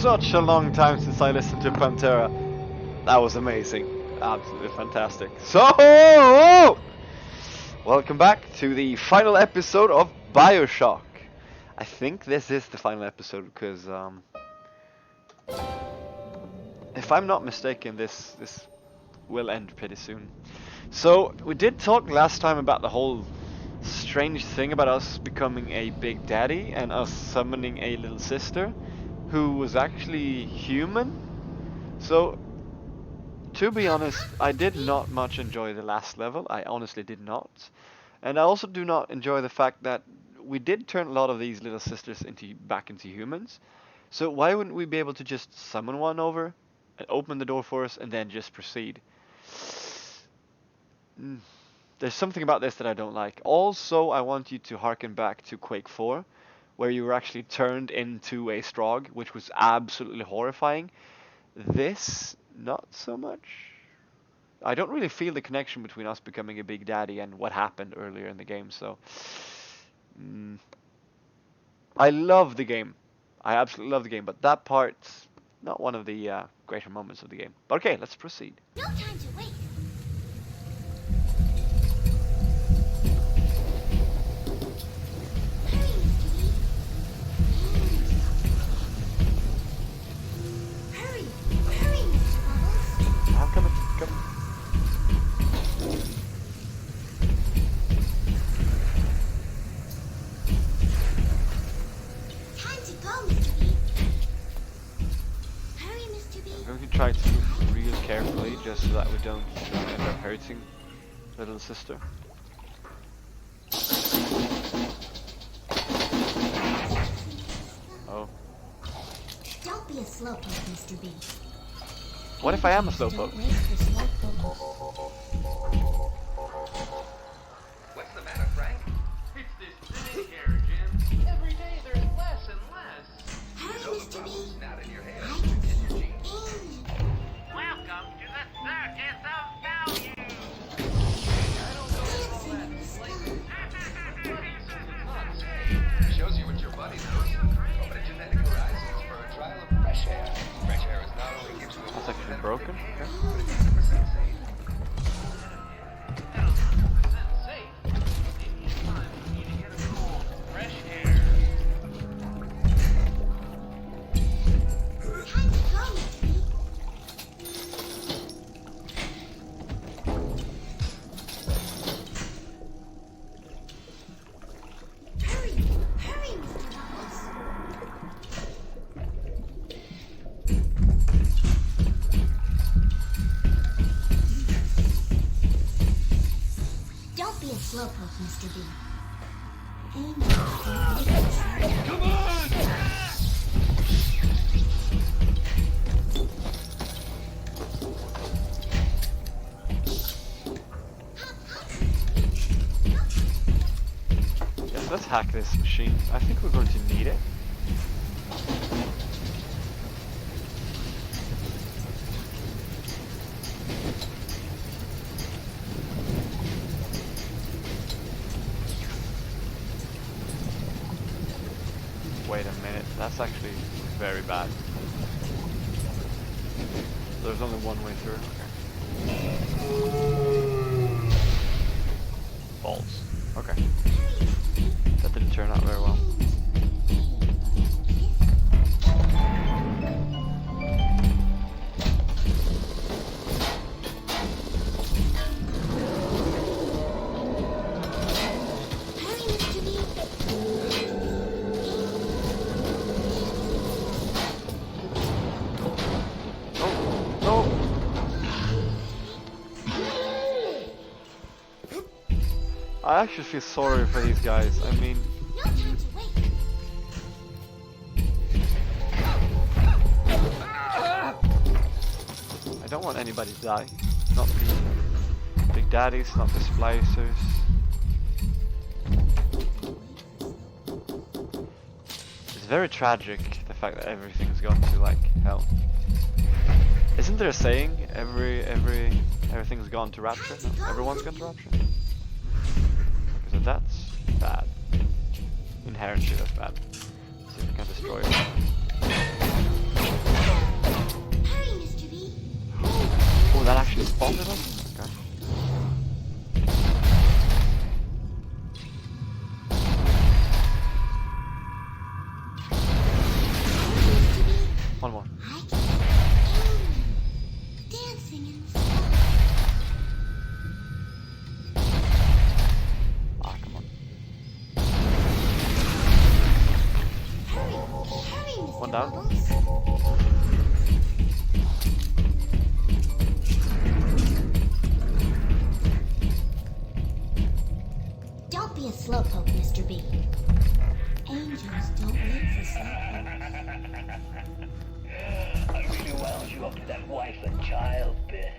such a long time since I listened to Pantera. That was amazing. Absolutely fantastic. So, welcome back to the final episode of Bioshock. I think this is the final episode because, if I'm not mistaken, this will end pretty soon. So, we did talk last time about the whole strange thing about us becoming a big daddy and us summoning a little sister who was actually human. So, to be honest, I did not much enjoy the last level. I honestly did not. And I also do not enjoy the fact that we did turn a lot of these little sisters back into humans. So why wouldn't we be able to just summon one over and open the door for us and then just proceed? There's something about this that I don't like. Also, I want you to harken back to Quake 4, where you were actually turned into a Strog, which was absolutely horrifying. This, not so much. I don't really feel the connection between us becoming a big daddy and what happened earlier in the game, so... I love the game. I absolutely love the game, but that part's not one of the greater moments of the game. But okay, let's proceed. No time to wait. Hurry, Mr. Bubbles. I'm coming. Time to go, Mr. B. Hurry, Mr. B. I'm going to try to move real carefully, just so that we don't end up hurting little sister. Oh. Don't be a slowpoke, Mr. B. What if I am a slowpoke? Don't wait for slowpoke. What's the matter, Frank? It's this thinning hair, Jim. Every day there's less and less. Hurry, You know the Mr. B. problem's not in your hair, I it's can in see your it jeans. in. Welcome to the circus of value. I don't know if all that inflated shows you what your body knows. Open a genetic horizons for a trial of fresh hair. Fresh hair is not only gives you a That's actually broken. Okay. but it's 100% safe. 100% safe. Maybe it's time for me to get a cool, fresh hair. Time to go, Mr. B. Hurry, Mr. Bubbles. Don't be a slowpoke, Mr. B. Come on! Yes, let's hack this machine. I think we're going to need it. Wait a minute, that's actually very bad. There's only one way through. Okay. Balls. Okay. That didn't turn out very well. Hurry, Mr. B. No! I actually feel sorry for these guys. I mean, No time to wait. I don't want anybody to die. Not the big daddies, not the splicers. It's very tragic, the fact that everything's gone to like hell. Isn't there a saying? Everything's gone to Rapture? No, everyone's gone to Rapture? So that's bad. Inherently that's bad. Let's see if we can destroy it. that actually spotted us? Okay. One more. I can see dancing in the sky. Ah, come on. Hurry, Mr. One down. Bubbles. Don't be a slowpoke, Mr. B. Angels don't wait for slowpokes. I really wound you up to that wife and child bit.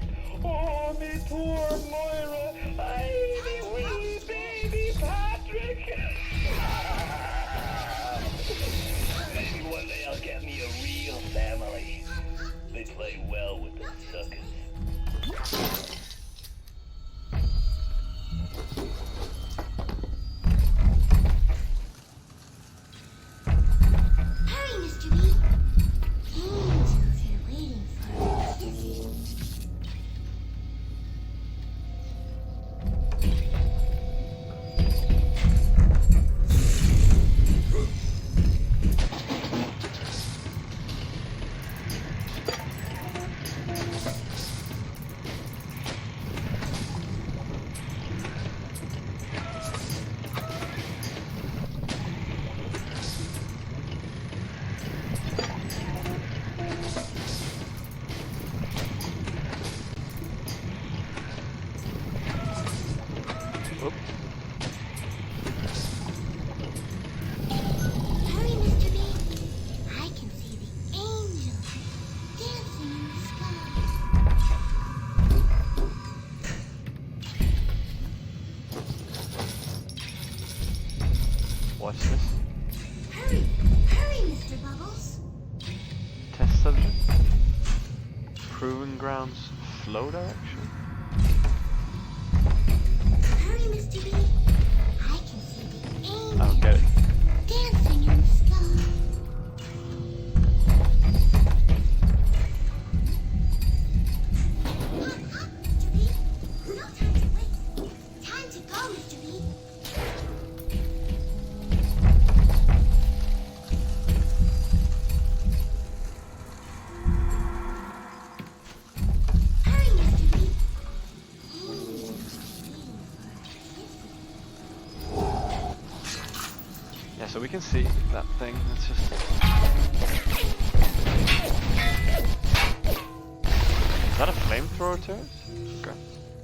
Oh, me poor Moira. I wee baby Patrick. Maybe one day I'll get me a real family. They play well with the suckers. Hurry, Mr. B. Angels are waiting for a kiss. Oop. Hurry, Mr. B. I can see the angels dancing in the sky. Watch this. Hurry, hurry, Mr. Bubbles. Test subject. Proving grounds flow direction. Hurry, Mr. B. I can see the angels I don't get it. dancing in the sky. Mr. B, no time to waste. Time to go, Mr. B. Hurry, Mr. B. Yeah, so we can see that thing. It's just. Is that a flamethrower to it? Okay.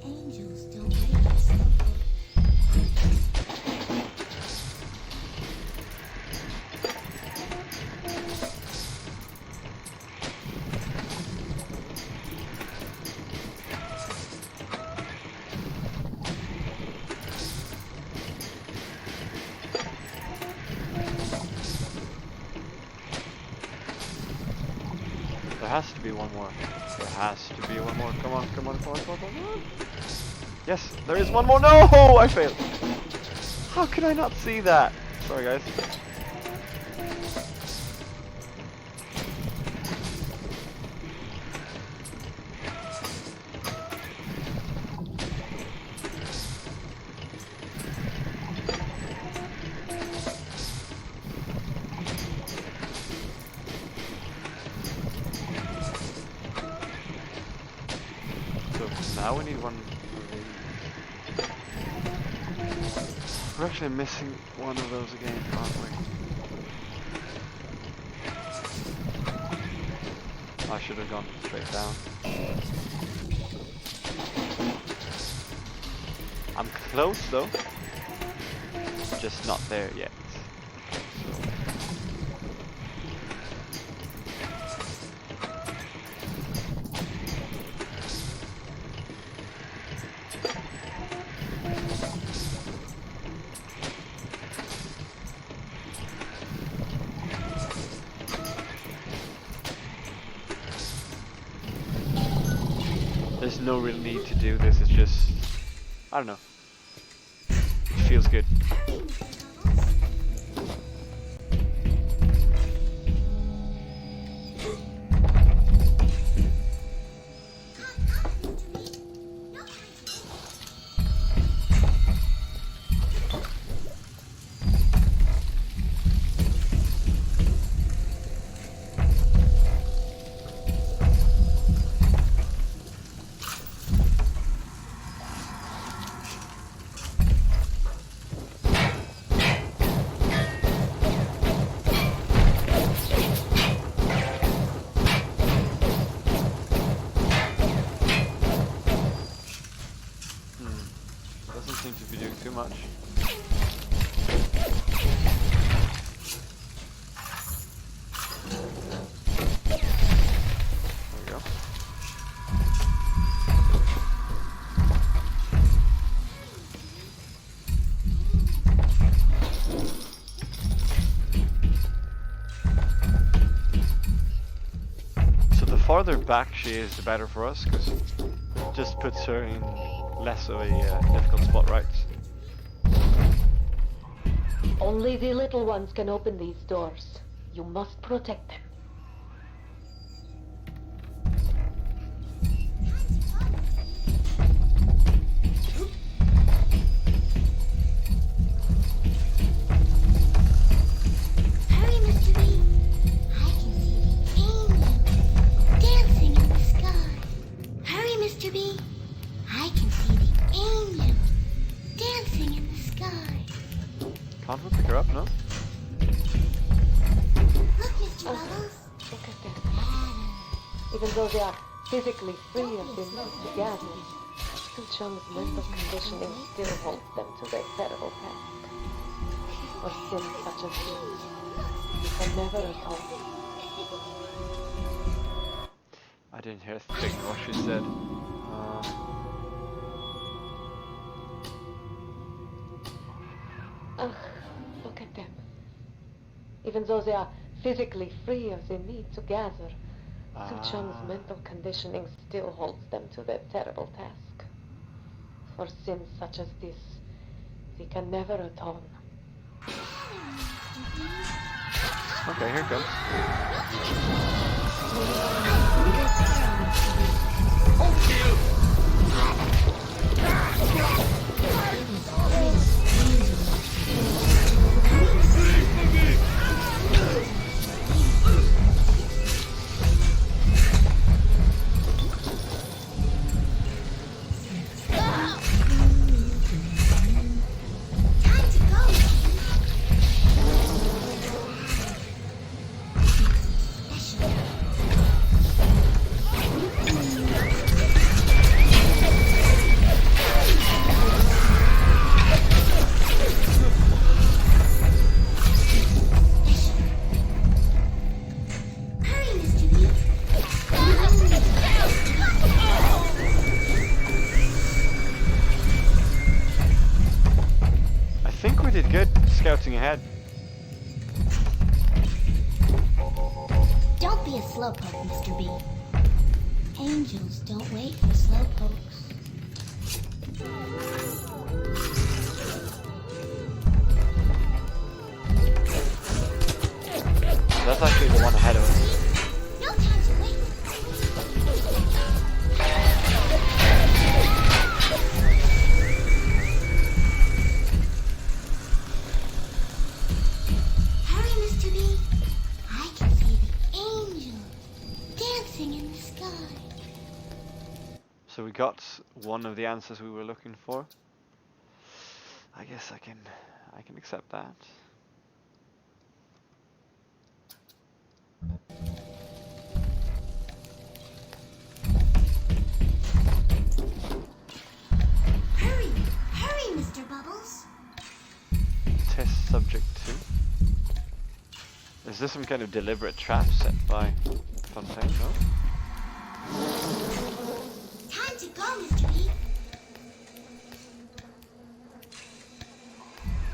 Angels don't wait for slowpoke. There has to be one more. There has to be one more. Come on, come on, come on, come on, come on. Yes, there is one more. No, I failed. How could I not see that? Sorry, guys. So now we need one. We're actually missing one of those again, aren't we? I should have gone straight down. I'm close though. Just not there yet. So. There's no real need to do this, it's just, I don't know, it feels good. Hurry, Mr. Bubbles. Mr. farther back she is, the better for us, because it just puts her in less of a difficult spot, right? Only the little ones can open these doors. You must protect them. Hurry, Mr. B. I can see the angel dancing in the sky. Hurry, Mr. B. I can see the angel dancing in the sky. Can't we pick her up, no? Look, Mr. Bubbles. Look at them. Even though they are physically free of their need together, Chum's mental conditioning still holds them to their terrible task. For sins such as these, you can never atone. I didn't hear a thing what she said. Look at them. Even though they are physically free of their need to gather, Chum's mental conditioning still holds them to their terrible task. For sins such as this, they can never atone. Okay, here it comes. Scouting ahead. Don't be a slowpoke, Mr. B. Angels don't wait for slowpokes. That's actually the one ahead of us. No time to wait. Hurry, Mr. B. I can see the angel dancing in the sky. So we got one of the answers we were looking for. I guess I can accept that. Hurry, hurry, Mr. Bubbles. Test subject 2. Is this some kind of deliberate trap set by Fontaine? No? Time to go, Mr. B.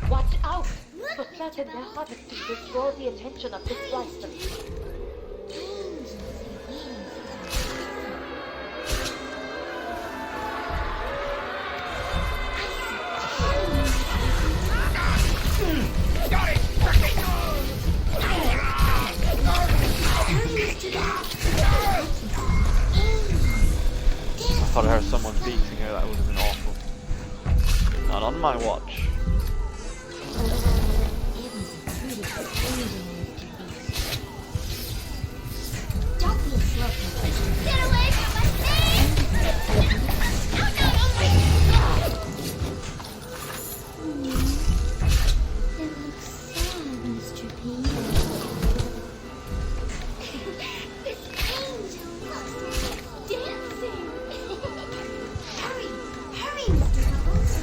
Watch out! Look, For certain their harvesting will draw the attention of the Splicers. Angels and wings. I thought I heard someone beating her. That would have been awful. Not on my watch. Don't be a slowpoke. Get away from my face! It looks sad, Mr. P. This angel looks like dancing. Hurry, hurry, Mr. Bubbles.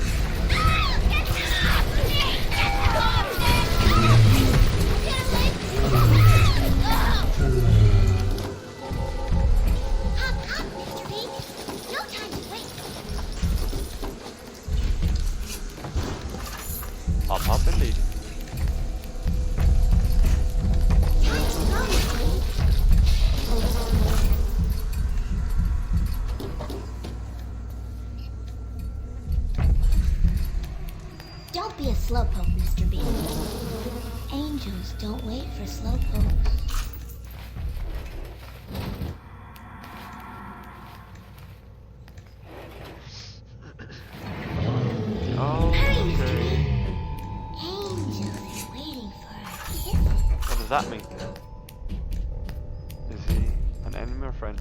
Get don't wait for slowpokes. Okay. Angels are waiting for our kisses. What does that mean? Is he an enemy or friend?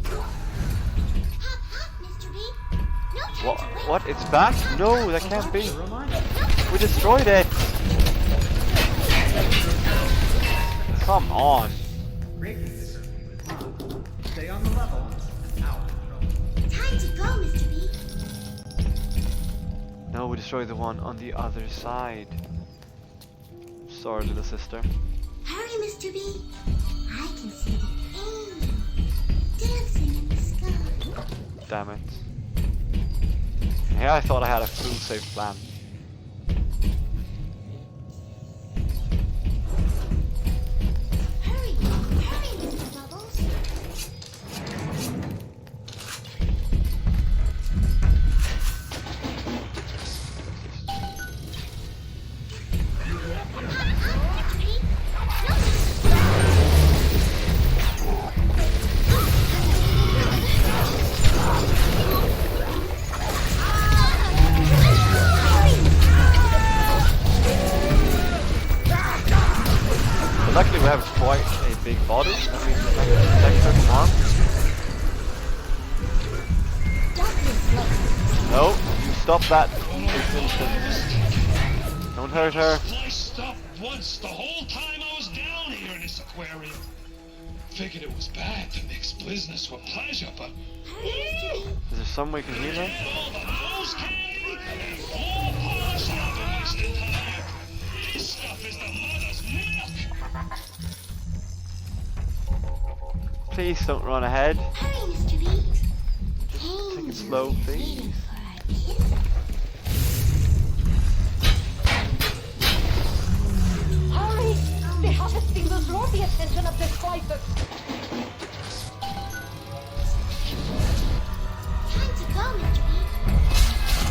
Hop, hop, Mr. B. No time What? to wait. What? It's back? No, that can't be. We destroyed it. Come on. Great piece. Stay on the level. Out. Time to go, Mr. B. No, we destroyed the one on the other side. Sorry, little sister. Hurry, Mr. B. I can see the angel dancing in the sky. Damn it. Yeah, I thought I had a full safe plan. Hurry, hurry, Mr. Bubbles. But luckily we have quite a big body. That means we can protect her from harm. Don't be slow. No, you stop that. Don't hurt her. I stopped once the whole time I was down here in this aquarium. Figured it was bad to mix business with pleasure, but Hurry, Mr. B. Is there some way we can heal her? all the nose candy and all polish I've been wasting time. This stuff is the mother's milk. Please don't run ahead. Hurry, Mr. B. Take it slow, please. Waiting for our kisses. Hurry! The harvesting will draw the attention of the Splicers. Time to go, Mr. B.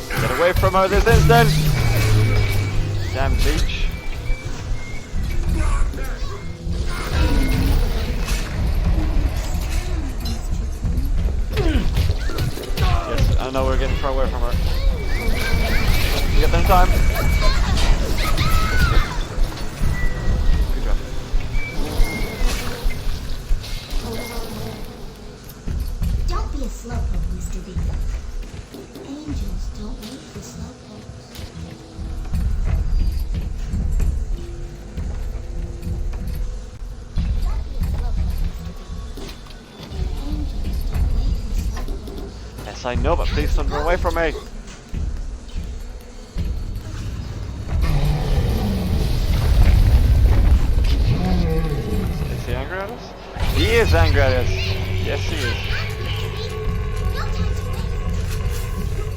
Get away from her this instant! Damn leech. Yes, I know we're getting far away from her. You get there in time. Good job. Don't be a slowpoke, Mr. B. Angels don't wait for slowpokes. Don't be a slowpoke, Mr. B. Angels don't wait for slowpokes. Yes, I know, but please don't run away from me. Is he angry at us? He is angry at us. Yes, he is. No time to wait.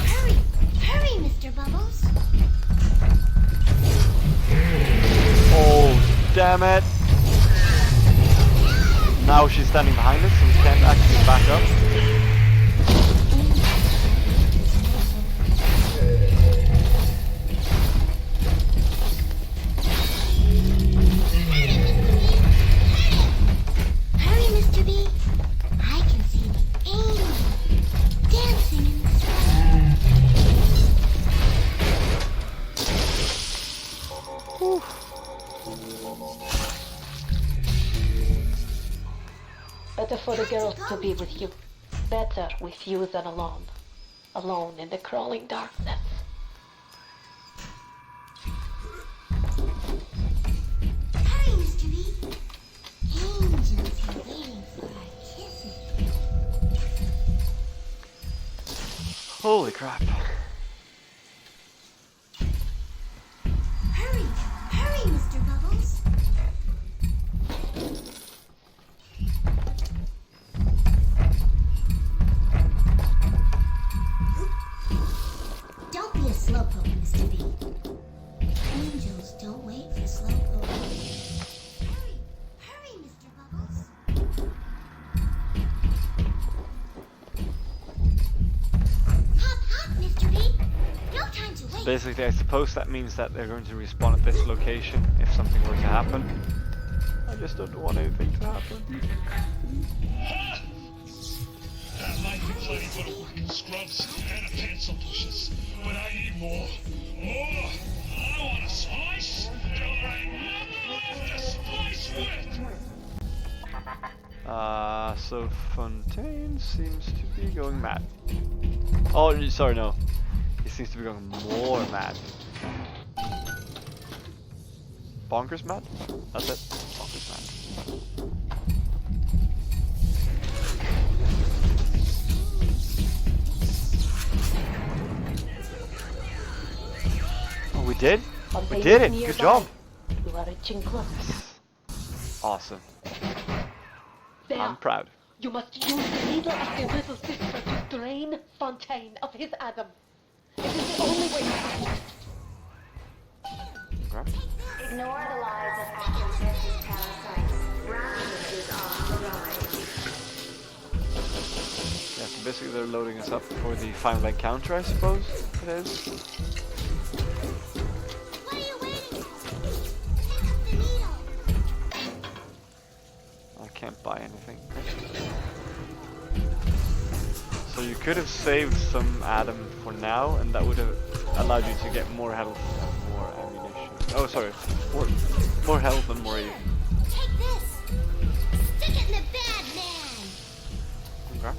Hurry, hurry, Mr. Bubbles. Oh, damn it. Now she's standing behind us, so we can't actually back up. Hurry, Mr. B. I can see the angel dancing in the sky. Better for the girls to be with you. Better with you than alone. Alone in the crawling darkness. Holy crap. Hurry! Hurry, Mr. Bubbles! Don't be a slowpoke, Mr. B. Angels don't wait for slowpokes. Hurry! Hurry, Mr. Bubbles! Hop, hop, Mr. B! No time to wait! Basically, I suppose that means that they're going to respawn at this location if something were to happen. I just don't want anything to happen. That might be plenty for the working scrubs and the pencil pushers, but I need more. More! I want a slice till there ain't nothing left to slice with! So Fontaine seems to be going mad. Oh, sorry, no. He seems to be going more mad. Bonkers mad? That's it. Bonkers mad. Oh, we did? We did it! Good job! You are reaching close. Awesome. There. I'm proud. You must use the needle of the little sister to drain Fontaine of his Adam. It is the only way. Okay. Ignore the lies of active versus parasites. Rapture is on the rise. Yeah, so basically they're loading us up for the final encounter, I suppose it is. What are you waiting for? Pick up the needle. I can't buy anything. So you could have saved some Adam for now, and that would have allowed you to get more health and more ammunition. Oh, sorry, more health and more. Take this. Stick it in the bad man. Okay.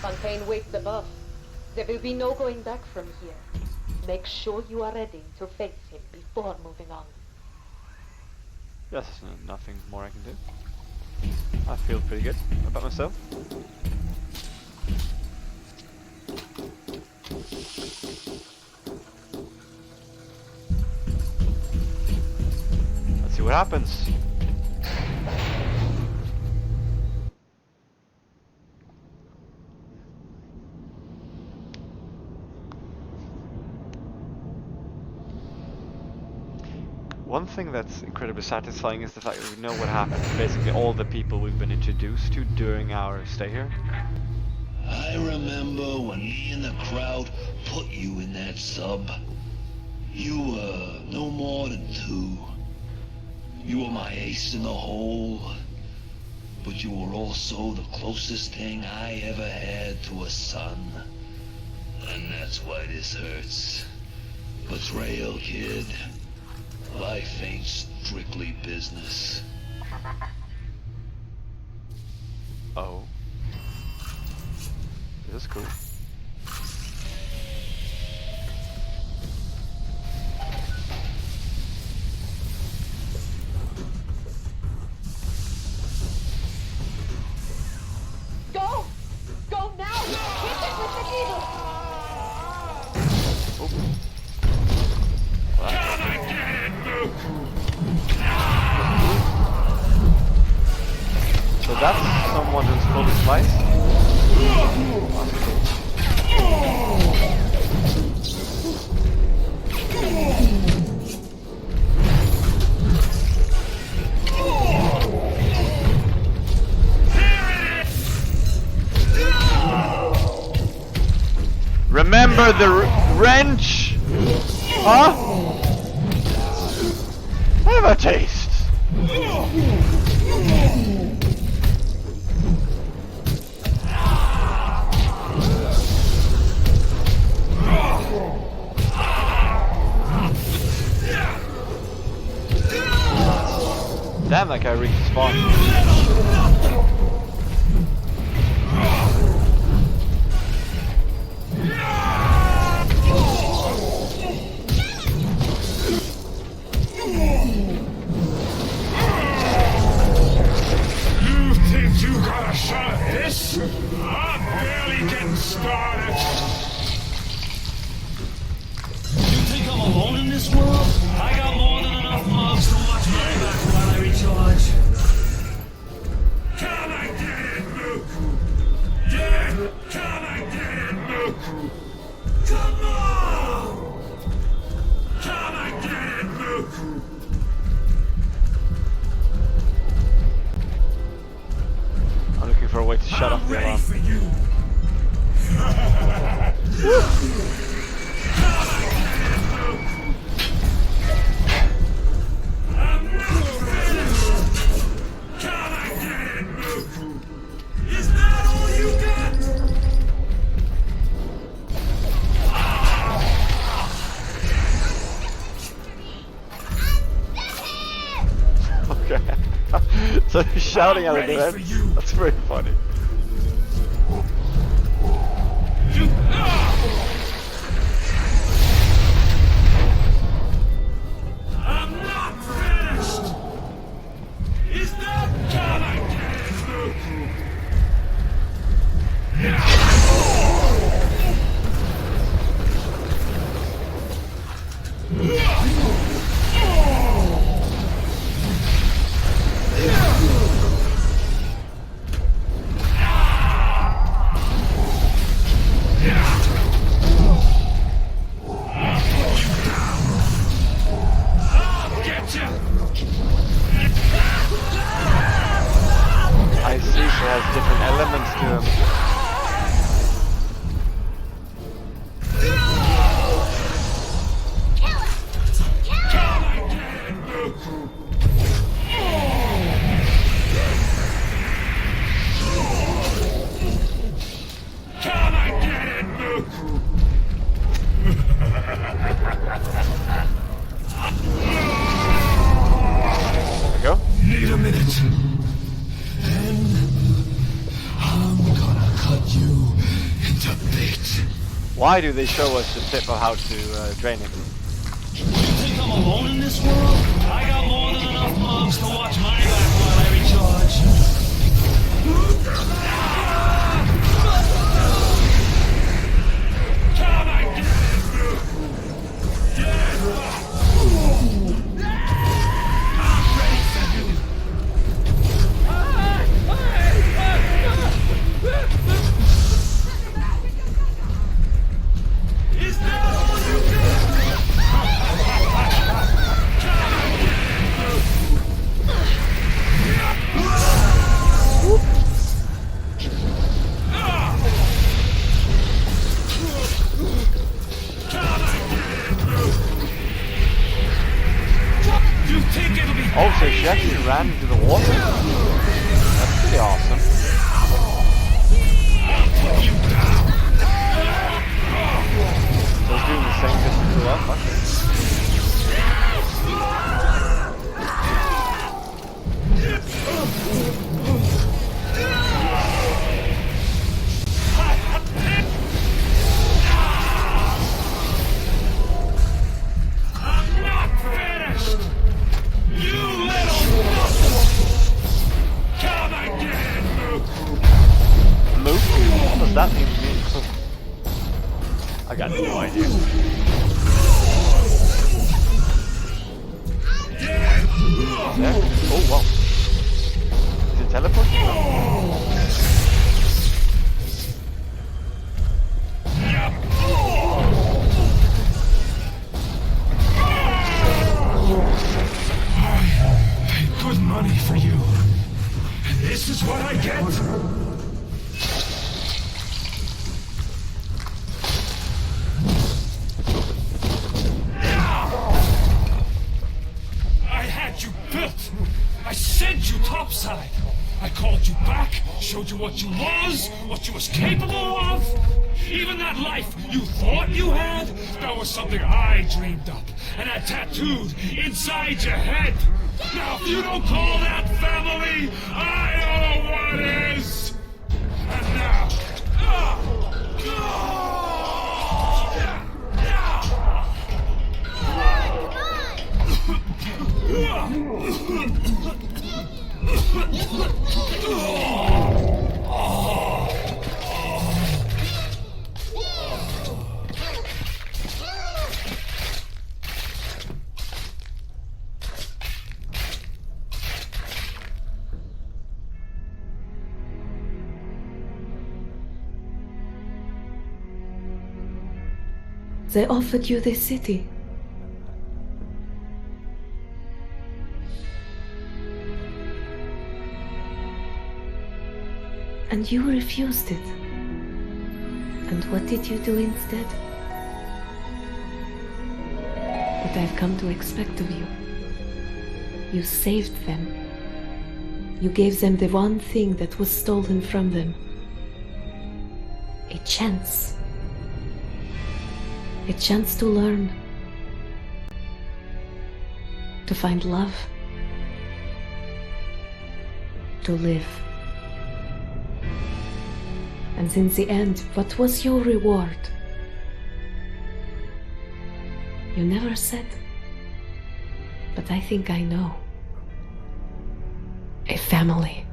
Fontaine waits above. There will be no going back from here. Make sure you are ready to face him before moving on. Yes, nothing more I can do. I feel pretty good about myself. Let's see what happens. One thing that's incredibly satisfying is the fact that we know what happened to basically all the people we've been introduced to during our stay here. I remember when me and the crowd put you in that sub. You were no more than 2. You were my ace in the hole, but you were also the closest thing I ever had to a son. And that's why this hurts. Betrayal, kid. Life ain't strictly business. Oh. This is cool. Go! Go now! Hit it with the needle! So that's someone who's fully spliced? Remember the wrench? Huh? Have a taste. Damn, that guy reached the spawn. You think you got a shot at this? I'm barely getting started. shut off the alarm. For you. Is that all you got? Okay. So he's shouting at ready the for end. you. That's very funny. I'm not finished. Is that coming? I see she has different elements to him. There we go. Need a minute. Then I'm gonna cut you into bits. Why do they show us the tip of how to drain it? You think I'm alone in this world? I got more than enough mobs to watch my back while I recharge. Oh, so she actually ran into the water? That's pretty awesome. So it's doing the same distance to us? Okay. I'm not finished! You little come again, Luke! Luke? What does that even mean? I got no idea. Yeah. Oh wow. Is it teleport? Good money for you. This is what I get. I had you built. I sent you topside. I called you back, showed you what you was capable of. Even that life you thought you had, that was something I dreamed up and had tattooed inside your head. Now, if you don't call that family, I don't know what is. And now, They offered you this city. And you refused it. And what did you do instead? What I've come to expect of you. You saved them. You gave them the one thing that was stolen from them. A chance. A chance to learn. To find love. To live. And in the end, what was your reward? You never said. But I think I know. A family.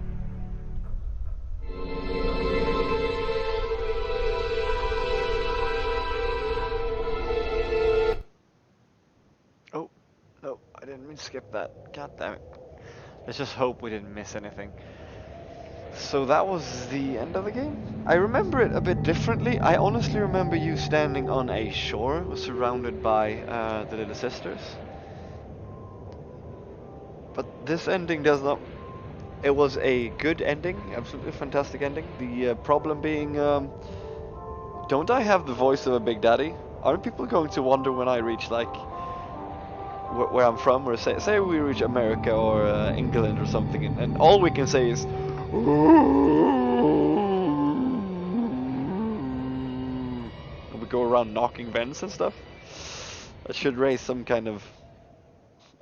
Oh, no, I didn't mean to skip that. God damn it. Let's just hope we didn't miss anything. So that was the end of the game? I remember it a bit differently. I honestly remember you standing on a shore surrounded by the little sisters. But this ending does not... It was a good ending, absolutely fantastic ending. The problem being, don't I have the voice of a Big Daddy? Aren't people going to wonder when I reach, like, where I'm from? Or say we reach America or England or something, and all we can say is... And we go around knocking vents and stuff. That should raise some kind of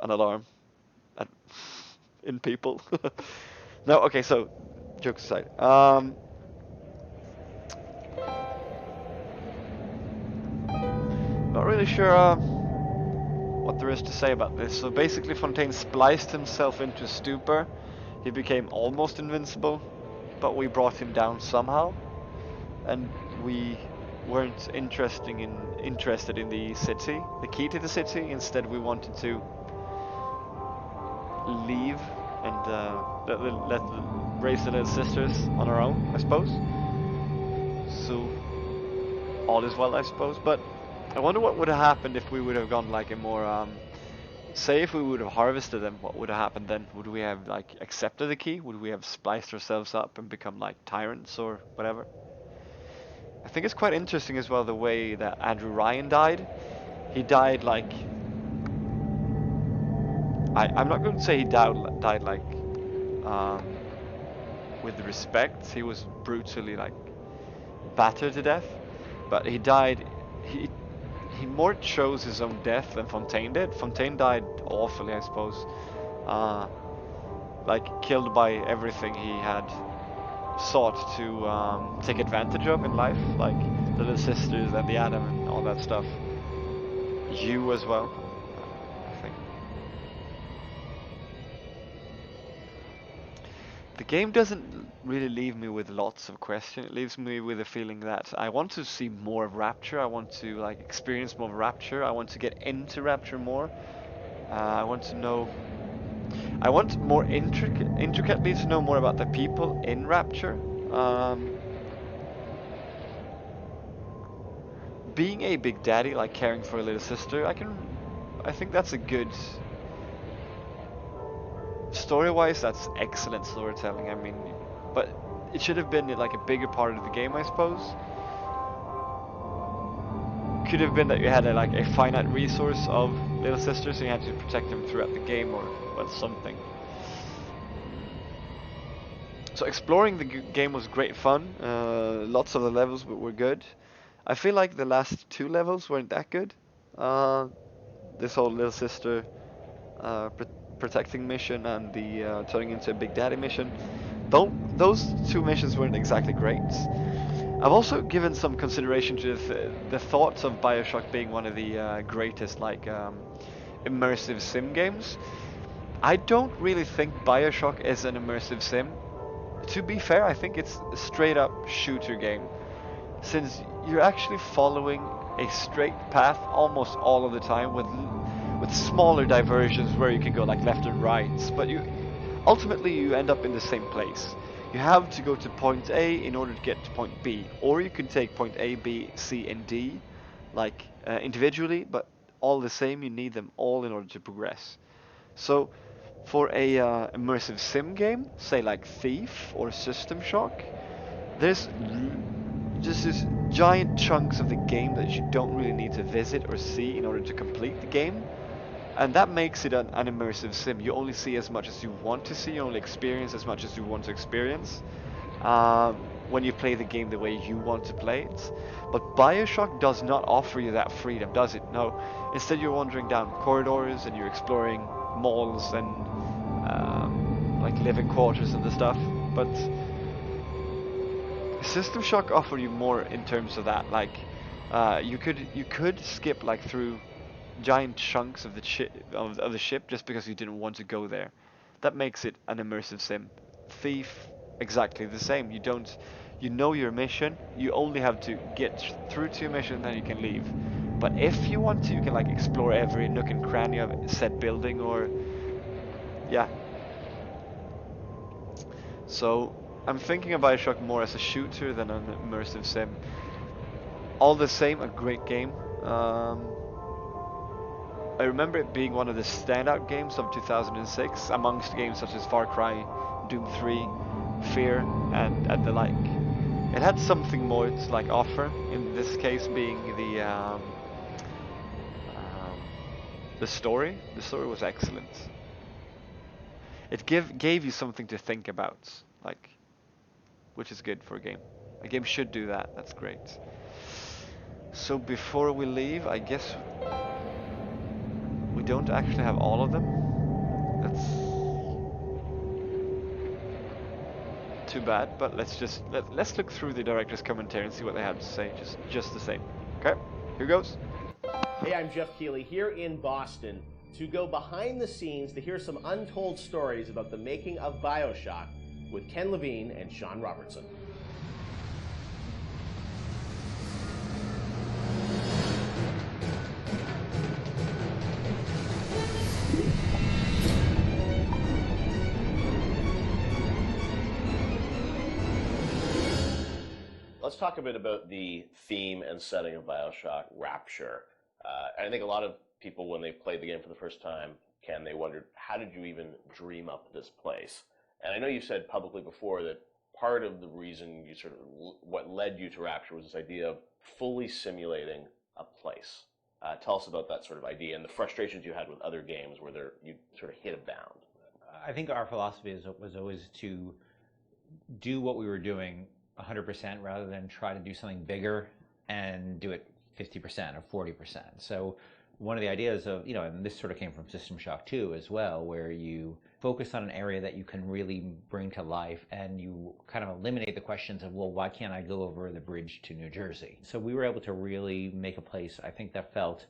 an alarm in people. No, okay, so jokes aside. Not really sure what there is to say about this. So basically Fontaine spliced himself into stupor. He became almost invincible, but we brought him down somehow. And we weren't interested in the city, the key to the city. Instead we wanted to leave and raise the little sisters on our own, I suppose. So all is well, I suppose. But I wonder what would have happened if we would have gone like a more say if we would have harvested them. What would have happened then? Would we have like accepted the key? Would we have spliced ourselves up and become like tyrants or whatever? I think it's quite interesting as well the way that Andrew Ryan died. He died like... I'm not going to say he died like with respect. He was brutally like battered to death, but he died... He more chose his own death than Fontaine did. Fontaine died awfully, I suppose. Like killed by everything he had sought to take advantage of in life, like the little sisters and the Atom and all that stuff. You as well, I think. The game doesn't really leave me with lots of questions. It leaves me with a feeling that I want to see more of Rapture. I want to like experience more of Rapture. I want to get into Rapture more. I want to know... I want more intricately to know more about the people in Rapture. Being a big daddy, like caring for a little sister, I think that's a good... Story-wise, that's excellent storytelling. I mean, but it should have been like a bigger part of the game, I suppose. Could have been that you had like a finite resource of little sisters, and you had to protect them throughout the game, or well, something. So exploring the game was great fun. Lots of the levels were good. I feel like the last two levels weren't that good. This whole little sister protecting mission and the turning into a big daddy mission. Those two missions weren't exactly great. I've also given some consideration to the thoughts of Bioshock being one of the greatest like immersive sim games. I don't really think Bioshock is an immersive sim. To be fair, I think it's a straight up shooter game, since you're actually following a straight path almost all of the time with smaller diversions where you can go like left and right, but ultimately you end up in the same place. You have to go to point A in order to get to point B, or you can take point A, B, C, and D like individually, but all the same, you need them all in order to progress. So for a immersive sim game, say like Thief or System Shock, there's just this giant chunks of the game that you don't really need to visit or see in order to complete the game. And that makes it an immersive sim. You only see as much as you want to see, you only experience as much as you want to experience when you play the game the way you want to play it. But Bioshock does not offer you that freedom, does it? No. Instead, you're wandering down corridors and you're exploring malls and like living quarters and the stuff. But System Shock offered you more in terms of that. Like you could skip like through giant chunks of the ship just because you didn't want to go there. That makes it an immersive sim. Thief, exactly the same. You know your mission. You only have to get through to your mission, then you can leave. But if you want to, you can like explore every nook and cranny of said building, or yeah. So I'm thinking of Bioshock more as a shooter than an immersive sim. All the same, a great game. I remember it being one of the standout games of 2006 amongst games such as Far Cry, Doom 3, Fear, and the like. It had something more to like offer. In this case, being the story. The story was excellent. It gave you something to think about, like, which is good for a game. A game should do that. That's great. So before we leave, I guess we don't actually have all of them. That's too bad, but let's look through the director's commentary and see what they have to say, just the same. Okay, here goes. Hey, I'm Jeff Keighley here in Boston to go behind the scenes to hear some untold stories about the making of Bioshock with Ken Levine and Sean Robertson. Let's talk a bit about the theme and setting of Bioshock, Rapture. I think a lot of people, when they played the game for the first time, Ken, they wondered, how did you even dream up this place? And I know you said publicly before that part of the reason you sort of, what led you to Rapture was this idea of fully simulating a place. Tell us about that sort of idea and the frustrations you had with other games where you sort of hit a bound. I think our philosophy was always to do what we were doing 100% rather than try to do something bigger and do it 50% or 40%. So one of the ideas of, and this sort of came from System Shock 2 as well, where you focus on an area that you can really bring to life and you kind of eliminate the questions of, well, why can't I go over the bridge to New Jersey? So we were able to really make a place, I think, that felt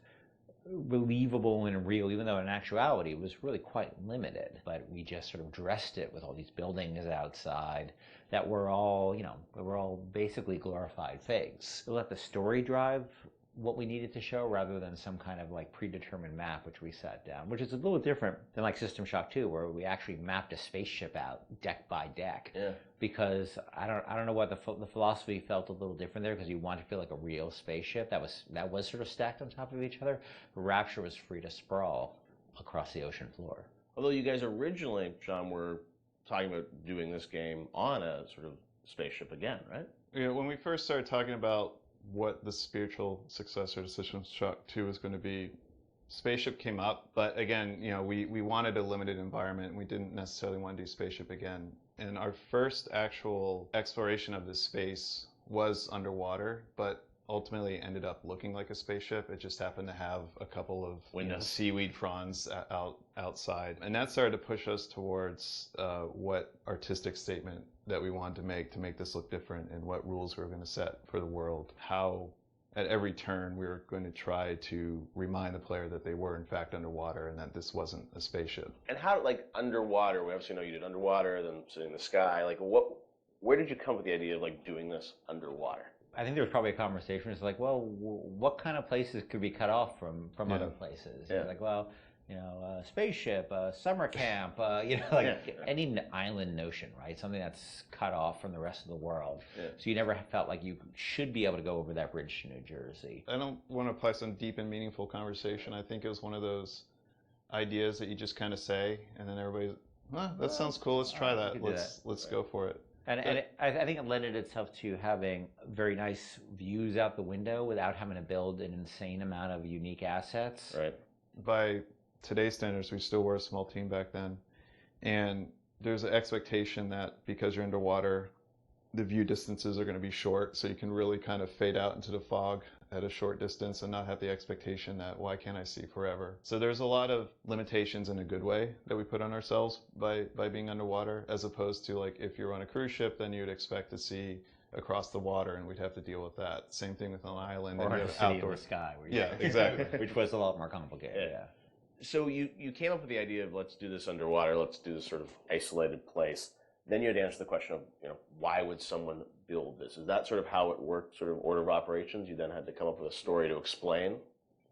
believable and real, even though in actuality it was really quite limited. But we just sort of dressed it with all these buildings outside that were all, were all basically glorified fakes. We let the story drive what we needed to show rather than some kind of like predetermined map which we set down, which is a little different than like System Shock 2, where we actually mapped a spaceship out deck by deck. Yeah. Because I don't know why the philosophy felt a little different there, because you want to feel like a real spaceship that was sort of stacked on top of each other. Rapture was free to sprawl across the ocean floor. Although you guys originally, John, were talking about doing this game on a sort of spaceship again, right? Yeah, when we first started talking about what the spiritual successor to System Shock 2 was going to be, Spaceship came up, but again, we wanted a limited environment, and we didn't necessarily want to do Spaceship again. And our first actual exploration of this space was underwater, but ultimately ended up looking like a spaceship. It just happened to have a couple of windows, seaweed fronds outside, and that started to push us towards what artistic statement that we wanted to make this look different, and what rules we were going to set for the world. How at every turn we were going to try to remind the player that they were in fact underwater and that this wasn't a spaceship. And how, like, underwater, we obviously know you did underwater, then sitting in the sky, like where did you come up with the idea of like doing this underwater? I think there was probably a conversation. It's like, well, what kind of places could be cut off from other places? Yeah. Like, well, spaceship, summer camp, any island notion, right? Something that's cut off from the rest of the world. Yeah. So you never felt like you should be able to go over that bridge to New Jersey. I don't want to apply some deep and meaningful conversation. I think it was one of those ideas that you just kind of say, and then everybody's, that sounds cool. Let's try that. Let's go for it. And I think it lended itself to having very nice views out the window without having to build an insane amount of unique assets. Right. By today's standards, we still were a small team back then. And there's an expectation that because you're underwater, the view distances are going to be short, so you can really kind of fade out into the fog at a short distance and not have the expectation that, why can't I see forever? So there's a lot of limitations in a good way that we put on ourselves by being underwater, as opposed to like if you're on a cruise ship, then you'd expect to see across the water and we'd have to deal with that. Same thing with an island. Or and a you city have in outdoor the sky. Yeah, exactly. Which was a lot more complicated. Yeah. So you came up with the idea of let's do this underwater, let's do this sort of isolated place. Then you had to answer the question of, why would someone build this? Is that sort of how it worked, sort of order of operations? You then had to come up with a story to explain?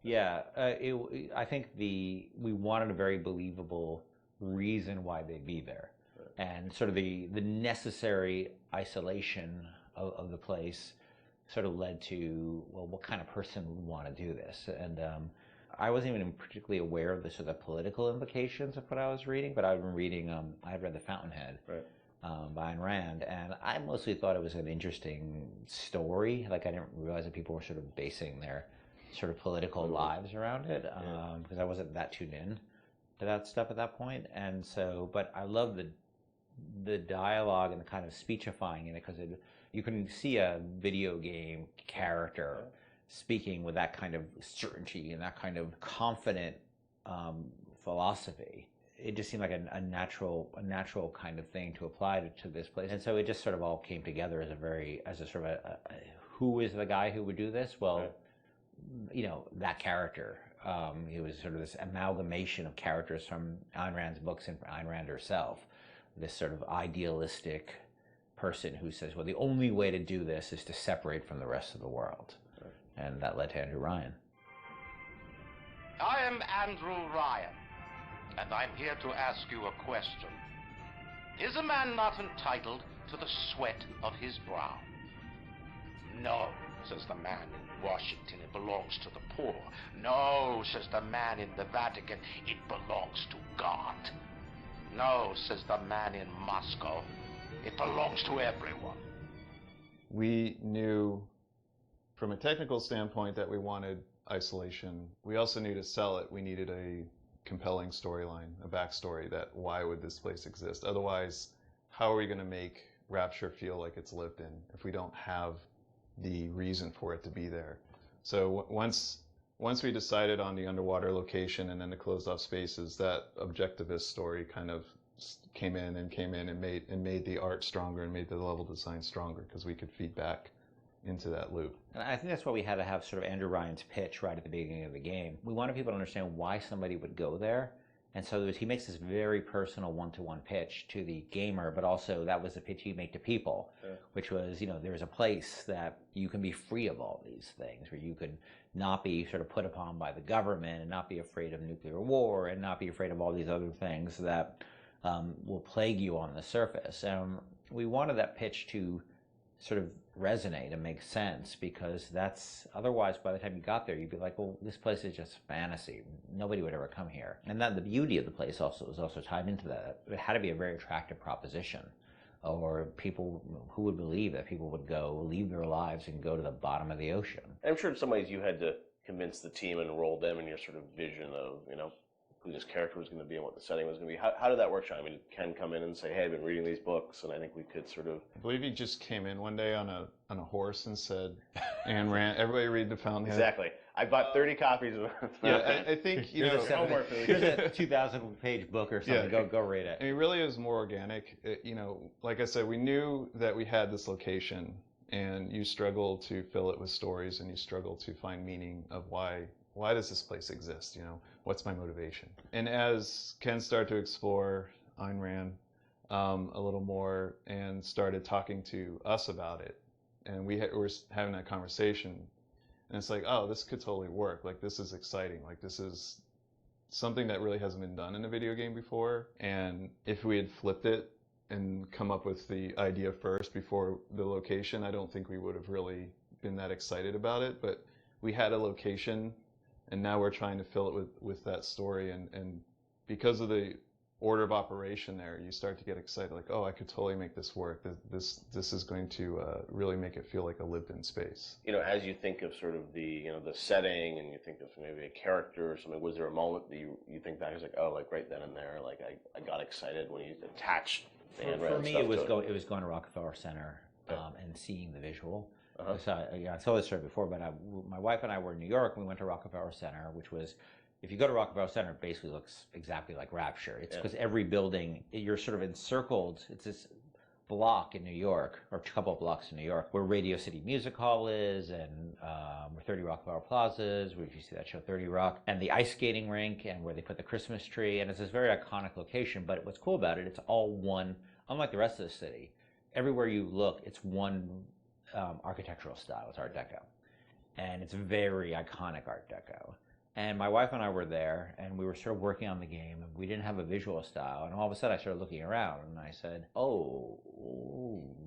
Yeah, I think we wanted a very believable reason why they'd be there. Right. And sort of the necessary isolation of the place sort of led to, well, what kind of person would want to do this? And I wasn't even particularly aware of the sort of political implications of what I was reading, but I'd been reading, I had read The Fountainhead. Right. By Ayn Rand, and I mostly thought it was an interesting story. Like, I didn't realize that people were sort of basing their sort of political lives around it, because I wasn't that tuned in to that stuff at that point. And so, but I love the dialogue and the kind of speechifying in it, because you can see a video game character speaking with that kind of certainty and that kind of confident philosophy. It just seemed like a natural kind of thing to apply to this place, and so it just sort of all came together as a sort of who is the guy who would do this? Well, that character. It was sort of this amalgamation of characters from Ayn Rand's books and Ayn Rand herself. This sort of idealistic person who says, well, the only way to do this is to separate from the rest of the world, and that led to Andrew Ryan. I am Andrew Ryan. And I'm here to ask you a question. Is a man not entitled to the sweat of his brow? No, says the man in Washington, it belongs to the poor. No, says the man in the Vatican, it belongs to God. No, says the man in Moscow, it belongs to everyone. We knew from a technical standpoint that we wanted isolation. We also knew to sell it, we needed a compelling storyline, a backstory that why would this place exist? Otherwise, how are we going to make Rapture feel like it's lived in if we don't have the reason for it to be there? So once we decided on the underwater location and then the closed off spaces, that objectivist story kind of came in and made the art stronger and made the level design stronger, because we could feed back into that loop. And I think that's why we had to have sort of Andrew Ryan's pitch right at the beginning of the game. We wanted people to understand why somebody would go there. And so he makes this very personal one-to-one pitch to the gamer, but also that was the pitch he'd make to people, which was, there's a place that you can be free of all these things, where you could not be sort of put upon by the government and not be afraid of nuclear war and not be afraid of all these other things that will plague you on the surface. We wanted that pitch to sort of resonate and make sense, because that's otherwise by the time you got there you'd be like, well, this place is just fantasy, nobody would ever come here. And that the beauty of the place also was also tied into that. It had to be a very attractive proposition, or people who would believe that people would go leave their lives and go to the bottom of the ocean. I'm sure in some ways you had to convince the team and enroll them in your sort of vision of who this character was going to be and what the setting was going to be. How did that work, Sean? I mean, did Ken come in and say, hey, I've been reading these books, and I think we could sort of... I believe he just came in one day on a horse and said, Ayn Rand, everybody read The Fountainhead. Exactly. I bought 30 copies of The Fountainhead. I think, here's a 2,000-page book or something. Go read it. I mean, it really is more organic. Like I said, we knew that we had this location, and you struggle to fill it with stories, and you struggle to find meaning of why does this place exist? What's my motivation? And as Ken started to explore Ayn Rand a little more and started talking to us about it, and we were having that conversation, and it's like, oh, this could totally work. Like, this is exciting. Like, this is something that really hasn't been done in a video game before. And if we had flipped it and come up with the idea first before the location, I don't think we would have really been that excited about it. But we had a location, and now we're trying to fill it with that story. And because of the order of operation there, you start to get excited, like, oh, I could totally make this work. This is going to really make it feel like a lived-in space. As you think of sort of the the setting, and you think of maybe a character or something, was there a moment that you think back as like, oh, like right then and there, like I got excited when you attached the handwriting For me, stuff it was to it was going to Rockefeller Center and seeing the visual. Uh-huh. So I told this story before, but my wife and I were in New York, and we went to Rockefeller Center, which was, if you go to Rockefeller Center, it basically looks exactly like Rapture. It's because every building, you're sort of encircled. It's this block in New York, or a couple of blocks in New York, where Radio City Music Hall is, and where 30 Rockefeller Plazas, where you see that show 30 Rock, and the ice skating rink, and where they put the Christmas tree, and it's this very iconic location. But what's cool about it, it's all one, unlike the rest of the city. Everywhere you look, it's one architectural style. It's Art Deco, and it's very iconic Art Deco. And my wife and I were there, and we were sort of working on the game, and we didn't have a visual style. And all of a sudden, I started looking around, and I said, "Oh,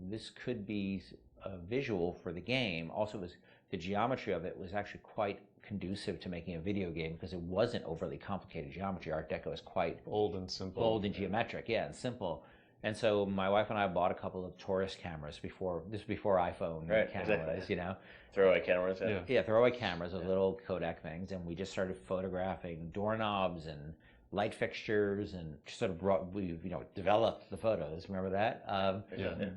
this could be a visual for the game." Also, the geometry of it was actually quite conducive to making a video game because it wasn't overly complicated geometry. Art Deco is quite bold and simple, bold and geometric, and simple. And so my wife and I bought a couple of tourist cameras before iPhone cameras, Throwaway cameras, yeah, throwaway cameras with little Kodak things, and we just started photographing doorknobs and light fixtures, and sort of developed the photos. Remember that?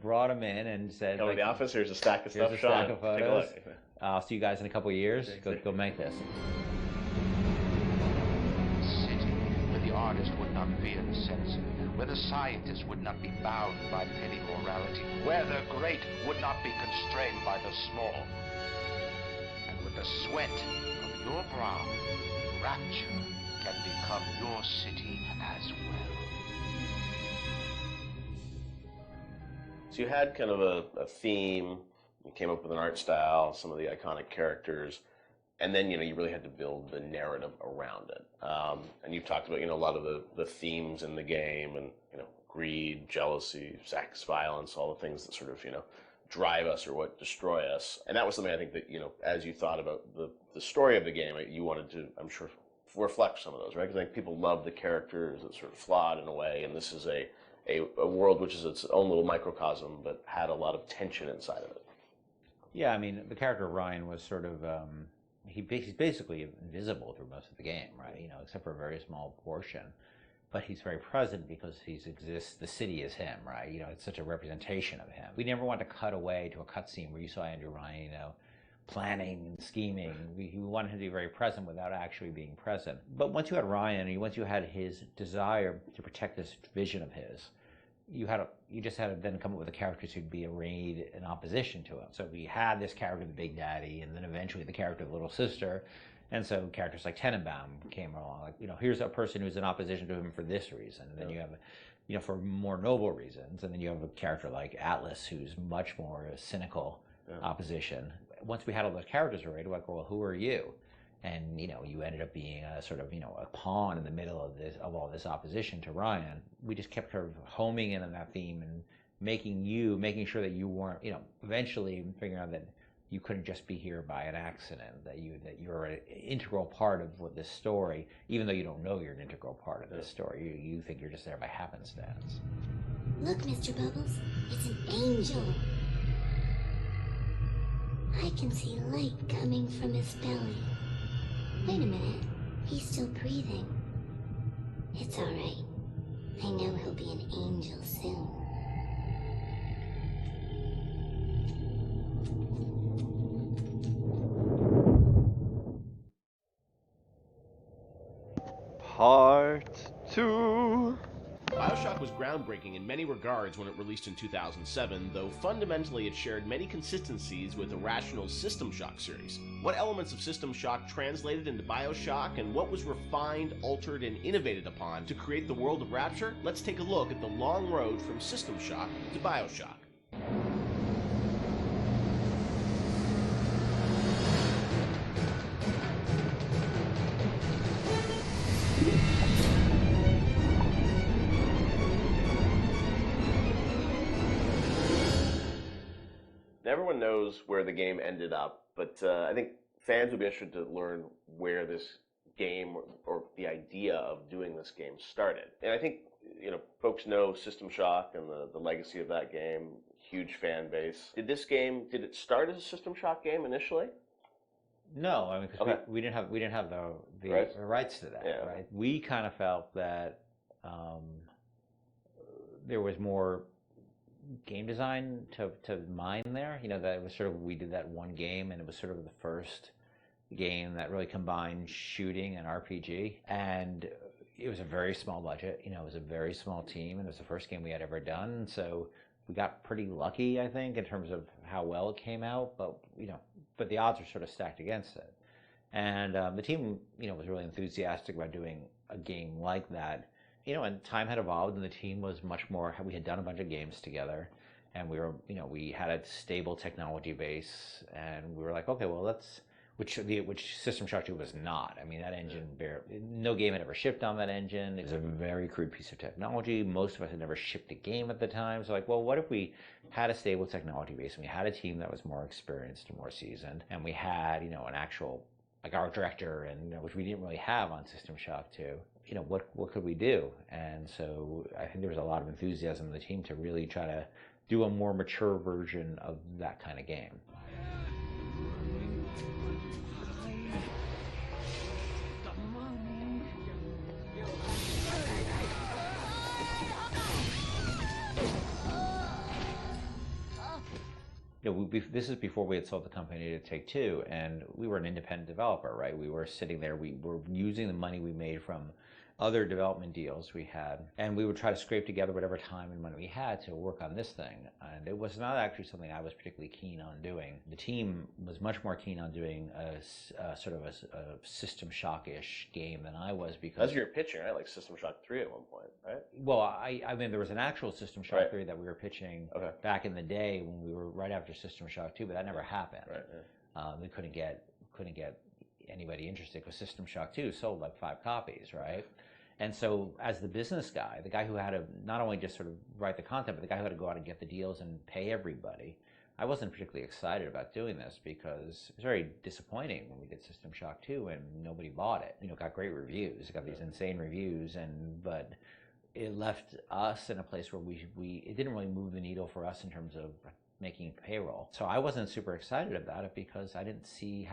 Brought them in and said, "Come to the office. Here's a stack of stuff, here's a Sean. stack of photos. Take a look. I'll see you guys in a couple of years. Go make this." City where the artist would not fear the censor, where the scientist would not be bound by petty morality, where the great would not be constrained by the small. And with the sweat of your brow, Rapture can become your city as well. So you had kind of a theme, you came up with an art style, some of the iconic characters, and then you really had to build the narrative around it. And you've talked about a lot of the themes in the game, and greed, jealousy, sex, violence, all the things that sort of drive us or what destroy us. And that was something I think that as you thought about the story of the game, you wanted to, I'm sure, reflect some of those, right? Because I think people love the characters that sort of flawed in a way, and this is a world which is its own little microcosm, but had a lot of tension inside of it. Yeah, I mean, the character of Ryan was sort of, he's basically invisible through most of the game, right? Except for a very small portion. But he's very present because he exists, the city is him, right? It's such a representation of him. We never want to cut away to a cutscene where you saw Andrew Ryan, planning and scheming. We wanted him to be very present without actually being present. But once you had Ryan, once you had his desire to protect this vision of his, you just had to then come up with a character who'd be arrayed in opposition to him. So we had this character, the Big Daddy, and then eventually the character of the Little Sister. And so characters like Tenenbaum came along, like, here's a person who's in opposition to him for this reason. And then you have, for more noble reasons. And then you have a character like Atlas, who's much more a cynical opposition. Once we had all those characters already, we're like, well, who are you? And, you ended up being a sort of, a pawn in the middle of all this opposition to Ryan. We just kept kind of homing in on that theme and making sure that you weren't, eventually figuring out that you couldn't just be here by an accident, that you're an integral part of this story, even though you don't know you're an integral part of this story. You think you're just there by happenstance. Look, Mr. Bubbles, it's an angel. I can see light coming from his belly. Wait a minute, he's still breathing. It's all right. I know he'll be an angel soon. Part 2. Bioshock was groundbreaking in many regards when it released in 2007, though fundamentally it shared many consistencies with Irrational's System Shock series. What elements of System Shock translated into Bioshock, and what was refined, altered, and innovated upon to create the world of Rapture? Let's take a look at the long road from System Shock to Bioshock. Everyone knows where the game ended up, but I think fans would be interested to learn where this game or the idea of doing this game started. And I think folks know System Shock and the legacy of that game, huge fan base. Did it start as a System Shock game initially? No, I mean, because Okay. we didn't have the rights to that, Yeah. right? We kind of felt that there was more game design to mine there. That it was sort of, we did that one game, and it was sort of the first game that really combined shooting and RPG, and it was a very small budget. It was a very small team, and it was the first game we had ever done. So we got pretty lucky, I think, in terms of how well it came out. But the odds were sort of stacked against it. And the team, was really enthusiastic about doing a game like that. And time had evolved, and the team was much more. We had done a bunch of games together, and we had a stable technology base, and we were like, okay, well, which System Shock 2 was not. I mean, that engine, no game had ever shipped on that engine. It was a very crude piece of technology. Most of us had never shipped a game at the time. So well, what if we had a stable technology base, and we had a team that was more experienced and more seasoned, and we had, an actual, like, art director, and which we didn't really have on System Shock 2. What could we do? And so I think there was a lot of enthusiasm in the team to really try to do a more mature version of that kind of game. This is before we had sold the company to Take-Two, and we were an independent developer, right? We were sitting there, we were using the money we made from other development deals we had, and we would try to scrape together whatever time and money we had to work on this thing. And it was not actually something I was particularly keen on doing. The team was much more keen on doing a sort of a System Shock-ish game than I was, because... That's your pitching, right? Like System Shock 3 at one point, right? Well, I mean, there was an actual System Shock 3 that we were pitching back in the day when we were right after System Shock 2, but that never happened. Right. Yeah. We couldn't get anybody interested, because System Shock 2 sold like 5 copies, right? And so, as the business guy, the guy who had to not only just sort of write the content, but the guy who had to go out and get the deals and pay everybody, I wasn't particularly excited about doing this, because it was very disappointing when we did System Shock 2 and nobody bought it. It got great reviews, it got these insane reviews, but it left us in a place where it didn't really move the needle for us in terms of making payroll. So I wasn't super excited about it, because I didn't see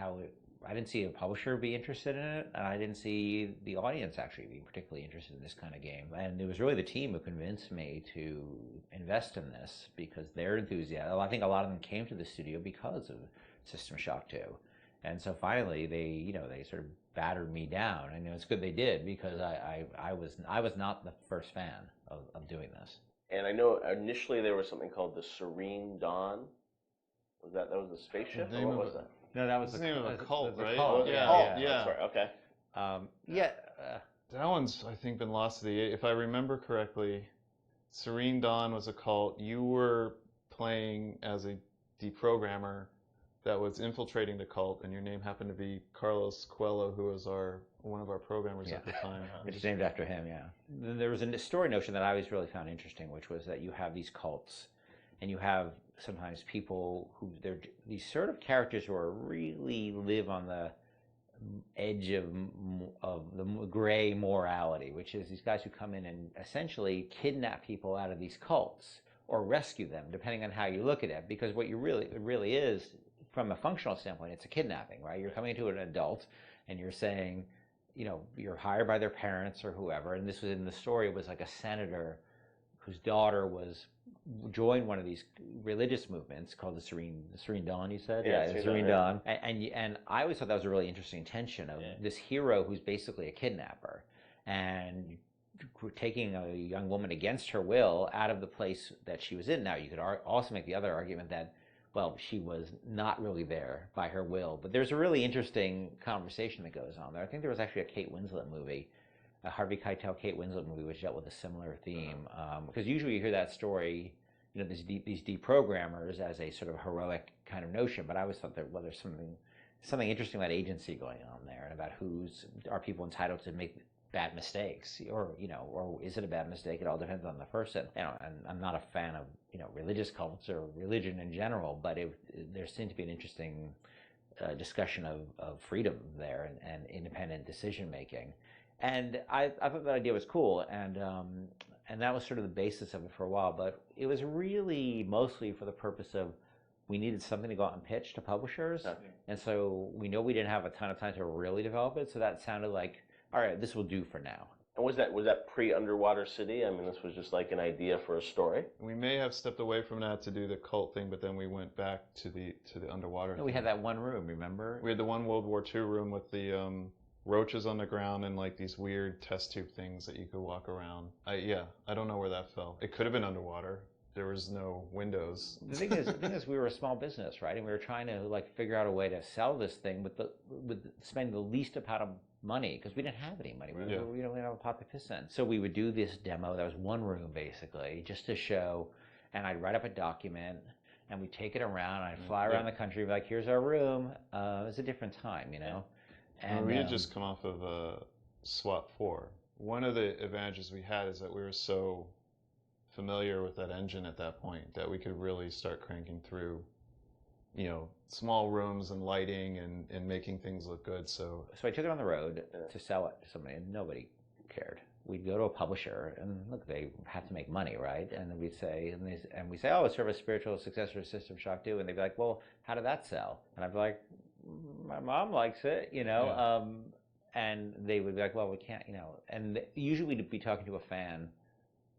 a publisher be interested in it, and I didn't see the audience actually being particularly interested in this kind of game. And it was really the team who convinced me to invest in this, because their enthusiasm. I think a lot of them came to the studio because of System Shock 2. And so finally they sort of battered me down. And it's good they did, because I was not the first fan of doing this. And I know initially there was something called the Serene Dawn. That was the spaceship? Or what was that? No, that was the name of a cult, right? Cult, Yeah. That's right. Okay. That one's, I think, been lost to the... If I remember correctly, Serene Dawn was a cult. You were playing as a deprogrammer that was infiltrating the cult, and your name happened to be Carlos Coelho, who was one of our programmers at the time. It's named after him, yeah. There was a story notion that I always really found interesting, which was that you have these cults, and you have sometimes people who they're these sort of characters who are really live on the edge of the gray morality, which is these guys who come in and essentially kidnap people out of these cults or rescue them, depending on how you look at it. Because what it really is, from a functional standpoint, it's a kidnapping, right? You're coming to an adult and you're saying, you're hired by their parents or whoever. And this was in the story, it was like a senator whose daughter joined one of these religious movements called the Serene Dawn, you said? Yeah, the Serene Dawn. And I always thought that was a really interesting tension of this hero who's basically a kidnapper and taking a young woman against her will out of the place that she was in. Now, you could also make the other argument that, well, she was not really there by her will. But there's a really interesting conversation that goes on there. I think there was actually a Kate Winslet movie, a Harvey Keitel, Kate Winslet movie, which dealt with a similar theme. Because usually you hear that story, these deprogrammers as a sort of heroic kind of notion. But I always thought that, well, there's something interesting about agency going on there, and about are people entitled to make bad mistakes, or is it a bad mistake? It all depends on the person. And I'm not a fan of religious cults or religion in general, but there seemed to be an interesting discussion of freedom there and independent decision making. And I thought that idea was cool, and And that was sort of the basis of it for a while, but it was really mostly for the purpose of we needed something to go out and pitch to publishers. Okay. And so we know we didn't have a ton of time to really develop it, so that sounded like, all right, this will do for now. And was that pre-Underwater City? I mean, this was just like an idea for a story. We may have stepped away from that to do the cult thing, but then we went back to the underwater. No, we had that one room, remember? We had the one World War II room with the roaches on the ground and like these weird test tube things that you could walk around. I don't know where that fell. It could have been underwater. There was no windows. The thing is, we were a small business, right? And we were trying to like figure out a way to sell this thing with spending the least amount of money, because we didn't have any money. We didn't have a pot to piss in. So we would do this demo. That was one room basically, just to show. And I'd write up a document, and we'd take it around. And I'd fly around the country, be like, "Here's our room." It was a different time, you know. And we had just come off of SWAT 4. One of the advantages we had is that we were so familiar with that engine at that point that we could really start cranking through, you know, small rooms and lighting and making things look good. So I took it on the road to sell it to somebody, and nobody cared. We'd go to a publisher, and look, they have to make money, right? And then we'd say, oh, it's sort of a spiritual successor to System Shock 2, and they'd be like, well, how did that sell? And I'd be like, my mom likes it, you know. Yeah. And they would be like, well, we can't, you know. And usually we'd be talking to a fan.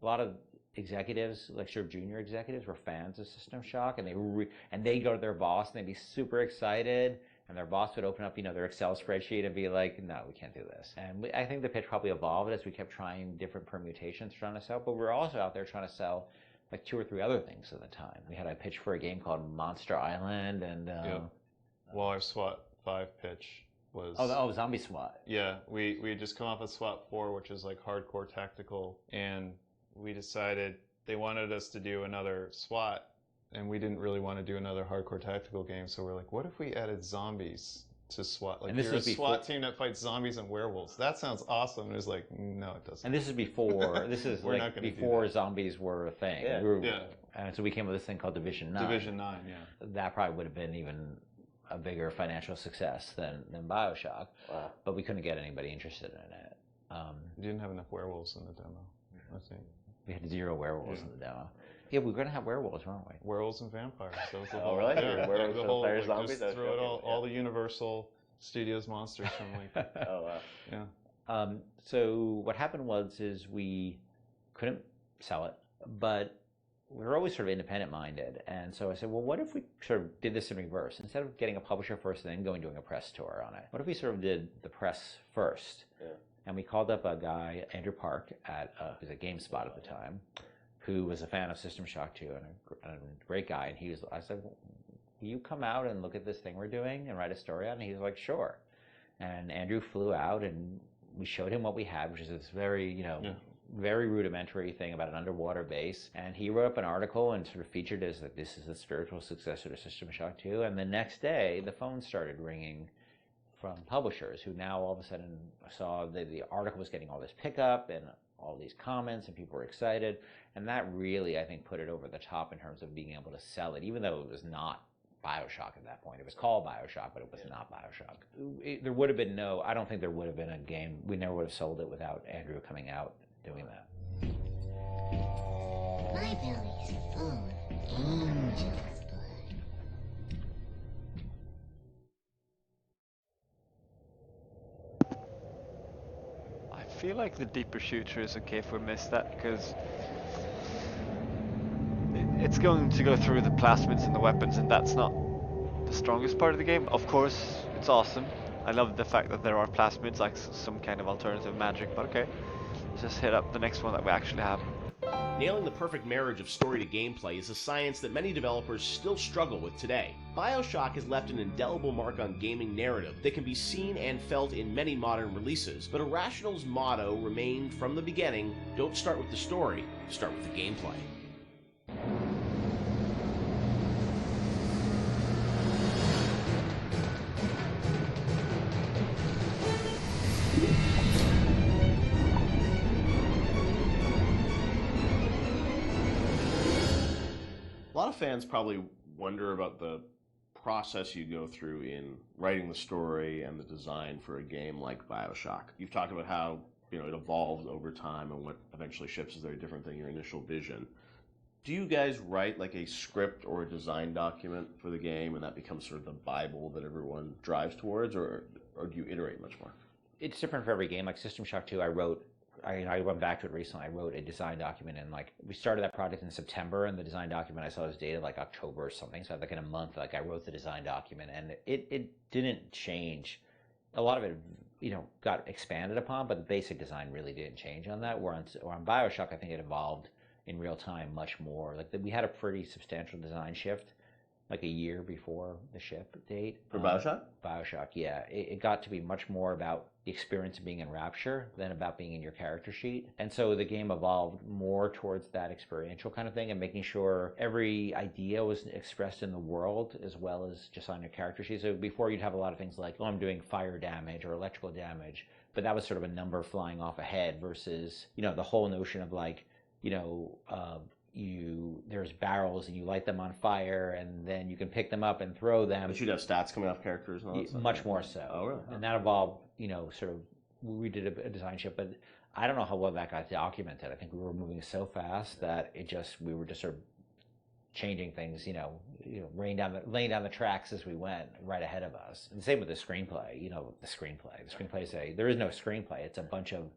A lot of executives, like sort of junior executives, were fans of System Shock, and they'd go to their boss and they'd be super excited, and their boss would open up, you know, their Excel spreadsheet and be like, no, we can't do this. And I think the pitch probably evolved as we kept trying different permutations trying to sell, but we were also out there trying to sell like 2 or 3 other things at the time. We had a pitch for a game called Monster Island, and well, our SWAT 5 pitch was Zombie SWAT. Yeah, we had just come off of SWAT 4, which is like hardcore tactical, and we decided they wanted us to do another SWAT, and we didn't really want to do another hardcore tactical game, so we're like, what if we added zombies to SWAT? Like, you're a SWAT team that fights zombies and werewolves. That sounds awesome. And it was like, no, it doesn't. And this is before, like before zombies were a thing. Yeah. And so we came up with this thing called Division 9. Division 9, yeah. That probably would have been even a bigger financial success than Bioshock. Wow. But we couldn't get anybody interested in it. We didn't have enough werewolves in the demo, I think. We had 0 werewolves in the demo. Yeah, we were going to have werewolves, weren't we? Werewolves and vampires. That was the whole, really? Yeah, werewolves, the whole, vampires, like, zombies? just throw it all the Universal Studios monsters from like... Oh, wow. Yeah. So what happened is we couldn't sell it, but we were always sort of independent-minded. And so I said, well, what if we sort of did this in reverse? Instead of getting a publisher first and then doing a press tour on it, what if we sort of did the press first? Yeah. And we called up a guy, Andrew Park, who was at GameSpot at the time, who was a fan of System Shock 2 and a great guy. And I said, well, will you come out and look at this thing we're doing and write a story on it? And he was like, sure. And Andrew flew out, and we showed him what we had, which is this very, very rudimentary thing about an underwater base. And he wrote up an article and sort of featured it as like, this is the spiritual successor to System Shock 2. And the next day, the phone started ringing from publishers who now all of a sudden saw that the article was getting all this pickup and all these comments, and people were excited. And that really, I think, put it over the top in terms of being able to sell it, even though it was not Bioshock at that point. It was called Bioshock, but it was not Bioshock. There would have been I don't think there would have been a game. We never would have sold it without Andrew coming out doing that. My belly's full of angel's blood. I feel like the deeper shooter is okay if we miss that, because it's going to go through the plasmids and the weapons, and that's not the strongest part of the game. Of course, it's awesome. I love the fact that there are plasmids, like some kind of alternative magic, but okay. Let's just hit up the next one that we actually have. Nailing the perfect marriage of story to gameplay is a science that many developers still struggle with today. Bioshock has left an indelible mark on gaming narrative that can be seen and felt in many modern releases, but Irrational's motto remained from the beginning, don't start with the story, start with the gameplay. A lot of fans probably wonder about the process you go through in writing the story and the design for a game like Bioshock. You've talked about how it evolves over time, and what eventually ships is very different than your initial vision. Do you guys write like a script or a design document for the game, and that becomes sort of the Bible that everyone drives towards, or do you iterate much more? It's different for every game. Like System Shock 2, I went back to it recently. I wrote a design document, and like we started that project in September, and the design document I saw was dated like October or something. So like in a month, like I wrote the design document, and it didn't change. A lot of it, got expanded upon, but the basic design really didn't change on that. Where on Bioshock, I think it evolved in real time much more. Like we had a pretty substantial design shift like a year before the ship date. For Bioshock? Bioshock, yeah. It got to be much more about the experience of being in Rapture than about being in your character sheet. And so the game evolved more towards that experiential kind of thing and making sure every idea was expressed in the world as well as just on your character sheet. So before you'd have a lot of things like, oh, I'm doing fire damage or electrical damage, but that was sort of a number flying off ahead versus, the whole notion of like, there's barrels and you light them on fire and then you can pick them up and throw them. But you'd have stats coming off characters and all that stuff. Much more so. Oh, really? And that involved, sort of, we did a design shift, but I don't know how well that got documented. I think we were moving so fast that we were just sort of changing things, laying down the tracks as we went right ahead of us. And same with the screenplay, the screenplay there is no screenplay. It's a bunch of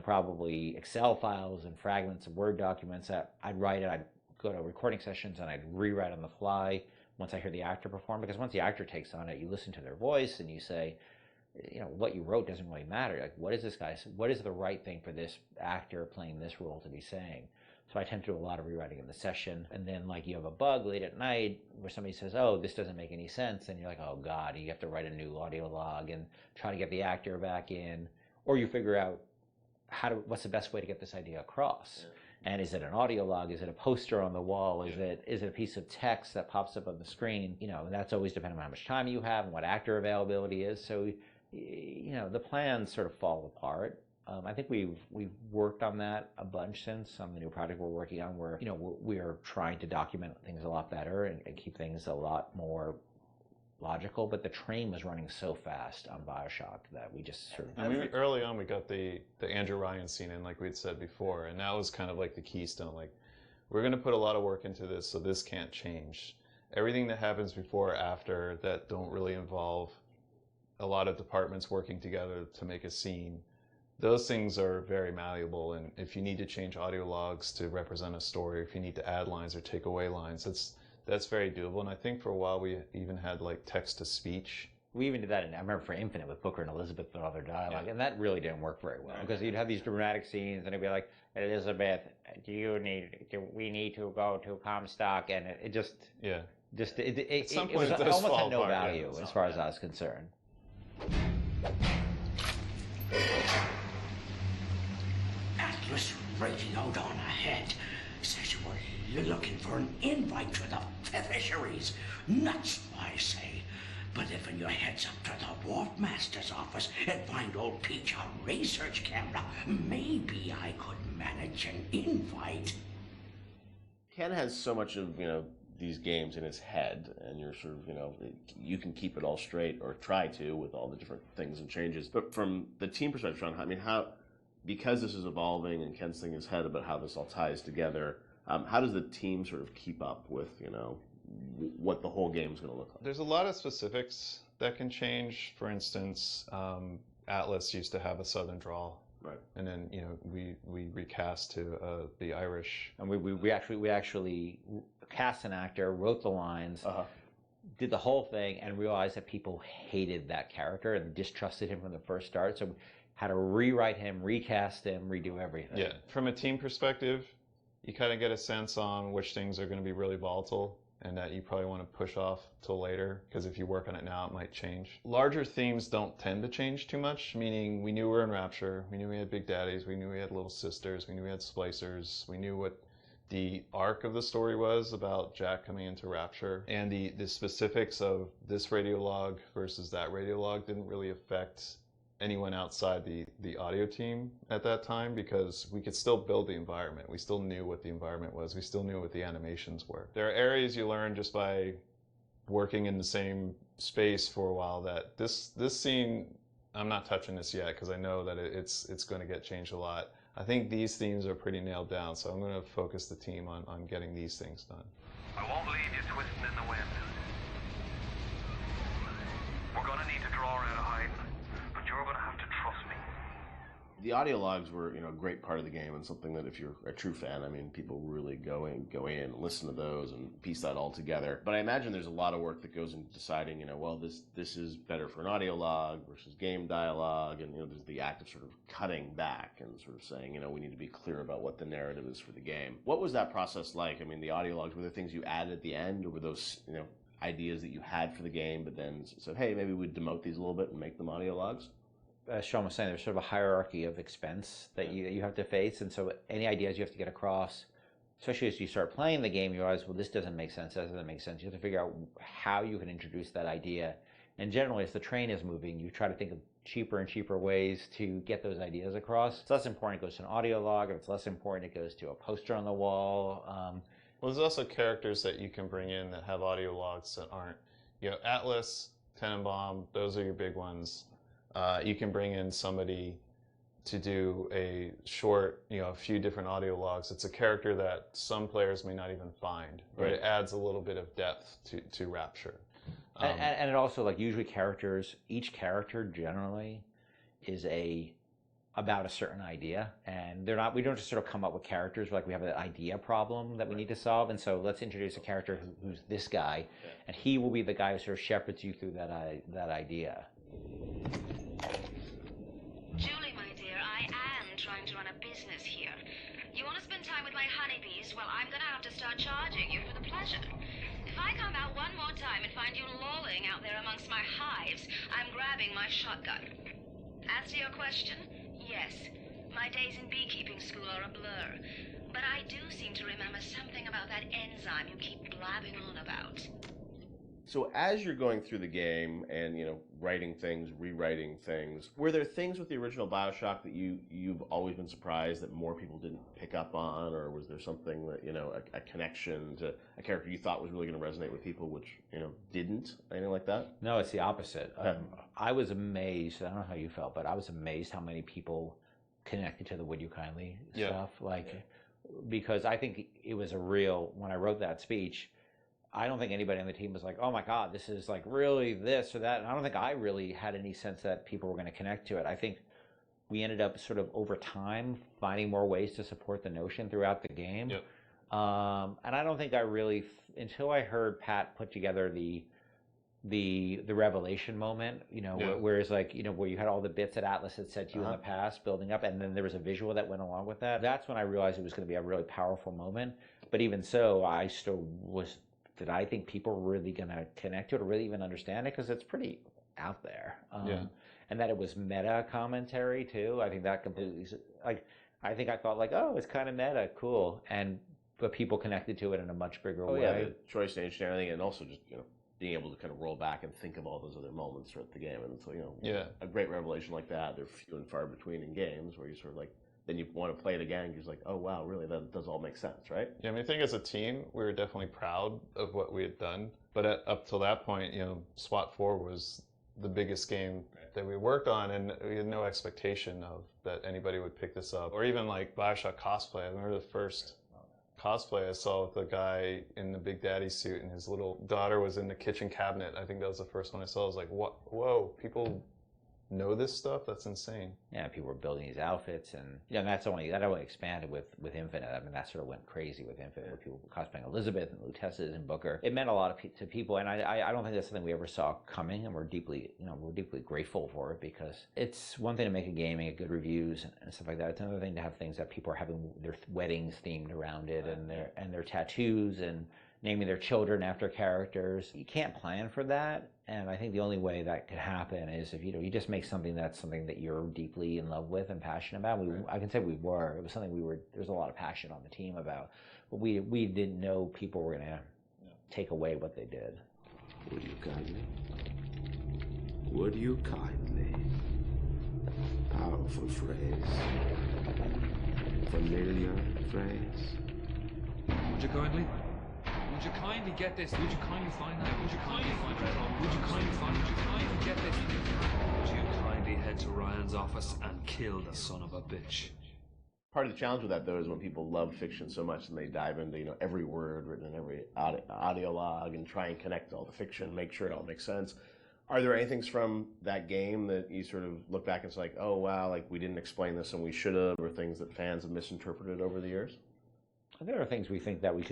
probably Excel files and fragments of Word documents that I'd write it. I'd go to recording sessions and I'd rewrite on the fly once I hear the actor perform. Because once the actor takes on it, you listen to their voice and you say, what you wrote doesn't really matter. Like, what is the right thing for this actor playing this role to be saying? So I tend to do a lot of rewriting in the session. And then like you have a bug late at night where somebody says, oh, this doesn't make any sense. And you're like, oh God, you have to write a new audio log and try to get the actor back in. Or you figure out what's the best way to get this idea across? Yeah. And is it an audio log? Is it a poster on the wall? Is it a piece of text that pops up on the screen? And that's always depending on how much time you have and what actor availability is. So, the plans sort of fall apart. I think we've worked on that a bunch since on the new project we're working on where, we're trying to document things a lot better and keep things a lot more logical, but the train was running so fast on Bioshock that we just sort of... early on, we got the Andrew Ryan scene in, like we'd said before, and that was kind of like the keystone. Like, we're going to put a lot of work into this, so this can't change. Everything that happens before or after that don't really involve a lot of departments working together to make a scene, those things are very malleable, and if you need to change audio logs to represent a story, if you need to add lines or take away lines, that's very doable. And I think for a while we even had like text to speech. We even did that, I remember for Infinite with Booker and Elizabeth and all their dialogue, and that really didn't work very well because you'd have these dramatic scenes and it'd be like, Elizabeth, do we need to go to Comstock? And it just, it was almost had no value as far as I was concerned. Atlas radio on ahead says you were looking for an invite to the fisheries. Nuts, I say. But if your heads up to the Wharf Master's office and find old Peach a research camera, maybe I could manage an invite. Ken has so much of, these games in his head, and you're sort of, you can keep it all straight, or try to, with all the different things and changes. But from the team perspective, Sean, because this is evolving and Ken's thinking in his head about how this all ties together, how does the team sort of keep up with, what the whole game is going to look like? There's a lot of specifics that can change. For instance, Atlas used to have a Southern drawl. Right. And then, we recast to the Irish. And we actually cast an actor, wrote the lines, did the whole thing, and realized that people hated that character and distrusted him from the first start. So we had to rewrite him, recast him, redo everything. Yeah. From a team perspective, you kind of get a sense on which things are going to be really volatile and that you probably want to push off till later, because if you work on it now, it might change. Larger themes don't tend to change too much, meaning we knew we were in Rapture, we knew we had Big Daddies, we knew we had Little Sisters, we knew we had Splicers, we knew what the arc of the story was about Jack coming into Rapture, and the specifics of this radio log versus that radio log didn't really affect anyone outside the audio team at that time, because we could still build the environment. We still knew what the environment was. We still knew what the animations were. There are areas you learn just by working in the same space for a while that this scene I'm not touching this yet because I know that it's going to get changed a lot. I think these themes are pretty nailed down, so I'm going to focus the team on getting these things done. I won't leave you twisting in the wind. We're gonna need to draw her out of hiding, but you're gonna have to trust me. The audio logs were, a great part of the game, and something that if you're a true fan, I mean, people really go in, listen to those, and piece that all together. But I imagine there's a lot of work that goes into deciding, well, this is better for an audio log versus game dialogue, and there's the act of sort of cutting back and sort of saying, we need to be clear about what the narrative is for the game. What was that process like? I mean, the audio logs, were there things you added at the end, or were those, ideas that you had for the game, but then said, hey, maybe we'd demote these a little bit and make them audio logs? As Sean was saying, there's sort of a hierarchy of expense that you have to face, and so any ideas you have to get across, especially as you start playing the game, you realize, well, this doesn't make sense, that doesn't make sense. You have to figure out how you can introduce that idea. And generally, as the train is moving, you try to think of cheaper and cheaper ways to get those ideas across. It's less important, it goes to an audio log. If it's less important, it goes to a poster on the wall. Well, there's also characters that you can bring in that have audio logs that aren't, Atlas, Tenenbaum, those are your big ones. You can bring in somebody to do a short, a few different audio logs. It's a character that some players may not even find, but it adds a little bit of depth to Rapture. And it also, usually each character generally is about a certain idea, and we don't just sort of come up with characters, we have an idea problem that we need to solve, and so let's introduce a character who's this guy, and he will be the guy who sort of shepherds you through that idea. Julie, my dear, I am trying to run a business here. You want to spend time with my honeybees? Well, I'm gonna have to start charging you for the pleasure. If I come out one more time and find you lolling out there amongst my hives, I'm grabbing my shotgun. As to your question, yes, my days in beekeeping school are a blur, but I do seem to remember something about that enzyme you keep blabbing on about. So as you're going through the game and, writing things, rewriting things, were there things with the original Bioshock that you've always been surprised that more people didn't pick up on, or was there something that, a connection to a character you thought was really going to resonate with people, which, didn't? Anything like that? No, it's the opposite. I was amazed, I don't know how you felt, but I was amazed how many people connected to the Would You Kindly stuff. Because I think it was when I wrote that speech, I don't think anybody on the team was like, oh my God, this is really this or that. And I don't think I really had any sense that people were going to connect to it. I think we ended up sort of over time finding more ways to support the notion throughout the game. Yep. And I don't think I really, until I heard Pat put together the revelation moment, whereas where you had all the bits that Atlas had said to you in the past building up, and then there was a visual that went along with that. That's when I realized it was going to be a really powerful moment. But even so, I still did I think people were really going to connect to it or really even understand it? Because it's pretty out there. And that it was meta commentary too. I think that completely, I think I thought oh, it's kind of meta, cool. But people connected to it in a much bigger way. Yeah, the choice to and everything, and also just, being able to kind of roll back and think of all those other moments throughout the game. And so, a great revelation like that, they're few and far between in games where you sort of then you want to play it again, and you're just oh wow, really, that does all make sense, right? Yeah, I think as a team, we were definitely proud of what we had done. But up till that point, SWAT 4 was the biggest game that we worked on, and we had no expectation of that anybody would pick this up. Or even Bioshock cosplay. I remember the first cosplay I saw with a guy in the Big Daddy suit, and his little daughter was in the kitchen cabinet. I think that was the first one I saw. I was like, what? Whoa, people know this stuff? That's insane. Yeah, people were building these outfits, and that only expanded with Infinite. I mean, that sort of went crazy with Infinite, with people cosplaying Elizabeth and Luteces and Booker. It meant a lot to people, and I don't think that's something we ever saw coming, and we're deeply grateful for it, because it's one thing to make a game and get good reviews and stuff like that. It's another thing to have things that people are having their weddings themed around it, and their tattoos and naming their children after characters. You can't plan for that, and I think the only way that could happen is if you just make something that you're deeply in love with and passionate about. I can say we were. It was something there's a lot of passion on the team about, but we didn't know people were going to take away what they did. Would you kindly? Would you kindly? Powerful phrase. Familiar phrase. Would you kindly? Would Would you kindly get this? Would you kindly find that? Would you kindly find that? Would you kindly find? Would you kindly get this? Would you kindly head to Ryan's office and kill the son of a bitch? Part of the challenge with that, though, is when people love fiction so much and they dive into, you know, every word written in every audio log and try and connect all the fiction, make sure it all makes sense. Are there any things from that game that you sort of look back and it's like, oh, wow, like we didn't explain this and we should have, or things that fans have misinterpreted over the years? There are things we think that we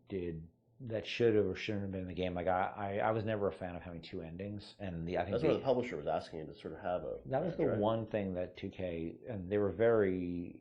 did that should have or shouldn't have been in the game. Like I was never a fan of having two endings, and I think that's what the publisher was asking you to sort of have a. That was the one thing that 2K, and they were very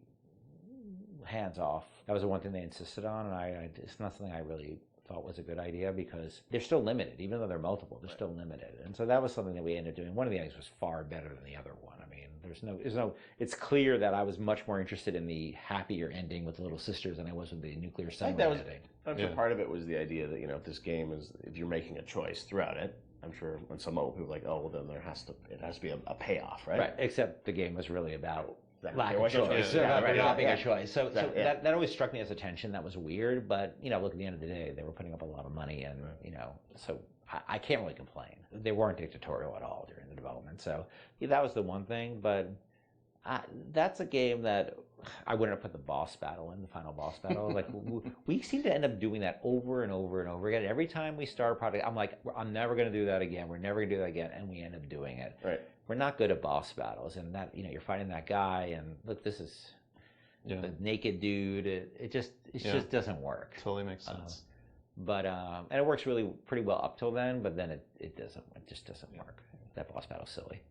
hands off. That was the one thing they insisted on, and it's not something I really thought was a good idea because they're still limited, even though they're multiple. They're still limited, and so that was something that we ended up doing. One of the endings was far better than the other one. I mean, there's no. It's clear that I was much more interested in the happier ending with the little sisters than I was with the nuclear submarine ending. I'm sure part of it was the idea that, you know, if this game is, if you're making a choice throughout it, I'm sure when some old people are like, oh, well, then it has to be a payoff, right? Right. Except the game was really about lack There of was no choice. choice. Yeah, right, Not being yeah. a choice. So Yeah. that always struck me as a tension that was weird. But you know, look, at the end of the day, they were putting up a lot of money, and you know, so I can't really complain. They weren't dictatorial at all during the development. So yeah, that was the one thing. But that's a game that I wouldn't have put the boss battle in, the final boss battle. Like we seem to end up doing that over and over and over again. Every time we start a project, I'm like, I'm never going to do that again. We're never going to do that again, and we end up doing it. Right. We're not good at boss battles, and that, you know, you're fighting that guy, and look, this is the naked dude. It just doesn't work. Totally makes sense. But and it works really pretty well up till then, but then it doesn't. It just doesn't work. That boss battle's silly.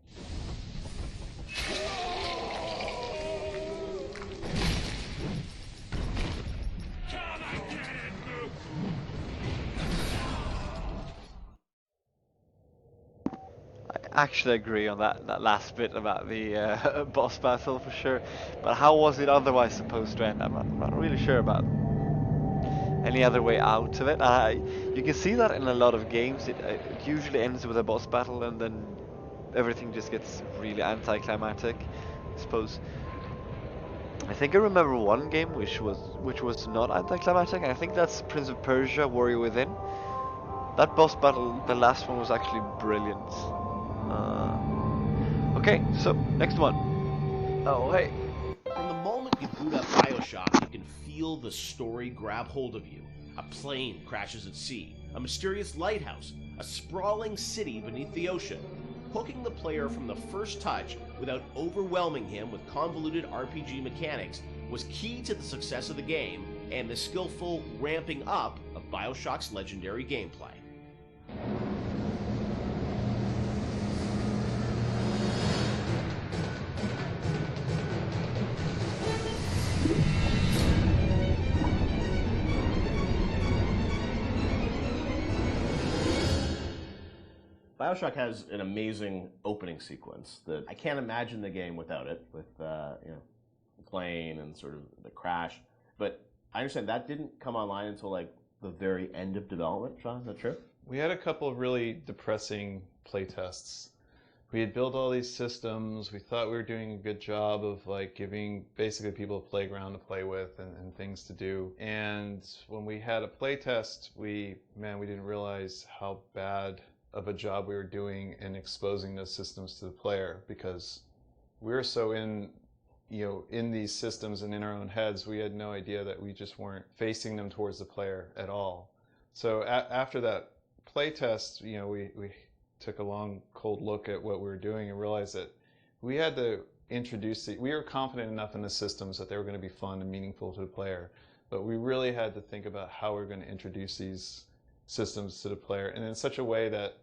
I actually agree on that last bit about the boss battle for sure. But how was it otherwise supposed to end? I'm not really sure about any other way out of it. You can see that in a lot of games. It usually ends with a boss battle, and then everything just gets really anticlimactic, I suppose. I think I remember one game which was not anticlimactic, and I think that's Prince of Persia: Warrior Within. That boss battle, the last one, was actually brilliant. Okay, so next one. Oh, hey. From the moment you boot up Bioshock, you can feel the story grab hold of you. A plane crashes at sea, a mysterious lighthouse, a sprawling city beneath the ocean. Hooking the player from the first touch without overwhelming him with convoluted RPG mechanics was key to the success of the game and the skillful ramping up of Bioshock's legendary gameplay. Bioshock has an amazing opening sequence that I can't imagine the game without it, with you know, the plane and sort of the crash. But I understand that didn't come online until like the very end of development. Sean, is that true? We had a couple of really depressing playtests. We had built all these systems. We thought we were doing a good job of like giving basically people a playground to play with and things to do. And when we had a playtest, we didn't realize how bad of a job we were doing in exposing those systems to the player, because we were so in these systems and in our own heads, we had no idea that we just weren't facing them towards the player at all. So after that playtest, you know, we took a long, cold look at what we were doing and realized that we had to introduce we were confident enough in the systems that they were going to be fun and meaningful to the player, but we really had to think about how we're going to introduce these systems to the player, and in such a way that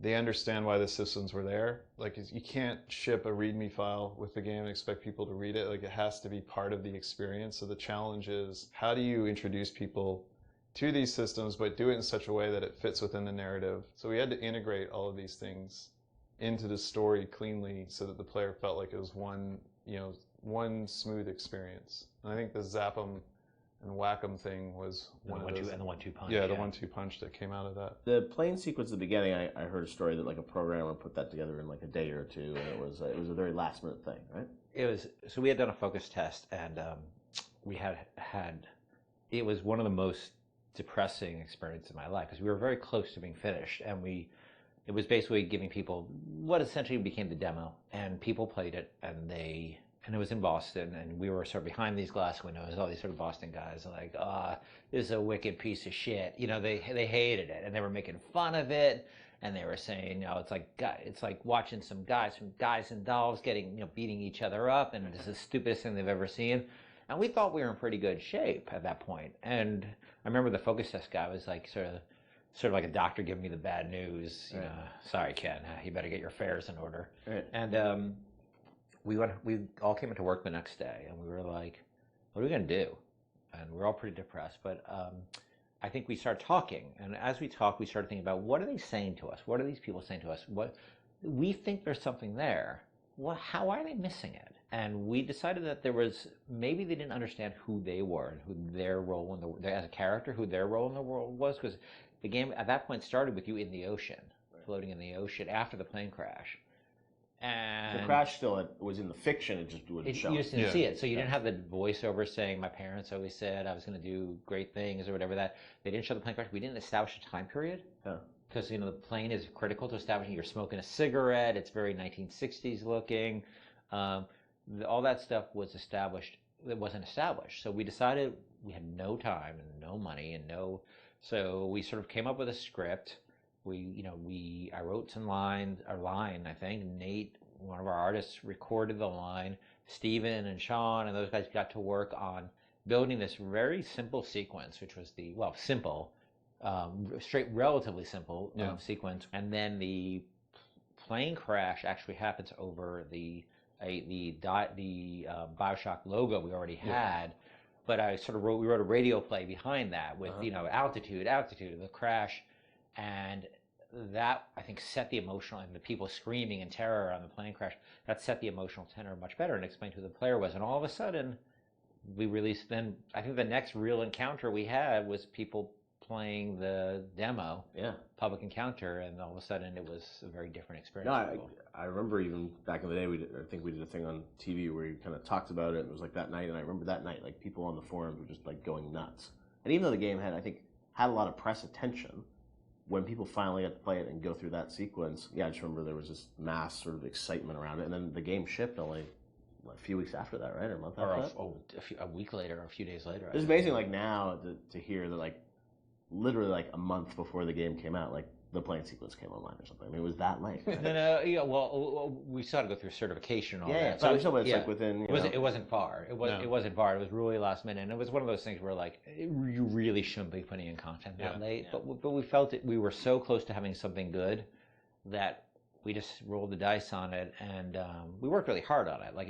they understand why the systems were there. Like, you can't ship a README file with the game and expect people to read it. Like, it has to be part of the experience. So the challenge is, how do you introduce people to these systems, but do it in such a way that it fits within the narrative? So we had to integrate all of these things into the story cleanly so that the player felt like it was one smooth experience. And I think the zap 'em and whack 'em thing was one of those. And the 1-2 punch. Yeah, the 1-2 punch that came out of that. The plane sequence at the beginning, I heard a story that like a programmer put that together in like a day or two, and it was a very last minute thing, right? It was. So we had done a focus test, and we had it was one of the most depressing experience in my life because we were very close to being finished, and it was basically giving people what essentially became the demo, and people played it, and it was in Boston, and we were sort of behind these glass windows, all these sort of Boston guys like, this is a wicked piece of shit. They hated it, and they were making fun of it, and they were saying, it's like watching some guys from Guys and Dolls getting, beating each other up, and it's the stupidest thing they've ever seen. And we thought we were in pretty good shape at that point. And I remember the focus test guy was like sort of like a doctor giving me the bad news. Right. Sorry, Ken, you better get your affairs in order. Right. And we all came into work the next day, and we were like, what are we going to do? And we were all pretty depressed. But I think we started talking. And as we talked, we started thinking about, what are they saying to us? What are these people saying to us? We think there's something there. How are they missing it? And we decided that maybe they didn't understand who they were and who their role as a character, who their role in the world was, because the game at that point started with you in the ocean, floating in the ocean after the plane crash. And the crash still was in the fiction, it just wouldn't show. You just didn't see it, so you didn't have the voiceover saying, my parents always said I was going to do great things or whatever that. They didn't show the plane crash. We didn't establish a time period. Because the plane is critical to establishing. You're smoking a cigarette. It's very 1960s looking. All that stuff was established. It wasn't established. So we decided we had no time and no money and so we sort of came up with a script. I wrote some lines, a line, I think. Nate, one of our artists, recorded the line. Steven and Sean and those guys got to work on building this very simple sequence, which was relatively simple sequence. And then the plane crash actually happens over the Bioshock logo we already had, but we wrote a radio play behind that with altitude of the crash, and that I think set the emotional, and the people screaming in terror on the plane crash, that set the emotional tenor much better and explained who the player was. And all of a sudden we released, then I think the next real encounter we had was people playing the demo, public encounter, and all of a sudden it was a very different experience. No, I remember even back in the day, I think we did a thing on TV where you kind of talked about it, and it was like that night, and I remember that night, like people on the forums were just like going nuts. And even though the game had a lot of press attention, when people finally got to play it and go through that sequence, I just remember there was this mass sort of excitement around it, and then the game shipped only a few weeks after that, right? Or a month after that? A week later or a few days later. It's amazing, like now, to hear that, like, literally like a month before the game came out, like the playing sequence came online or something. I mean, it was that late. Right? Well, we still had to go through certification and all that. So it's like within. It wasn't far. It wasn't far. It was really last minute, and it was one of those things where like you really shouldn't be putting in content that late. Yeah. But we felt it. We were so close to having something good that we just rolled the dice on it, and we worked really hard on it. Like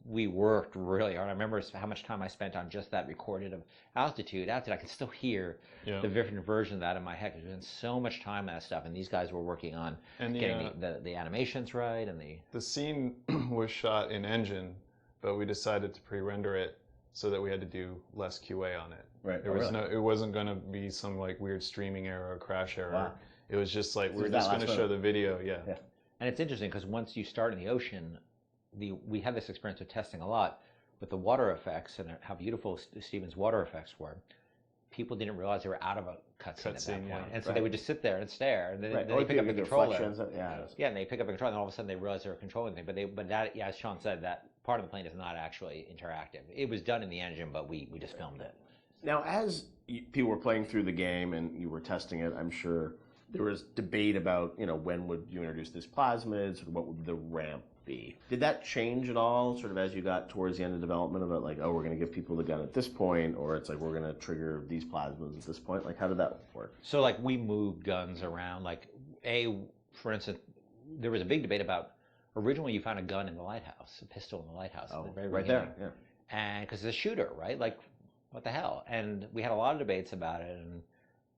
we worked really hard. I remember how much time I spent on just that recorded of altitude. I could still hear the different version of that in my head. There's been so much time on that stuff, and these guys were working on getting the animations right, and the scene was shot in engine, but we decided to pre-render it so that we had to do less QA on it. Right. It wasn't going to be some like weird streaming error or crash error. Wow. It was just like, we're just going to show the video, And it's interesting because once you start in the ocean, we had this experience of testing a lot with the water effects and how beautiful Steven's water effects were. People didn't realize they were out of a cutscene at that point. And so they would just sit there and stare, and then they pick up the controller. And they pick up the controller, and all of a sudden they realize they were controlling things. But that, as Sean said, that part of the plane is not actually interactive. It was done in the engine, but we just filmed it. Now, as people were playing through the game and you were testing it, I'm sure there was debate about, when would you introduce these plasmids, or what would the ramp be? Did that change at all, sort of as you got towards the end of development, about like, we're going to give people the gun at this point, or it's like, we're going to trigger these plasmids at this point? Like, how did that work? So, like, we moved guns around. Like, for instance, there was a big debate about, originally you found a gun in the lighthouse, a pistol in the lighthouse. Oh, at the very right beginning. there, And because it's a shooter, right? Like, what the hell? And we had a lot of debates about it, and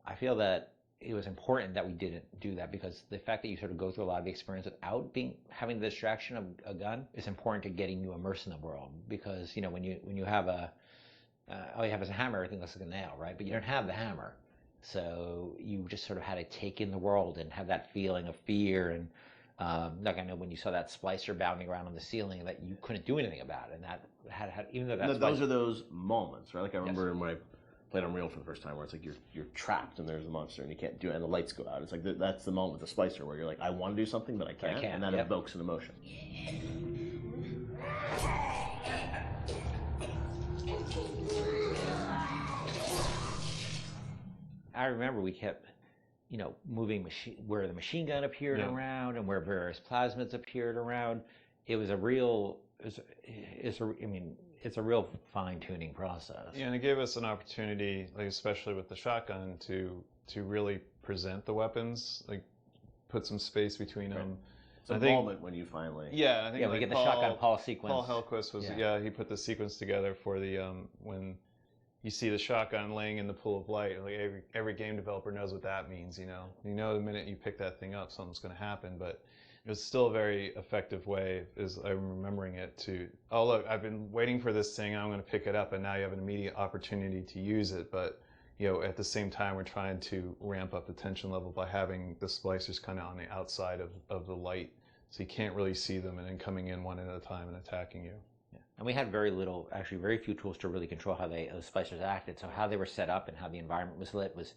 I feel that it was important that we didn't do that, because the fact that you sort of go through a lot of the experience without having the distraction of a gun is important to getting you immersed in the world. Because when you have all you have is a hammer, everything looks like a nail, right? But you don't have the hammer, so you just sort of had to take in the world and have that feeling of fear. And like, I know when you saw that splicer bounding around on the ceiling, that you couldn't do anything about it, and that had even though that's those are those moments, right? Like I remember in my played Unreal for the first time, where it's like you're trapped and there's a monster and you can't do it, and the lights go out. It's like that's the moment with the Splicer where you're like, I want to do something, but I can't, and that evokes an emotion. I remember we kept, moving where the machine gun appeared around and where various plasmids appeared around. It was a real, it's a real fine-tuning process. Yeah, and it gave us an opportunity, like especially with the shotgun, to really present the weapons, like put some space between them. It's a moment when you finally... Yeah, I think we get the shotgun Paul sequence. Paul Hellquist was, he put the sequence together for the, when you see the shotgun laying in the pool of light. Like every game developer knows what that means, You know the minute you pick that thing up, something's going to happen, but it was still a very effective way, as I'm remembering it, to, oh look, I've been waiting for this thing, I'm going to pick it up, and now you have an immediate opportunity to use it, but at the same time we're trying to ramp up the tension level by having the splicers kind of on the outside of the light, so you can't really see them, and then coming in one at a time and attacking you. Yeah. And we had very few tools to really control how those splicers acted, so how they were set up and how the environment was lit was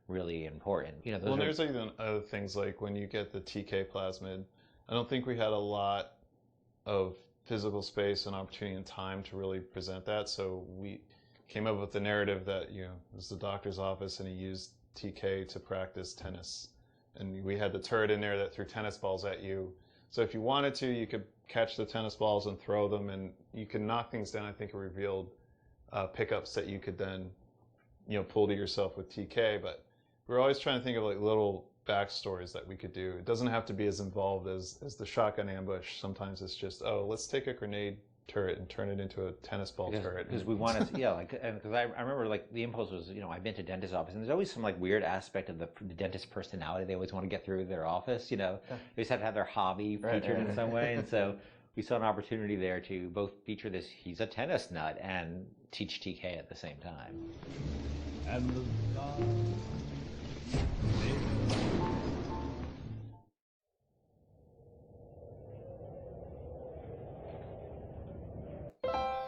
really important. There's even other things like when you get the TK plasmid, I don't think we had a lot of physical space and opportunity and time to really present that, so we came up with the narrative that, it was the doctor's office and he used TK to practice tennis. And we had the turret in there that threw tennis balls at you. So if you wanted to, you could catch the tennis balls and throw them, and you could knock things down. I think it revealed pickups that you could then, pull to yourself with TK, but we're always trying to think of like little backstories that we could do. It doesn't have to be as involved as the shotgun ambush. Sometimes it's just, let's take a grenade turret and turn it into a tennis ball turret. Because we wanted, because I remember like the impulse was, I've been to dentist office, and there's always some like weird aspect of the dentist personality they always want to get through their office. They always have to have their hobby featured in some way, and so we saw an opportunity there to both feature this, he's a tennis nut, and teach TK at the same time. And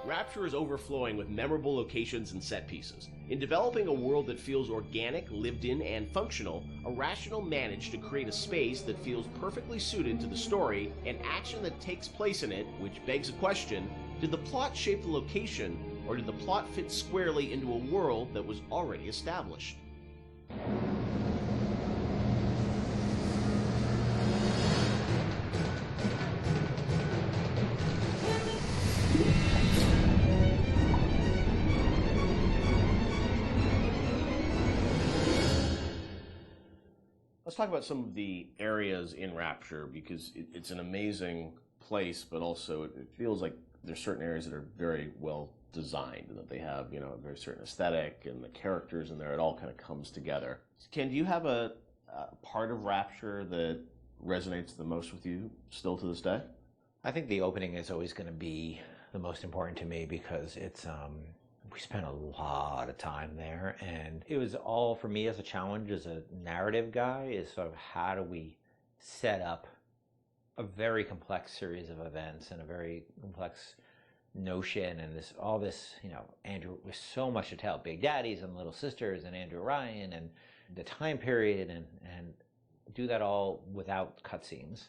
Rapture is overflowing with memorable locations and set pieces. In developing a world that feels organic, lived in, and functional, Irrational managed to create a space that feels perfectly suited to the story and action that takes place in it, which begs a question: did the plot shape the location, or did the plot fit squarely into a world that was already established? Let's talk about some of the areas in Rapture, because it's an amazing place, but also it feels like there's certain areas that are very well designed and that they have, a very certain aesthetic, and the characters in there, it all kind of comes together. Ken, do you have a part of Rapture that resonates the most with you still to this day? I think the opening is always going to be the most important to me, because it's we spent a lot of time there, and it was all, for me as a challenge, as a narrative guy, is sort of how do we set up a very complex series of events and a very complex notion, and all this, Andrew, with so much to tell, Big Daddies and Little Sisters and Andrew Ryan and the time period, and do that all without cutscenes.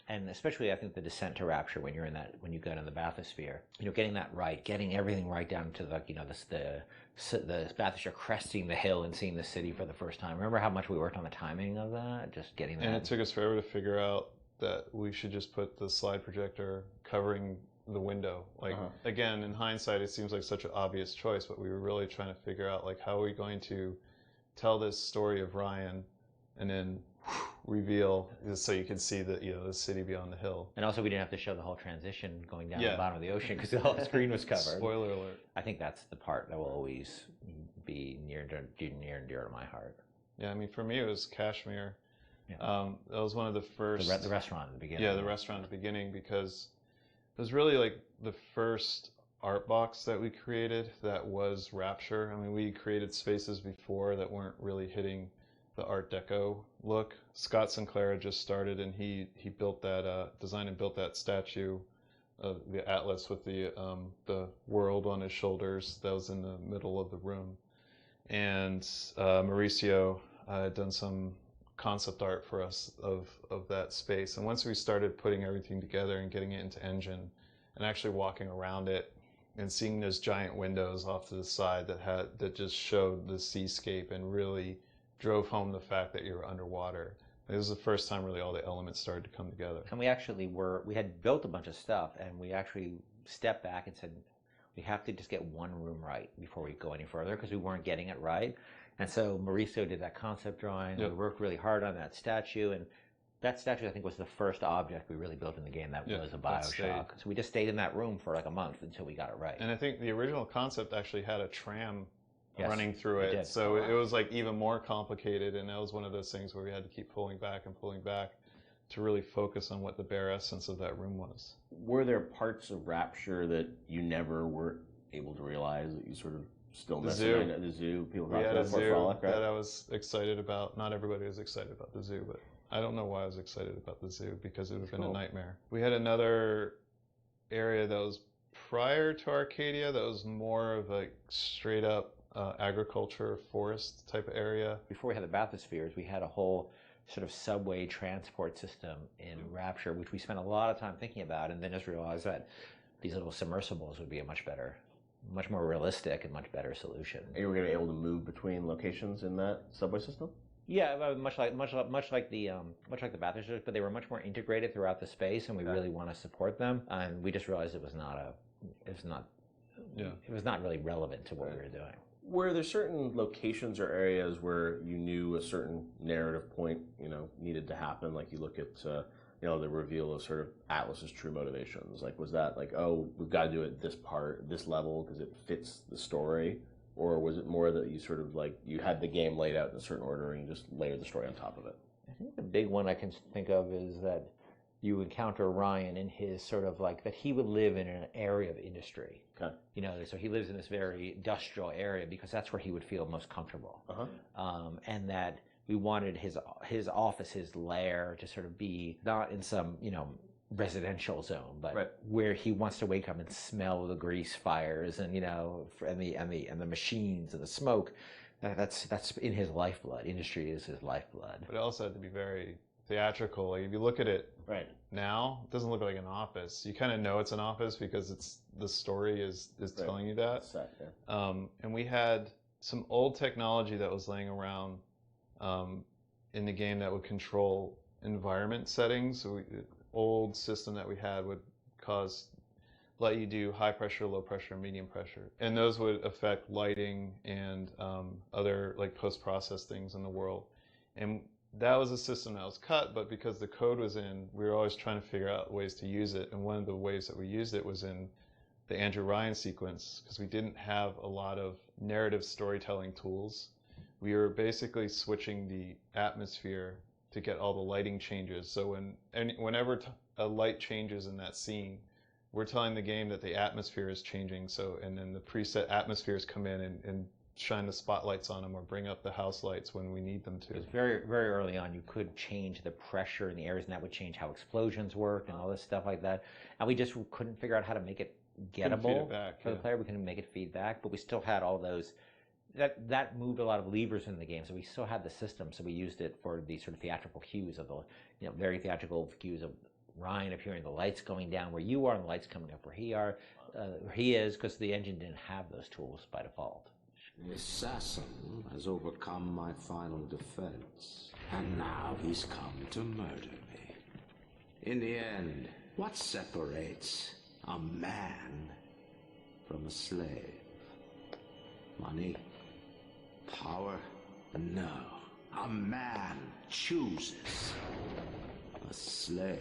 And especially, I think, the descent to Rapture, when you get in the bathysphere, getting that right, getting everything right down to the bathysphere, cresting the hill and seeing the city for the first time. Remember how much we worked on the timing of that, just getting that. And it took us forever to figure out that we should just put the slide projector covering the window. Again, in hindsight, it seems like such an obvious choice, but we were really trying to figure out, how are we going to tell this story of Ryan, and then reveal, so you can see the city beyond the hill. And also, we didn't have to show the whole transition going down to the bottom of the ocean, because the whole screen was covered. Spoiler alert. I think that's the part that will always be near and dear to my heart. Yeah, I mean, for me, it was Kashmir. Yeah. That was one of the first... The restaurant at the beginning. Yeah, the restaurant at the beginning, because it was really like the first art box that we created that was Rapture. I mean, we created spaces before that weren't really hitting the Art Deco look. Scott Sinclair had just started, and he built that, designed and built that statue of the Atlas with the world on his shoulders that was in the middle of the room. and Mauricio had done some concept art for us of that space. And once we started putting everything together and getting it into engine and actually walking around it and seeing those giant windows off to the side that just showed the seascape and really drove home the fact that you were underwater. It was the first time really all the elements started to come together. And we actually we had built a bunch of stuff, and we actually stepped back and said, we have to just get one room right before we go any further, because we weren't getting it right. And so Mauricio did that concept drawing. Yep. We worked really hard on that statue, and that statue, I think, was the first object we really built in the game that was a Bioshock. So we just stayed in that room for like a month until we got it right. And I think the original concept actually had a tram running Yes, through it it. did. So it was like even more complicated, and that was one of those things where we had to keep pulling back to really focus on what the bare essence of that room was. Were there parts of Rapture that you never were able to realize that you sort of still The missed? zoo. The zoo. People We talked had a about Fort zoo Frolic, right? that I was excited about. Not everybody was excited about the zoo, but I don't know why I was excited about the zoo, because it would have been a nightmare. We had another area that was prior to Arcadia that was more of a straight up agriculture, forest type of area. Before we had the bathyspheres, we had a whole sort of subway transport system in Rapture, which we spent a lot of time thinking about, and then just realized that these little submersibles would be a much more realistic and much better solution. And you were going to be able to move between locations in that subway system? Yeah, much like the bathyspheres, but they were much more integrated throughout the space, and we really want to support them. And we just realized it was not really relevant to what we were doing. Were there certain locations or areas where you knew a certain narrative point, needed to happen? Like you look at, the reveal of sort of Atlas's true motivations. Like, was that like, oh, we've got to do it this level because it fits the story? Or was it more that you sort of like, you had the game laid out in a certain order and you just layered the story on top of it? I think the big one I can think of is that you encounter Ryan in his sort of like, that he would live in an area of industry. Okay. So he lives in this very industrial area because that's where he would feel most comfortable. And that we wanted his office, his lair, to sort of be not in some, residential zone, but where he wants to wake up and smell the grease fires and, and the machines and the smoke. That's in his lifeblood. Industry is his lifeblood. But it also had to be very theatrical. Like if you look at it now, it doesn't look like an office. You kind of know it's an office because the story is telling you that. And we had some old technology that was laying around in the game that would control environment settings. So old system that we had would let you do high pressure, low pressure, medium pressure, and those would affect lighting and other like post-process things in the world. And that was a system that was cut, but because the code was in, we were always trying to figure out ways to use it. And one of the ways that we used it was in the Andrew Ryan sequence, because we didn't have a lot of narrative storytelling tools. We were basically switching the atmosphere to get all the lighting changes. So whenever a light changes in that scene, we're telling the game that the atmosphere is changing. So, and then the preset atmospheres come in and shine the spotlights on them or bring up the house lights when we need them to. Because very, very early on, you could change the pressure in the areas, and that would change how explosions work and all this stuff like that. And we just couldn't figure out how to make it gettable for the player. We couldn't make it feedback, but we still had all those. That moved a lot of levers in the game, so we still had the system. So we used it for the sort of theatrical cues of the, very theatrical cues of Ryan appearing, the lights going down where you are, and the lights coming up where he is, because the engine didn't have those tools by default. The assassin has overcome my final defense, and now he's come to murder me. In the end, what separates a man from a slave? Money? Power? No. A man chooses. A slave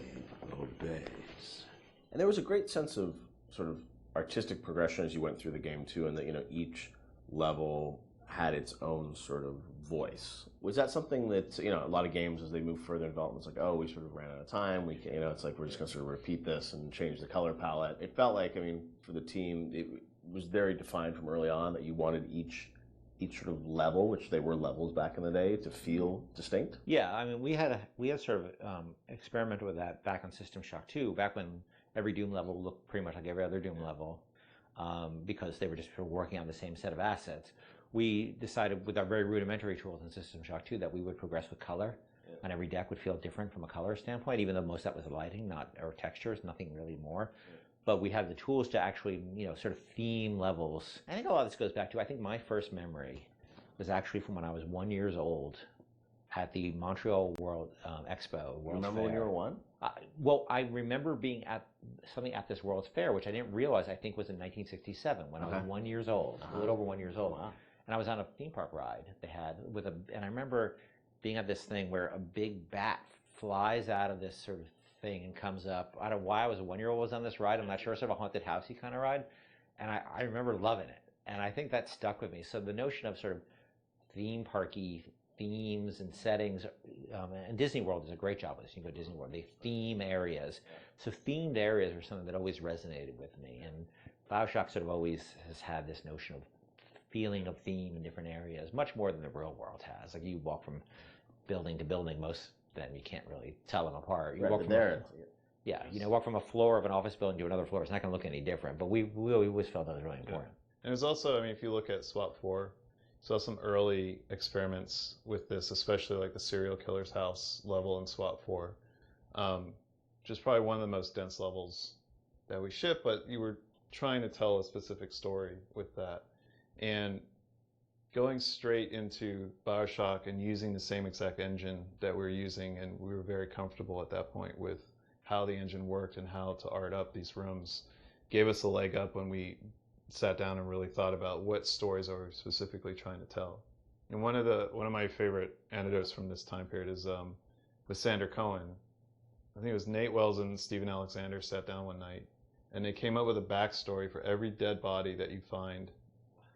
obeys. And there was a great sense of sort of artistic progression as you went through the game too, and that each level had its own sort of voice. Was that something that a lot of games as they move further in development, it's like, oh, we sort of ran out of time. We can, it's like we're just going to sort of repeat this and change the color palette. It felt like, for the team, it was very defined from early on that you wanted each sort of level, which they were levels back in the day, to feel distinct. Yeah, we had sort of experimented with that back on System Shock 2, back when every Doom level looked pretty much like every other Doom level, because they were just working on the same set of assets. we decided with our very rudimentary tools in System Shock 2 that we would progress with color. Yeah. And every deck would feel different from a color standpoint, even though most of that was lighting, or textures, nothing really more. Yeah. But we had the tools to actually, sort of theme levels. I think a lot of this goes back to, I think my first memory was actually from when I was 1 year old at the Montreal World Expo. Remember when you were 1? Well, I remember being at something at this World's Fair, which I didn't realize, I think was in 1967, when I was 1 year old, a little over 1 year old. Wow. And I was on a theme park ride they had and I remember being at this thing where a big bat flies out of this sort of thing and comes up. I don't know why I was a 1 year old was on this ride. I'm not sure, sort of a haunted housey kind of ride. And I remember loving it. And I think that stuck with me. So the notion of sort of theme parky themes and settings, and Disney World does a great job with this. You can go to Disney World, they theme areas. So themed areas are something that always resonated with me. And Bioshock sort of always has had this notion of feeling of theme in different areas, much more than the real world has. Like you walk from building to building, most of them you can't really tell them apart. You walk from walk from a floor of an office building to another floor, it's not going to look any different. But we always felt that was really important. And there's also, if you look at SWAT 4, saw some early experiments with this, especially like the serial killer's house level in SWAT 4, which is probably one of the most dense levels that we ship, but you were trying to tell a specific story with that. And going straight into Bioshock and using the same exact engine that we were using, and we were very comfortable at that point with how the engine worked and how to art up these rooms, gave us a leg up when we sat down and really thought about what stories are we specifically trying to tell. And one of my favorite anecdotes from this time period is with Sander Cohen. I think it was Nate Wells and Stephen Alexander sat down one night, and they came up with a backstory for every dead body that you find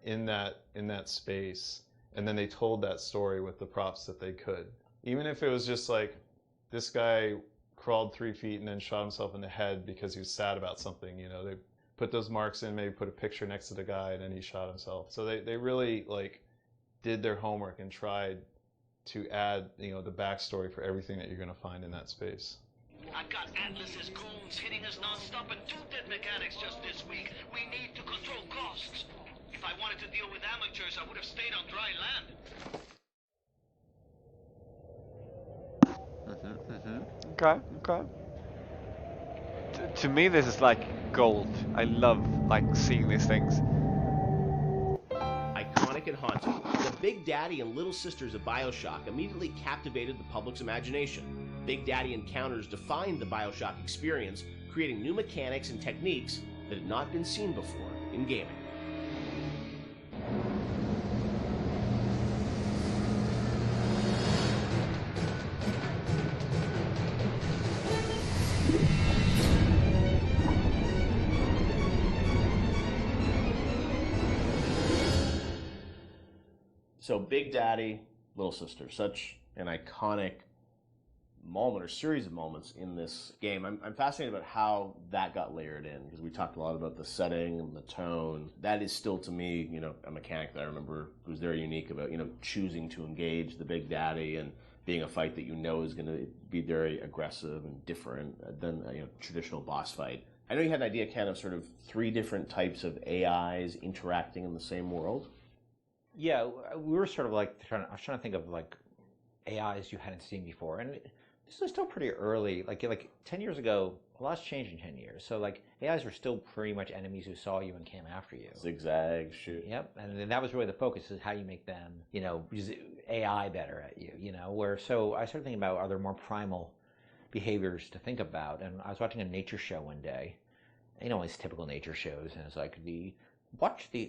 in that space, and then they told that story with the props that they could. Even if it was just like, this guy crawled 3 feet and then shot himself in the head because he was sad about something, they put those marks in, maybe put a picture next to the guy, and then he shot himself. So they really did their homework and tried to add the backstory for everything that you're going to find in that space. I got Atlas's goons hitting us non-stop and 2 dead mechanics just this week. We need to control costs. If I wanted to deal with amateurs, I would have stayed on dry land. Okay. To me, this is like gold. I love seeing these things. Iconic and haunting, the Big Daddy and Little Sisters of Bioshock immediately captivated the public's imagination. Big Daddy encounters defined the Bioshock experience, creating new mechanics and techniques that had not been seen before in gaming. So Big Daddy, Little Sister, such an iconic moment or series of moments in this game. I'm fascinated about how that got layered in, because we talked a lot about the setting and the tone. That is still, to me, a mechanic that I remember was very unique about, choosing to engage the Big Daddy and being a fight that is going to be very aggressive and different than a traditional boss fight. I know you had an idea, Ken, of sort of 3 different types of AIs interacting in the same world. Yeah, we were sort of I was trying to think of AIs you hadn't seen before, and this was still pretty early. Like 10 years ago, a lot's changed in 10 years. So AIs were still pretty much enemies who saw you and came after you. Zigzag, shoot. Yep, and then that was really the focus, is how you make them, use AI better at you. So I started thinking about, are there more primal behaviors to think about? And I was watching a nature show one day. It's typical nature shows, and it's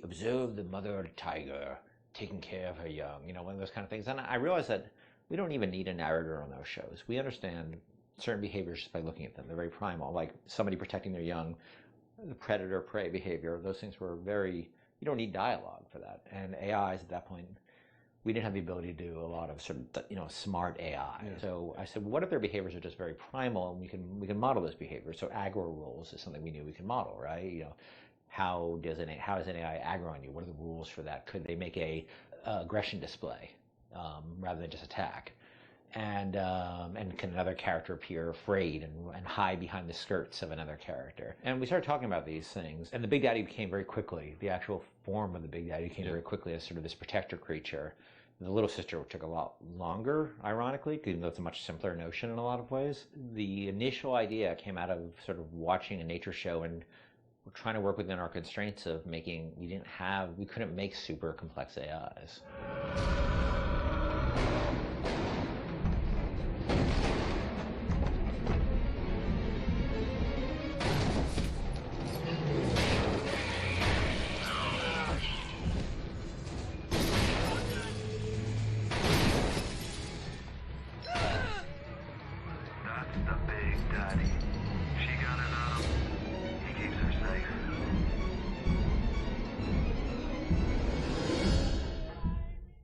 observe the mother tiger taking care of her young, one of those kind of things. And I realized that we don't even need a narrator on those shows. We understand certain behaviors just by looking at them. They're very primal, like somebody protecting their young, the predator-prey behavior. Those things were you don't need dialogue for that. And AIs at that point, we didn't have the ability to do a lot of sort of, smart AI. Yeah. So I said, what if their behaviors are just very primal, and we can model those behaviors? So aggro rules is something we knew we can model, right? How does an AI aggro on you? What are the rules for that? Could they make a aggression display rather than just attack? and can another character appear afraid and hide behind the skirts of another character? And we started talking about these things, and the Big Daddy became very quickly, the actual form of the Big Daddy became very quickly as sort of this protector creature. The little sister took a lot longer, ironically, even though it's a much simpler notion in a lot of ways. The initial idea came out of sort of watching a nature show, and we're trying to work within our constraints of making, we couldn't make super complex AIs.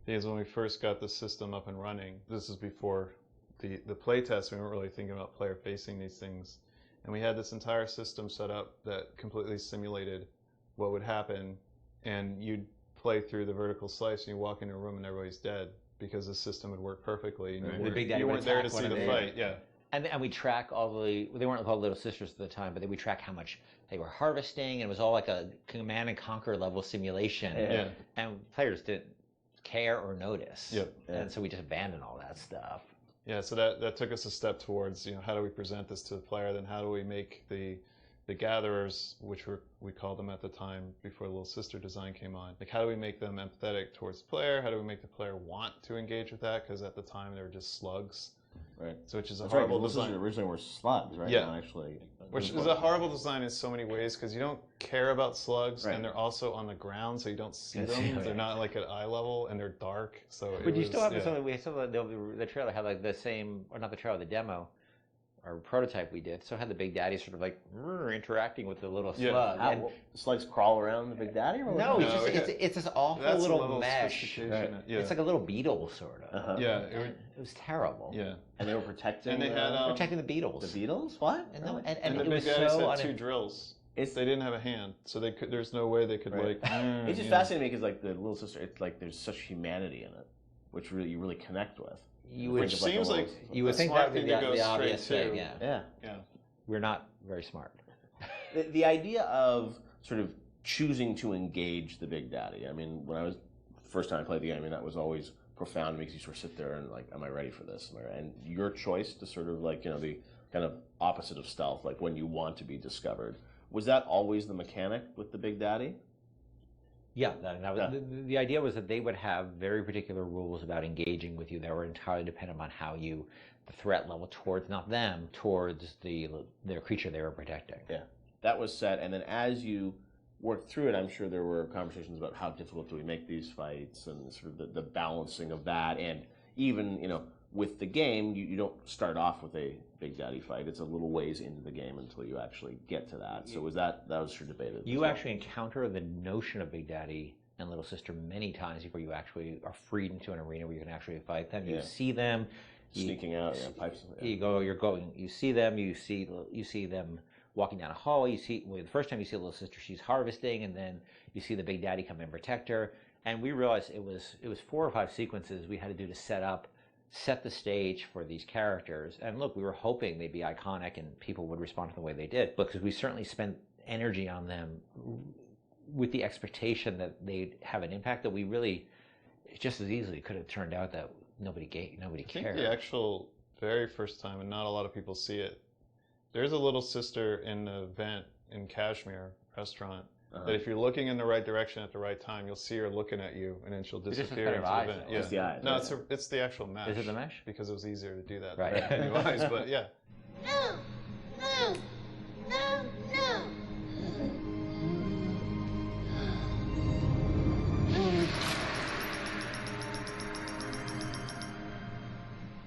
Because when we first got the system up and running, this is before the playtest, we weren't really thinking about player facing these things. And we had this entire system set up that completely simulated what would happen. And you'd play through the vertical slice and you walk into a room and everybody's dead because the system would work perfectly. And you weren't there to see the fight. Yeah. And we track they weren't called Little Sisters at the time, but we track how much they were harvesting, and it was all like a Command and Conquer level simulation. Yeah. And players didn't care or notice. Yep. And so we just abandoned all that stuff. Yeah, so that took us a step towards, how do we present this to the player, then how do we make the gatherers, which we called them at the time before Little Sister design came on, like how do we make them empathetic towards the player, how do we make the player want to engage with that, because at the time they were just slugs. Right. So which is a That's horrible right, design. Originally were slugs, right? Yeah. Not actually. Which is a horrible design in so many ways because you don't care about slugs, and they're also on the ground, so you don't see them. They're not like at eye level, and they're dark. So. But you still have the trailer had like the same, or not the trailer, the demo. Our prototype we did, so had the Big Daddy sort of like interacting with the little slug. And slugs crawl around the Big Daddy? Or no, it's this awful little mesh. Right. Yeah. It's like a little beetle, sort of. Uh-huh. Yeah, it was terrible. Yeah, and they were protecting. And they had protecting the beetles. The beetles? What? And the it Big was Daddies so had two drills. They didn't have a hand, so they could. There's no way they could It's just fascinating because like the Little Sister, it's like there's such humanity in it, which you really connect with. Which seems like you would think that would be the obvious thing. thing. Yeah. We're not very smart. The idea of sort of choosing to engage the Big Daddy. I mean, when I was first time I played the game, I mean that was always profound. It makes you sort of sit there and like, am I ready for this? And your choice to sort of like the kind of opposite of stealth, like when you want to be discovered. Was that always the mechanic with the Big Daddy? Yeah, the idea was that they would have very particular rules about engaging with you that were entirely dependent on how the threat level towards, not them, towards their creature they were protecting. Yeah, that was set, and then as you worked through it, I'm sure there were conversations about how difficult do we make these fights and sort of the balancing of that, and even, with the game, you don't start off with a Big Daddy fight. It's a little ways into the game until you actually get to that. So that was sure debated. You actually encounter the notion of Big Daddy and Little Sister many times before you actually are freed into an arena where you can actually fight them. You see them sneaking out, pipes. You see them. You see them walking down a hallway. The first time you see Little Sister, she's harvesting, and then you see the Big Daddy come and protect her. And we realized it was 4 or 5 sequences we had to do to set the stage for these characters. And look, we were hoping they'd be iconic and people would respond to the way they did, because we certainly spent energy on them with the expectation that they'd have an impact that we really just as easily could have turned out that nobody cared. I think the actual very first time, and not a lot of people see it, there's a Little Sister in the vent in Kashmir restaurant. That if you're looking in the right direction at the right time, you'll see her looking at you, and then she'll disappear into the vent. It's the eyes. No, it's the actual mesh. Is it the mesh? Because it was easier to do that right. than the eyes, but yeah. No! No! No! No!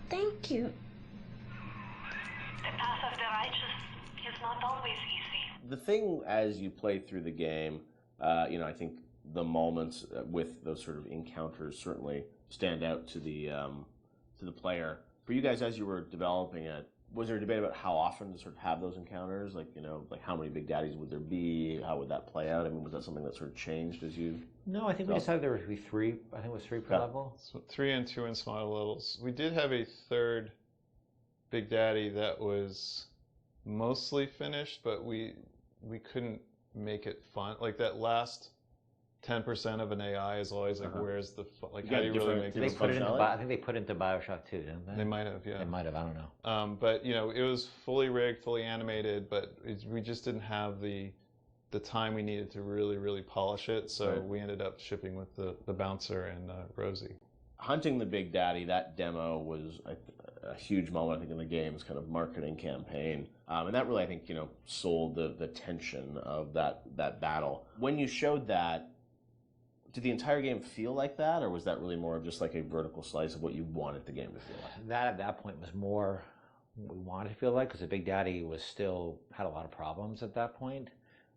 Thank you. The path of the righteous is not always easy. The thing as you play through the game, I think the moments with those sort of encounters certainly stand out to the player. For you guys, as you were developing it, Was there a debate about how often to sort of have those encounters? Like, like how many big daddies would there be? How would that play out? I mean, was that something that sort of changed as you... No, I think we decided there would be 3. I think it was 3 per level. So 3 and 2 in smaller levels. We did have a third big daddy that was mostly finished, but we couldn't make it fun. Like that last 10% of an AI is always like, where's the fun? Like, how do you really make it? I think they put it into Bioshock too, didn't they? They might have, yeah. They might have, I don't know. But it was fully rigged, fully animated, but we just didn't have the time we needed to really, really polish it. So we ended up shipping with the bouncer and Rosie. Hunting the Big Daddy, that demo was a huge moment, I think, in the game's kind of marketing campaign. And that really, I think, sold the tension of that battle. When you showed that, did the entire game feel like that, or was that really more of just like a vertical slice of what you wanted the game to feel like? That, at that point, was more what we wanted to feel like, because the Big Daddy had a lot of problems at that point.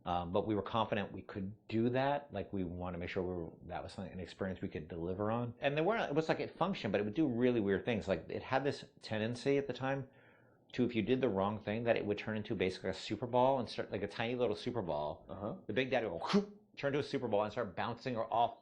But we were confident we could do that. Like, we wanted to make sure that was an experience we could deliver on. And it was like it functioned, but it would do really weird things. Like, it had this tendency at the time to, if you did the wrong thing, that it would turn into basically a super ball and start like a tiny little super ball. The Big Daddy would go, turn to a super ball and start bouncing off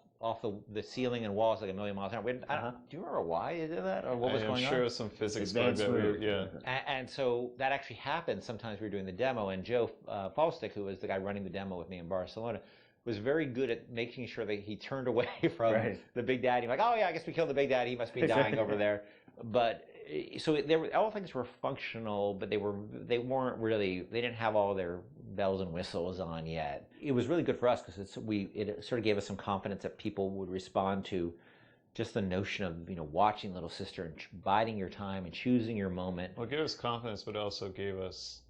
the ceiling and walls like a million miles an hour. Do you remember why you did that, or what was going on? I'm sure it was some physics bug that yeah. And so that actually happened. Sometimes we were doing the demo, and Joe Falstick, who was the guy running the demo with me in Barcelona, was very good at making sure that he turned away from the Big Daddy. Like, oh yeah, I guess we killed the Big Daddy. He must be dying over there. But so all things were functional, but they weren't really. They didn't have all their bells and whistles on yet. It was really good for us because it sort of gave us some confidence that people would respond to just the notion of watching Little Sister and biding your time and choosing your moment. Well, it gave us confidence, but it also gave us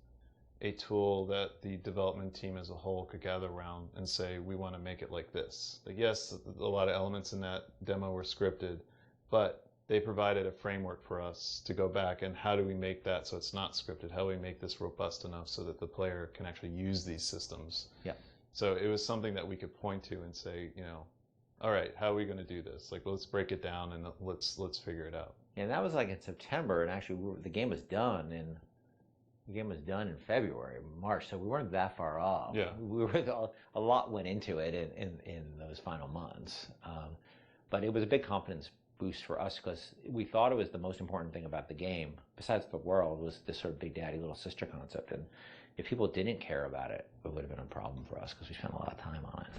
a tool that the development team as a whole could gather around and say, we want to make it like this. Like, yes, a lot of elements in that demo were scripted, but they provided a framework for us to go back and how do we make that so it's not scripted? How do we make this robust enough so that the player can actually use these systems? Yeah. So it was something that we could point to and say, all right, how are we going to do this? Like, let's break it down and let's figure it out. Yeah, and that was like in September, and actually the game was done in February, March, so we weren't that far off. Yeah. A lot went into it in those final months, but it was a big confidence boost for us because we thought it was the most important thing about the game, besides the world, was this sort of Big Daddy, Little Sister concept. And if people didn't care about it, it would have been a problem for us because we spent a lot of time on it.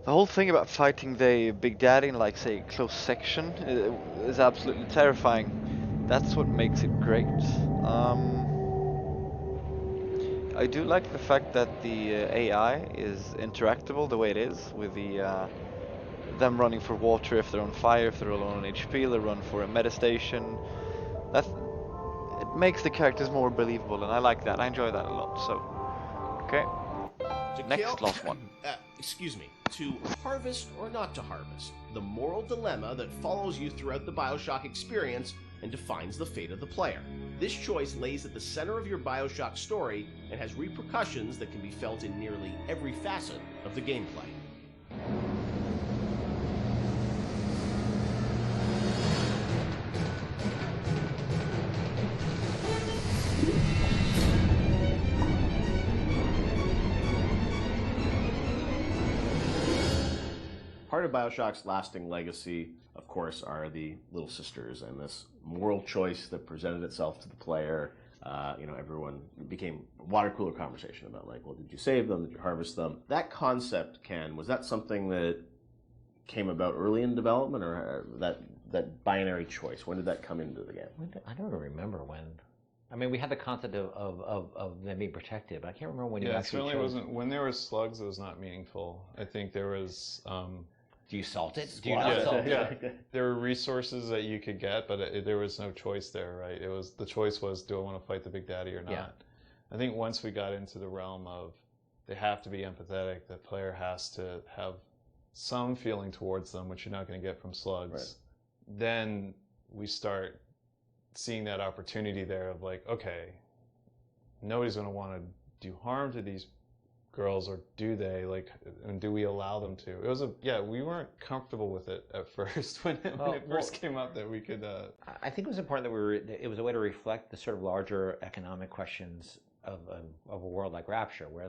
The whole thing about fighting the Big Daddy in, like, say, a close section is absolutely terrifying. That's what makes it great. I do like the fact that the AI is interactable the way it is, with them running for water if they're on fire, if they're low on HP, they run for a meta station. It makes the characters more believable, and I like that. I enjoy that a lot. So, okay. Last one. Excuse me. To harvest or not to harvest, the moral dilemma that follows you throughout the Bioshock experience and defines the fate of the player. This choice lays at the center of your Bioshock story and has repercussions that can be felt in nearly every facet of the gameplay. Part of Bioshock's lasting legacy, of course, are the Little Sisters and this moral choice that presented itself to the player. Everyone became a water cooler conversation about, like, well, did you save them? Did you harvest them? That concept, Ken, was that something that came about early in development, or that binary choice? When did that come into the game? I don't remember when. I mean, we had the concept of them being protected, but I can't remember when you actually certainly chose. wasn't. When there were slugs, it was not meaningful. I think there was. Do you salt it? Do you not salt it? Yeah. There were resources that you could get, but there was no choice there, right? The choice was, do I want to fight the Big Daddy or not? Yeah. I think once we got into the realm of they have to be empathetic, the player has to have some feeling towards them, which you're not going to get from slugs. Right. Then we start seeing that opportunity there of like, okay, nobody's going to want to do harm to these girls, or do they? Like, and do we allow them to? It was we weren't comfortable with it at first when it first came up that we could. I think it was important that it was a way to reflect the sort of larger economic questions of a world like Rapture, where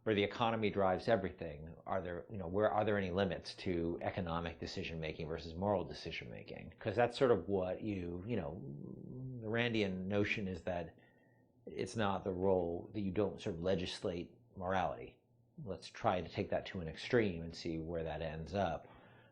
where the economy drives everything. Are there any limits to economic decision making versus moral decision making? Because that's sort of what the Randian notion is that it's not the role that you don't sort of legislate morality. Let's try to take that to an extreme and see where that ends up.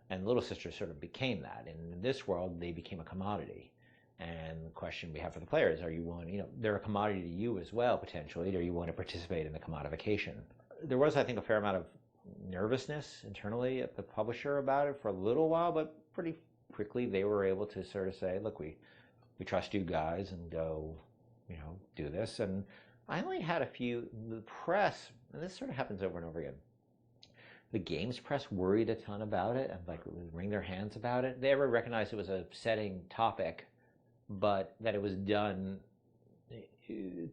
And Little Sisters sort of became that. And in this world, they became a commodity. And the question we have for the players, are you willing, they're a commodity to you as well, potentially, or you want to participate in the commodification? There was, I think, a fair amount of nervousness internally at the publisher about it for a little while, but pretty quickly they were able to sort of say, look, we trust you guys, and go, do this. And I only had a few, the press, and this sort of happens over and over again, the games press worried a ton about it and would wring their hands about it. They ever recognized it was a setting topic, but that it was done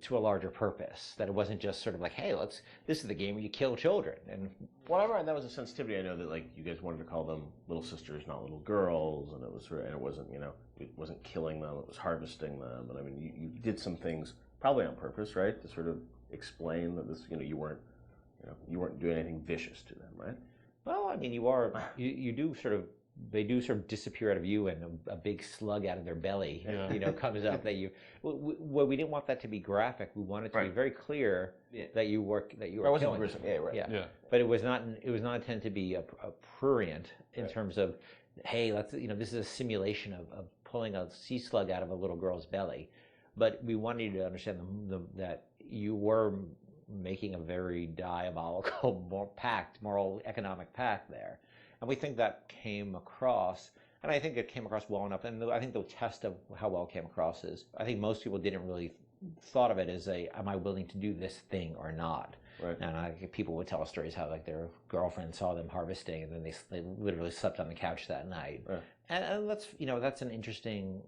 to a larger purpose, that it wasn't just sort of like, hey, this is the game where you kill children. And whatever, that was a sensitivity. I know that you guys wanted to call them little sisters, not little girls, and it wasn't it wasn't killing them, it was harvesting them. And I mean, you did some things probably on purpose, right, to sort of you weren't doing anything vicious to them, right? Well, I mean, you do sort of, they do sort of disappear out of you, and a big slug out of their belly, comes up that you. Well, we didn't want that to be graphic. We wanted to be very clear that you were killing them. Yeah. But it was not intended to be a prurient in terms of, hey, this is a simulation of pulling a sea slug out of a little girl's belly. But we wanted you to understand that you were making a very diabolical moral economic pact there. And we think that came across, and I think it came across well enough. And I think the test of how well it came across is, I think most people didn't really thought of it as am I willing to do this thing or not? Right. And people would tell us stories how their girlfriend saw them harvesting, and then they literally slept on the couch that night. Right. And that's an interesting,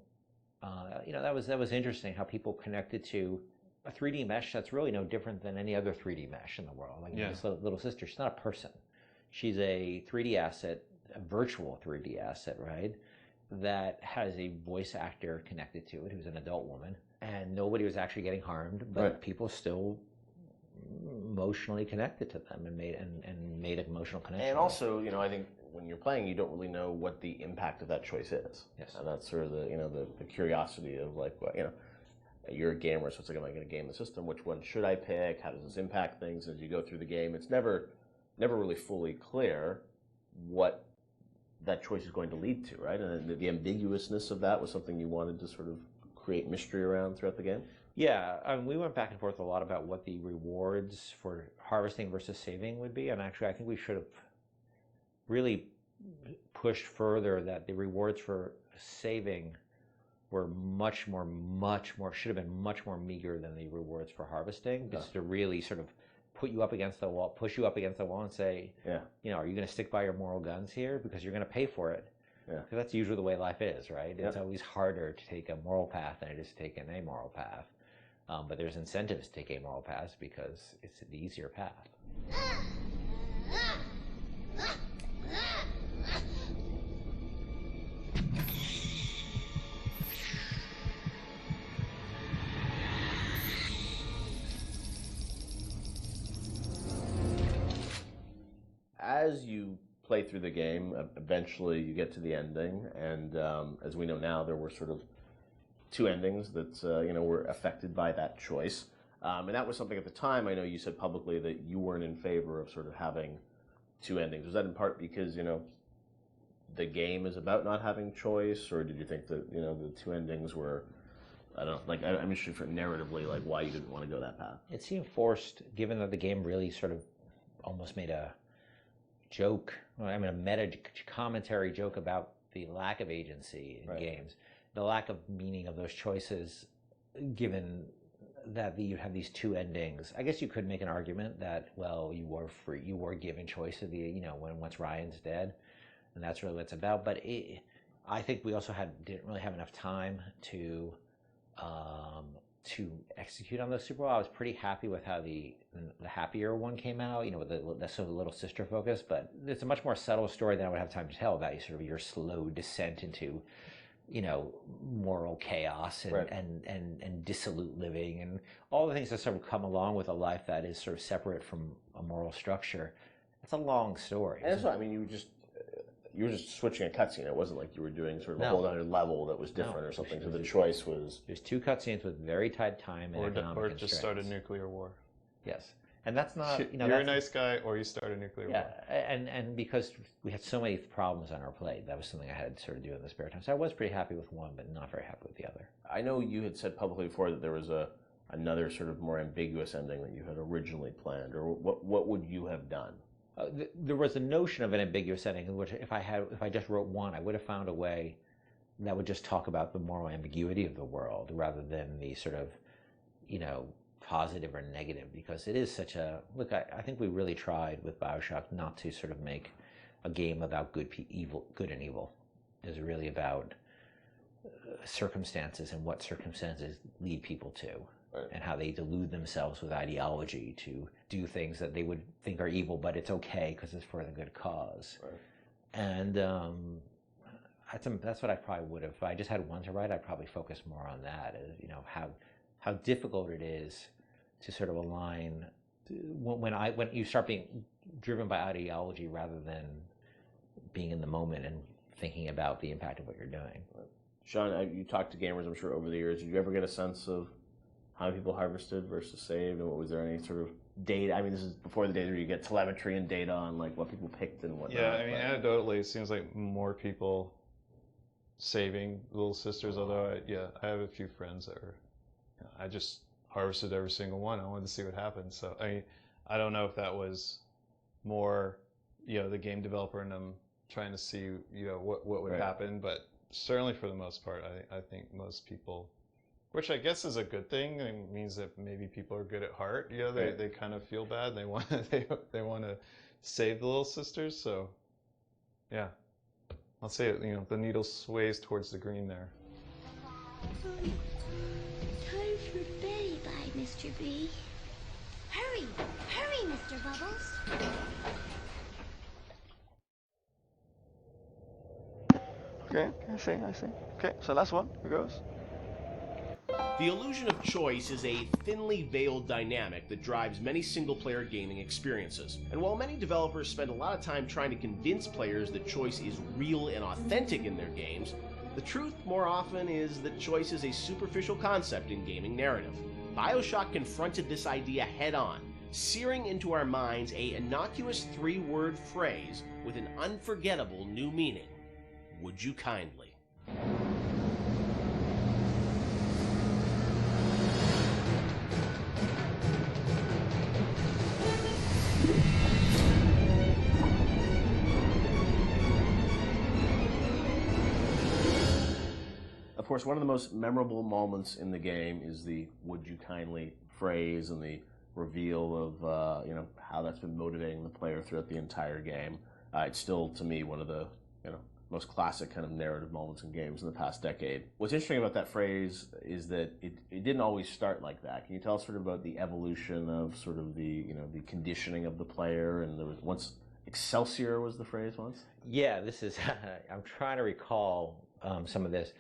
that was interesting how people connected to a 3D mesh that's really no different than any other 3D mesh in the world. This little sister, she's not a person. She's a 3D asset, a virtual 3D asset, right? That has a voice actor connected to it, who's an adult woman, and nobody was actually getting harmed, but people still emotionally connected to them and made an emotional connection. And also, I think when you're playing, you don't really know what the impact of that choice is. Yes. And that's sort of the curiosity of you're a gamer, so it's like, am I going to game the system? Which one should I pick? How does this impact things as you go through the game? It's never really fully clear what that choice is going to lead to, right? And the ambiguousness of that was something you wanted to sort of create mystery around throughout the game? Yeah, we went back and forth a lot about what the rewards for harvesting versus saving would be, and actually I think we should have really pushed further that the rewards for saving were much more, should have been much more meager than the rewards for harvesting, just to really sort of push you up against the wall and say, are you going to stick by your moral guns here? Because you're going to pay for it. Yeah. Because that's usually the way life is, right? Yeah. It's always harder to take a moral path than it is to take an amoral path. But there's incentives to take amoral paths because it's the easier path. As you play through the game, eventually you get to the ending, and as we know now, there were sort of two endings that were affected by that choice. And that was something at the time, I know you said publicly that you weren't in favor of sort of having two endings. Was that in part because, the game is about not having choice, or did you think that, the two endings were, I don't know, I'm interested for narratively, why you didn't want to go that path? It seemed forced, given that the game really sort of almost made a joke, a meta commentary joke about the lack of agency in games, the lack of meaning of those choices, given that you have these two endings. I guess you could make an argument that, well, you were free, you were given choice of once Ryan's dead, and that's really what it's about. But I think we also didn't really have enough time to execute on those super well. I was pretty happy with how the happier one came out, with the sort of little sister focus, but it's a much more subtle story than I would have time to tell about you, sort of your slow descent into, moral chaos and dissolute living and all the things that sort of come along with a life that is sort of separate from a moral structure. It's a long story. And that's what I mean. You were just switching a cutscene. It wasn't like you were doing sort of a whole other level that was different or something. So the choice was... There's 2 cutscenes with very tight time and economic Or constraints. just start a nuclear war. Yes. And that's not... You're a nice guy, or you start a nuclear war. And because we had so many problems on our plate, that was something I had to sort of do in the spare time. So I was pretty happy with one, but not very happy with the other. I know you had said publicly before that there was another sort of more ambiguous ending that you had originally planned, or what would you have done? There was a notion of an ambiguous ending in which if I just wrote one, I would have found a way that would just talk about the moral ambiguity of the world rather than the sort of, positive or negative, because it is such a... Look, I think we really tried with Bioshock not to sort of make a game about good and evil. It was really about circumstances and what circumstances lead people to. Right. And how they delude themselves with ideology to do things that they would think are evil, but it's okay because it's for the good cause. Right. And that's what I probably would have. If I just had one to write, I'd probably focus more on that. How difficult it is to sort of align when you start being driven by ideology rather than being in the moment and thinking about the impact of what you're doing. Right. Sean, you talked to gamers, I'm sure, over the years. Did you ever get a sense of how many people harvested versus saved, and was there any sort of data? I mean, this is before the days where you get telemetry and data on like what people picked and whatnot. Yeah, I mean, anecdotally, it seems like more people saving Little Sisters. Although, I have a few friends that were. I just harvested every single one. I wanted to see what happened. So I don't know if that was more, the game developer and them trying to see, what would happen, but certainly for the most part, I think most people. Which I guess is a good thing. It means that maybe people are good at heart. They kind of feel bad. They want they want to save the Little Sisters. So, yeah, I'll say it. The needle sways towards the green there. Time for bed, Mr. B. Hurry, Mr. Bubbles. Okay, I see. Okay, so last one. Here goes. The illusion of choice is a thinly veiled dynamic that drives many single-player gaming experiences. And while many developers spend a lot of time trying to convince players that choice is real and authentic in their games, the truth more often is that choice is a superficial concept in gaming narrative. Bioshock confronted this idea head-on, searing into our minds a innocuous 3-word phrase with an unforgettable new meaning. Would you kindly? Of course, one of the most memorable moments in the game is the "Would you kindly" phrase and the reveal of how that's been motivating the player throughout the entire game. It's still, to me, one of the most classic kind of narrative moments in games in the past decade. What's interesting about that phrase is that it didn't always start like that. Can you tell us sort of about the evolution of sort of the the conditioning of the player? And there was once Excelsior was the phrase once. Yeah, this is. I'm trying to recall some of this.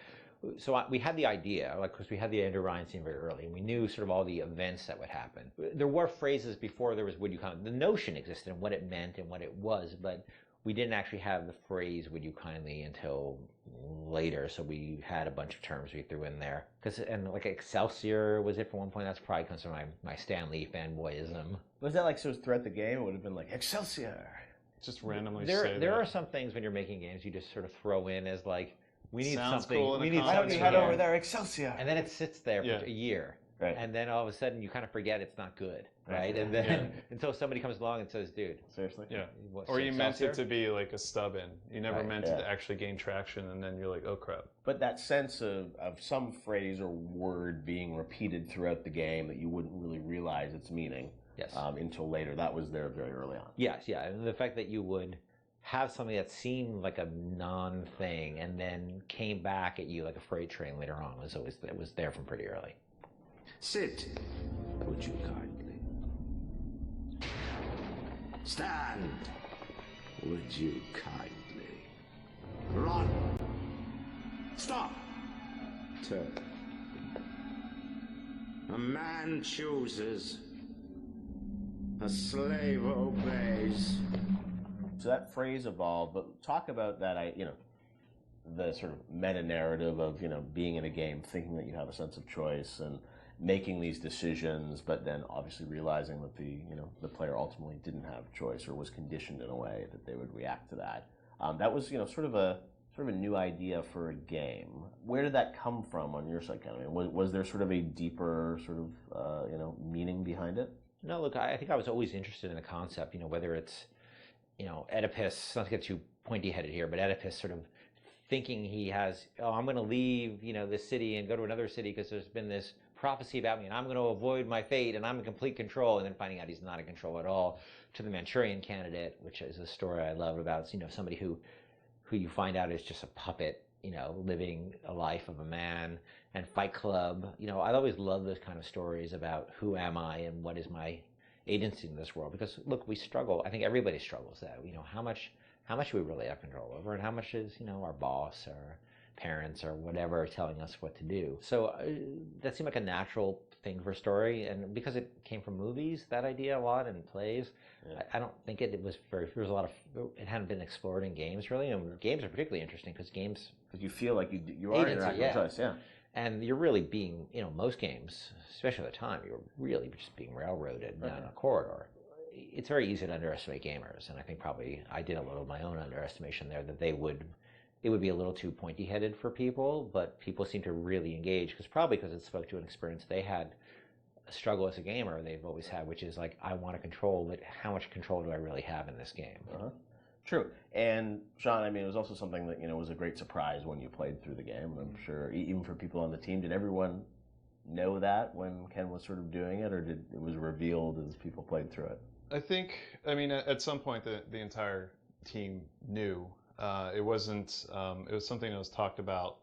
So we had the idea, because we had the Andrew Ryan scene very early, and we knew sort of all the events that would happen. There were phrases before there was "Would you kindly." The notion existed and what it meant and what it was, but we didn't actually have the phrase "Would you kindly" until later. So we had a bunch of terms we threw in there. And like Excelsior was it for one point. That's probably comes from my Stan Lee fanboyism. Was that like so throughout the game? It would have been like Excelsior. Just randomly. There are some things when you're making games you just sort of throw in as like. We need Sounds something. Cool we need Why don't you head over there, Excelsior? And then it sits there for a year. Right. And then all of a sudden you kind of forget it's not good, right? And then until somebody comes along and says, "Dude, seriously." Yeah. Or you meant it to be like a stub in. You never meant it to actually gain traction, and then you're like, "Oh crap." But that sense of some phrase or word being repeated throughout the game that you wouldn't really realize its meaning. Yes. Until later. That was there very early on. Yes, yeah. And the fact that you would have something that seemed like a non-thing and then came back at you like a freight train later on it was there from pretty early. Sit, would you kindly? Stand, would you kindly? Run! Stop! Turn. A man chooses. A slave obeys. So that phrase evolved, but talk about that, the sort of meta-narrative of, being in a game, thinking that you have a sense of choice and making these decisions, but then obviously realizing that the player ultimately didn't have choice or was conditioned in a way that they would react to that. That was, sort of a new idea for a game. Where did that come from on your side, Ken? I mean, was there sort of a deeper sort of, meaning behind it? No, look, I think I was always interested in the concept, whether it's, Oedipus, not to get too pointy-headed here, but Oedipus sort of thinking he has, I'm going to leave, this city and go to another city because there's been this prophecy about me and I'm going to avoid my fate and I'm in complete control, and then finding out he's not in control at all, to the Manchurian Candidate, which is a story I love about, somebody who you find out is just a puppet, living a life of a man, and Fight Club. I always love those kind of stories about who am I and what is my agency in this world, because look, we struggle. I think everybody struggles that. How much we really have control over, and how much is our boss or parents or whatever telling us what to do. So that seemed like a natural thing for a story, and because it came from movies, that idea a lot, and plays. Yeah. I don't think it was there was a lot of, it hadn't been explored in games really, and games are particularly interesting because you feel like you are interacting with choice, yeah. And you're really being, most games, especially at the time, you're really just being railroaded down a corridor. It's very easy to underestimate gamers, and I think probably I did a little of my own underestimation there, that it would be a little too pointy-headed for people, but people seem to really engage, because it spoke to an experience they had, a struggle as a gamer they've always had, which is like, I want to control, but how much control do I really have in this game? True. And Sean, I mean, it was also something that, was a great surprise when you played through the game. I'm sure even for people on the team, did everyone know that when Ken was sort of doing it, or it was revealed as people played through it? I think, at some point the entire team knew. It wasn't, it was something that was talked about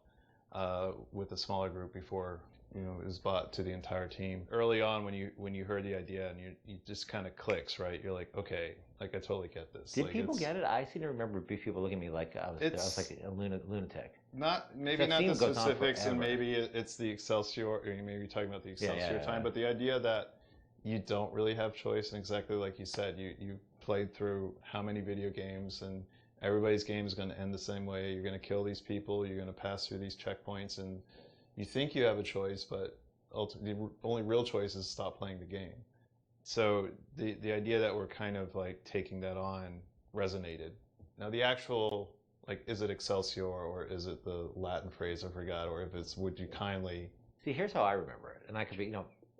with a smaller group before, it was brought to the entire team. Early on, when you heard the idea and you just kind of clicks, right? You're like, okay, like I totally get this. Did people get it? I seem to remember people looking at me like I was like a lunatic. Maybe not the specifics, and maybe it's the Excelsior, or maybe you're talking about the Excelsior time, but the idea that you don't really have choice, and exactly like you said, you played through how many video games, and everybody's game is going to end the same way. You're going to kill these people, you're going to pass through these checkpoints, and you think you have a choice, but ultimately the only real choice is stop playing the game. So the idea that we're kind of like taking that on resonated. Now the actual, like, is it Excelsior, or is it the Latin phrase I forgot, or if it's would you kindly? See, here's how I remember it, and I could be,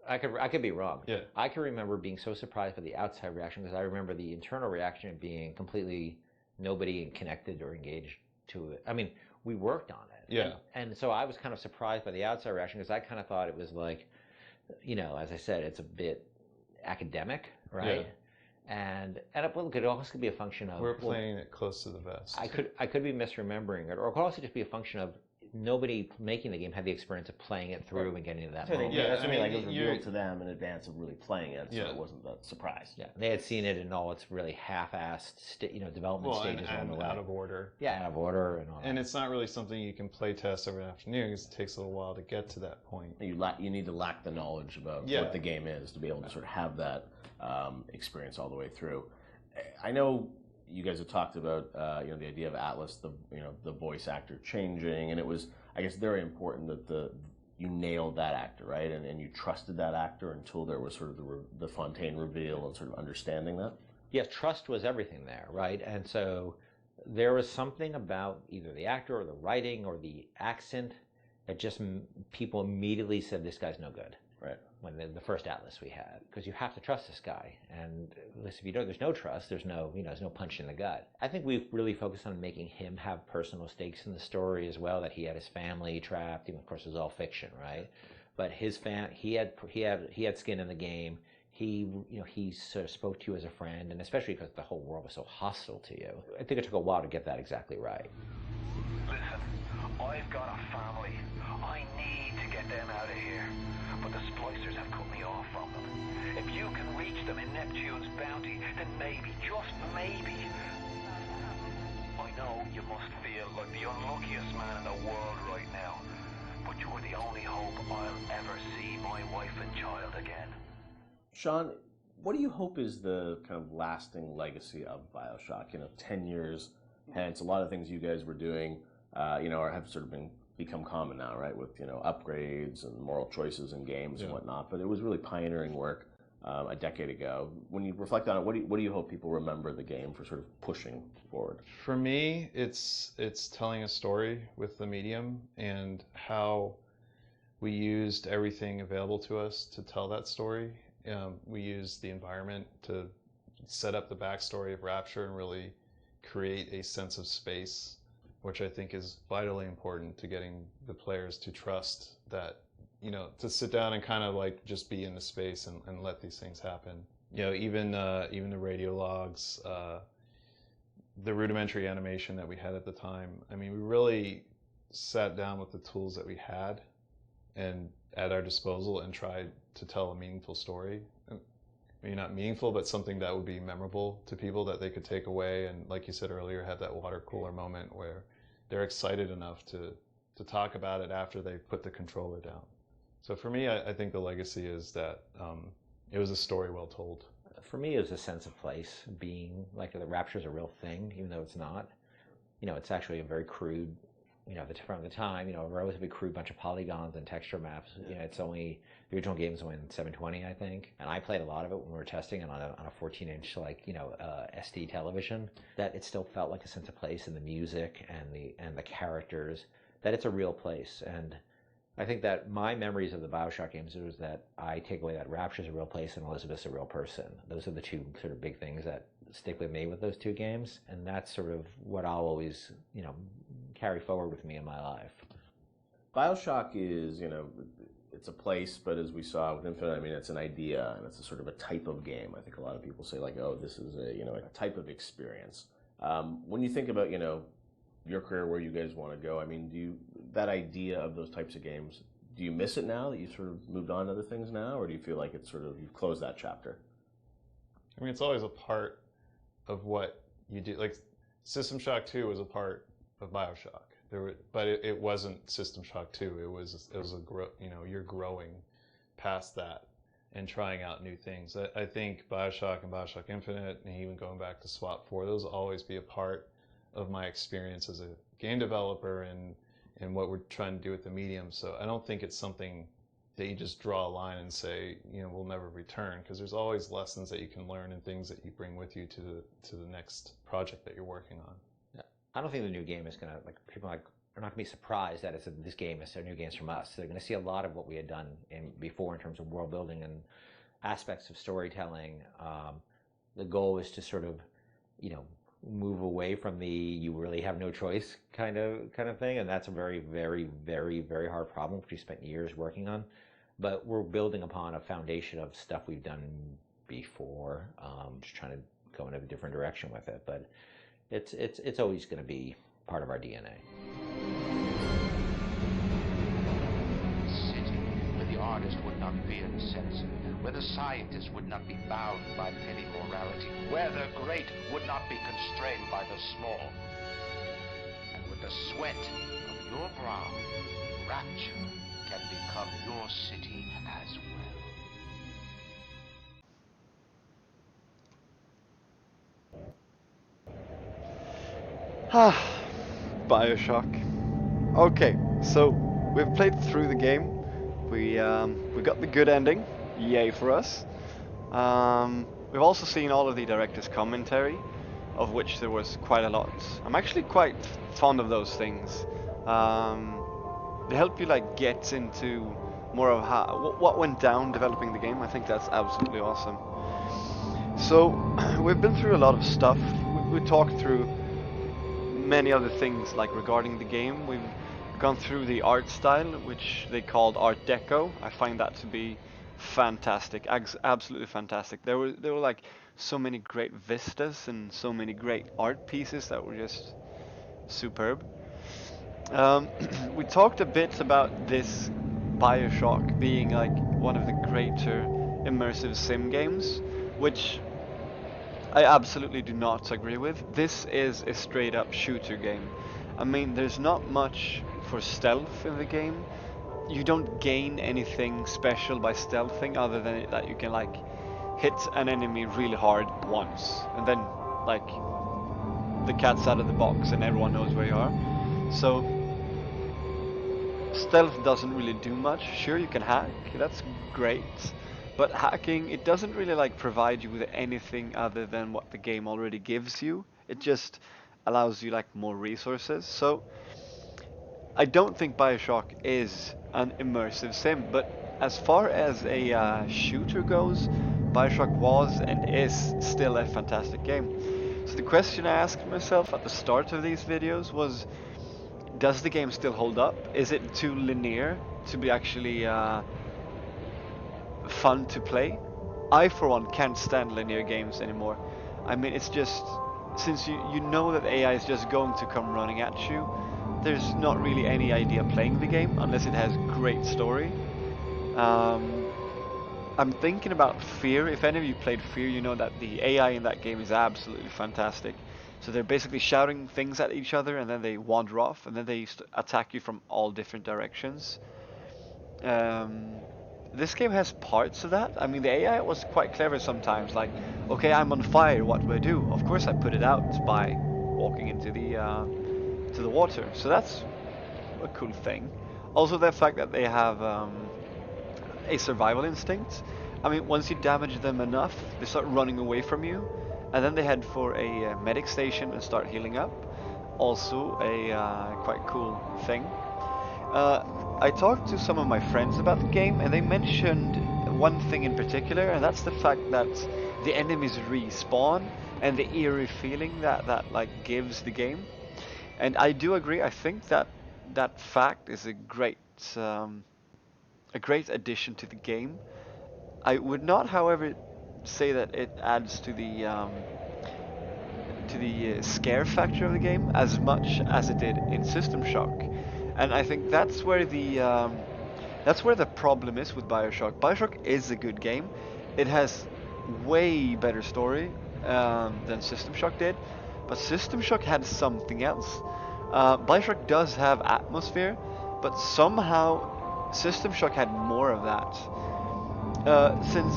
I could be wrong. Yeah. I can remember being so surprised by the outside reaction, because I remember the internal reaction being completely nobody connected or engaged to it. I mean, we worked on it. Yeah. And so I was kind of surprised by the outside reaction, because I kind of thought it was like, as I said, it's a bit academic, right? Yeah. And it could also be a function of, we're playing it close to the vest. I could be misremembering it, or it could also just be a function of nobody making the game had the experience of playing it through and getting to that moment. Yeah, that's what I mean. Like, it was revealed to them in advance of really playing it, so it wasn't a surprise. Yeah, they had seen it in all its really half-assed, development stages and out of order. Yeah, out of order and all that. And it's not really something you can play test over an afternoon, because it takes a little while to get to that point. You need to lack the knowledge about what the game is to be able to sort of have that experience all the way through. I know you guys have talked about the idea of Atlas, the voice actor changing, and it was, I guess, very important that you nailed that actor, right? And you trusted that actor until there was sort of the Fontaine reveal and sort of understanding that. Yes, trust was everything there, right? And so there was something about either the actor or the writing or the accent that just people immediately said, this guy's no good. Right. When the first Atlas we had, because you have to trust this guy, and if you don't, there's no trust. There's no punch in the gut. I think we've really focused on making him have personal stakes in the story as well. That he had his family trapped. Even, of course, it was all fiction, right? But he had skin in the game. he sort of spoke to you as a friend, and especially because the whole world was so hostile to you. I think it took a while to get that exactly right. Listen, I've got a family. I need to get them out of here. But the Splicers have cut me off from them. If you can reach them in Neptune's bounty, then maybe, just maybe. I know you must feel like the unluckiest man in the world right now. But you're the only hope I'll ever see my wife and child again. Sean, what do you hope is the kind of lasting legacy of Bioshock? 10 years hence, a lot of things you guys were doing, have sort of become common now, right? With, upgrades and moral choices in games and whatnot. But it was really pioneering work a decade ago. When you reflect on it, what do you hope people remember the game for sort of pushing forward? For me, it's telling a story with the medium and how we used everything available to us to tell that story. We used the environment to set up the backstory of Rapture and really create a sense of space, which I think is vitally important to getting the players to trust that, to sit down and kind of like just be in the space and let these things happen. Even the radio logs, the rudimentary animation that we had at the time. I mean, we really sat down with the tools that we had and at our disposal and tried to tell a meaningful story. Maybe not meaningful, but something that would be memorable to people that they could take away and, like you said earlier, have that water cooler moment where they're excited enough to talk about it after they put the controller down. So for me, I think the legacy is that it was a story well told. For me, it was a sense of place, being like the Rapture is a real thing, even though it's not. It's actually a very crude, from the time, a relatively crude bunch of polygons and texture maps. It's only, the original game is only in 720, I think. And I played a lot of it when we were testing it on a 14-inch, SD television. That it still felt like a sense of place in the music and the characters, that it's a real place. And I think that my memories of the Bioshock games is that I take away that Rapture's a real place and Elizabeth's a real person. Those are the two sort of big things that stick with me with those two games. And that's sort of what I'll always, carry forward with me in my life. Bioshock is, it's a place, but as we saw with Infinite, I mean, it's an idea and it's a sort of a type of game. I think a lot of people say like, oh, this is a type of experience. When you think about, your career, where you guys want to go, I mean, that idea of those types of games, do you miss it now that you've sort of moved on to other things now, or do you feel like it's sort of, you've closed that chapter? I mean, it's always a part of what you do. Like, System Shock 2 was a part of Bioshock. But it wasn't System Shock 2. It was you're growing past that and trying out new things. I think Bioshock and Bioshock Infinite, and even going back to SWAT 4, those will always be a part of my experience as a game developer and what we're trying to do with the medium. So I don't think it's something that you just draw a line and say, we'll never return, because there's always lessons that you can learn and things that you bring with you to the next project that you're working on. Yeah. I don't think the new game is going to, people are not going to be surprised that this game is new games from us. They're going to see a lot of what we had done before in terms of world building and aspects of storytelling. The goal is to sort of, move away from the you really have no choice kind of thing, and that's a very, very, very, very hard problem which we spent years working on. But we're building upon a foundation of stuff we've done before, just trying to go in a different direction with it. But it's always going to be part of our DNA. City where the artist would not fear the censor, where the scientist would not be bound by petty morality, where the great would not be constrained by the small. And with the sweat of your brow, Rapture can become your city as well. Bioshock. Okay, so we've played through the game. We got the good ending. Yay for us. We've also seen all of the director's commentary, of which there was quite a lot. I'm actually quite fond of those things. They help you get into more of what went down developing the game. I think that's absolutely awesome. So we've been through a lot of stuff. We talked through many other things regarding the game. We've gone through the art style, which they called Art Deco. I find that to be fantastic, absolutely fantastic. There were like so many great vistas and so many great art pieces that were just superb. We talked a bit about this Bioshock being like one of the greater immersive sim games, which I absolutely do not agree with. This is a straight up shooter game. I mean, there's not much for stealth in the game. You don't gain anything special by stealthing other than that you can like hit an enemy really hard once and then like the cat's out of the box and everyone knows where you are. So stealth doesn't really do much. Sure, you can hack, that's great, but hacking, it doesn't really like provide you with anything other than what the game already gives you. It just allows you like more resources. So I don't think Bioshock is an immersive sim, but as far as a shooter goes, Bioshock was and is still a fantastic game. So the question I asked myself at the start of these videos was, does the game still hold up? Is it too linear to be actually fun to play? I, for one, can't stand linear games anymore. I mean, it's just, since you know that AI is just going to come running at you, there's not really any idea playing the game unless it has great story. I'm thinking about Fear. If any of you played Fear, you know that the AI in that game is absolutely fantastic. So they're basically shouting things at each other and then they wander off and then they attack you from all different directions. This game has parts of that. I mean, the AI was quite clever sometimes. Like, okay, I'm on fire. What do I do? Of course, I put it out by walking into the water. So that's a cool thing. Also, the fact that they have a survival instinct. I mean, once you damage them enough, they start running away from you, and then they head for a medic station and start healing up. Also, a quite cool thing. I talked to some of my friends about the game, and they mentioned one thing in particular, and that's the fact that the enemies respawn and the eerie feeling that like gives the game. And I do agree. I think that that fact is a great addition to the game. I would not, however, say that it adds to the scare factor of the game as much as it did in System Shock, and I think that's where the problem is with Bioshock. Bioshock is a good game. It has way better story than System Shock did, but System Shock had something else. Bioshock does have atmosphere, but somehow System Shock had more of that. Since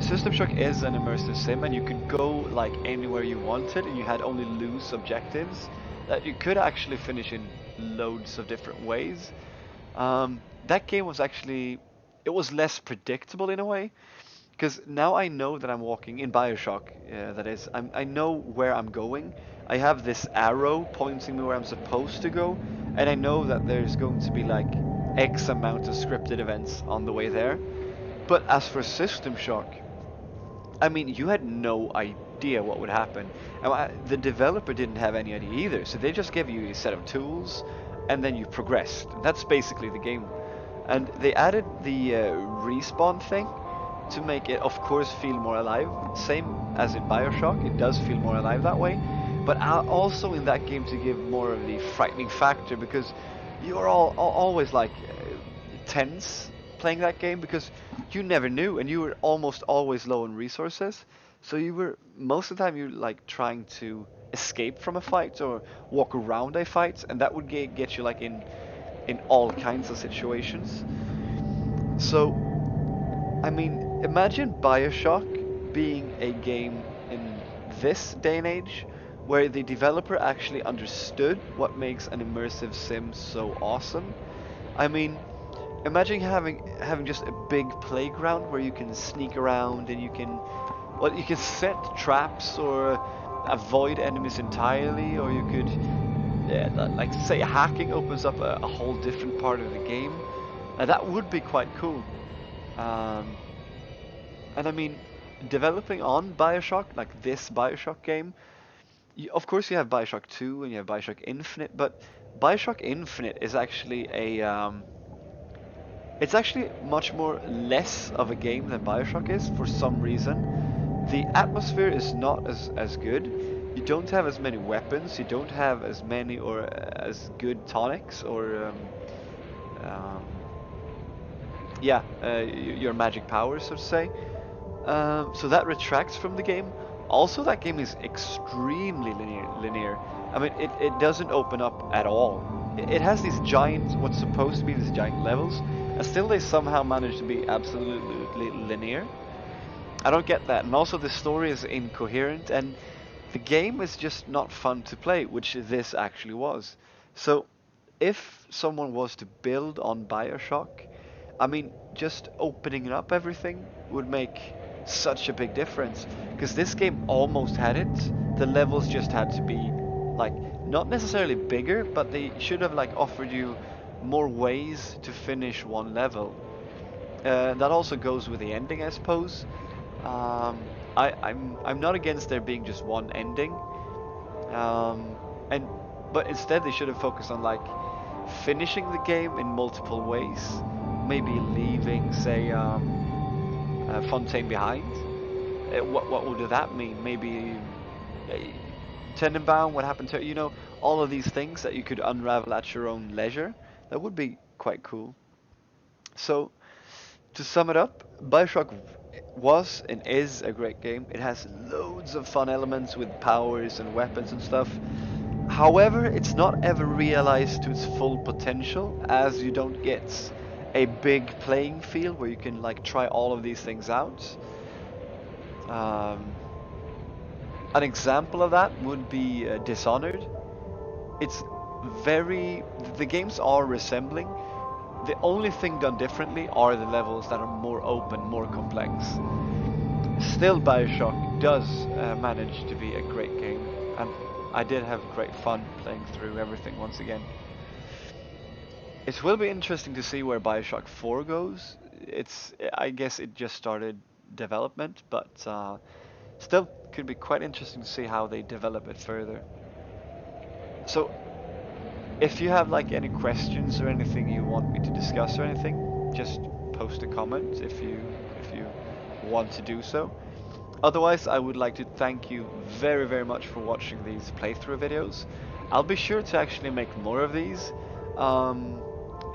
System Shock is an immersive sim and you could go like anywhere you wanted and you had only loose objectives that you could actually finish in loads of different ways. That game was actually, it was less predictable in a way, because now I know that I'm walking in Bioshock, that is, I know where I'm going. I have this arrow pointing me where I'm supposed to go, and I know that there's going to be like X amount of scripted events on the way there. But as for System Shock, I mean, you had no idea what would happen. And the developer didn't have any idea either, so they just gave you a set of tools, and then you progressed. That's basically the game. And they added the respawn thing to make it, of course, feel more alive. Same as in Bioshock, it does feel more alive that way. But also in that game to give more of the frightening factor, because you are always like tense playing that game, because you never knew, and you were almost always low on resources. So you were, most of the time, you're like trying to escape from a fight or walk around a fight, and that would get you like in all kinds of situations. So, I mean, imagine Bioshock being a game in this day and age where the developer actually understood what makes an immersive sim so awesome. I mean, imagine having just a big playground where you can sneak around and you can, well, you can set traps or avoid enemies entirely, or you could, like say, hacking opens up a whole different part of the game. That would be quite cool. Um, and I mean, developing on Bioshock, like this Bioshock game, of course you have Bioshock 2 and you have Bioshock Infinite, but Bioshock Infinite is actually It's actually much more less of a game than Bioshock is for some reason. The atmosphere is not as good. You don't have as many weapons. You don't have as many or as good tonics or um, yeah, your magic powers, so to say. So that retracts from the game. Also, that game is extremely linear. I mean, it doesn't open up at all. It has these giant, what's supposed to be these giant levels, and still they somehow manage to be absolutely linear. I don't get that. And also the story is incoherent, and the game is just not fun to play, which this actually was. So, if someone was to build on Bioshock, I mean, just opening up everything would make such a big difference. Because this game almost had it. The levels just had to be, like, not necessarily bigger, but they should have, like, offered you more ways to finish one level. That also goes with the ending, I suppose. I'm not against there being just one ending. Um, and but instead they should have focused on like finishing the game in multiple ways. Maybe leaving, say, Fontaine behind. What would that mean? Maybe uh, Tenenbaum. What happened to all of these things that you could unravel at your own leisure. That would be quite cool. So to sum it up, Bioshock was and is a great game. It has loads of fun elements with powers and weapons and stuff. However, it's not ever realized to its full potential, as you don't get a big playing field where you can like try all of these things out. Um, an example of that would be Dishonored. It's the games are resembling. The only thing done differently are the levels that are more open, more complex. Still, Bioshock does manage to be a great game, and I did have great fun playing through everything once again. It will be interesting to see where Bioshock 4 goes. I guess it just started development, but still could be quite interesting to see how they develop it further. So, if you have like any questions or anything you want me to discuss or anything, just post a comment if you want to do so. Otherwise, I would like to thank you very, very much for watching these playthrough videos. I'll be sure to actually make more of these.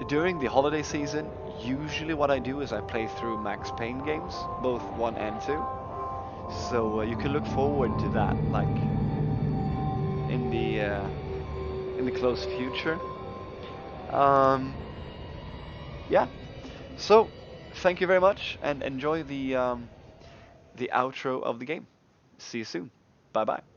During the holiday season, usually what I do is I play through Max Payne games, both 1 and 2. So you can look forward to that, like in the close future. Yeah. So thank you very much, and enjoy the outro of the game. See you soon. Bye bye.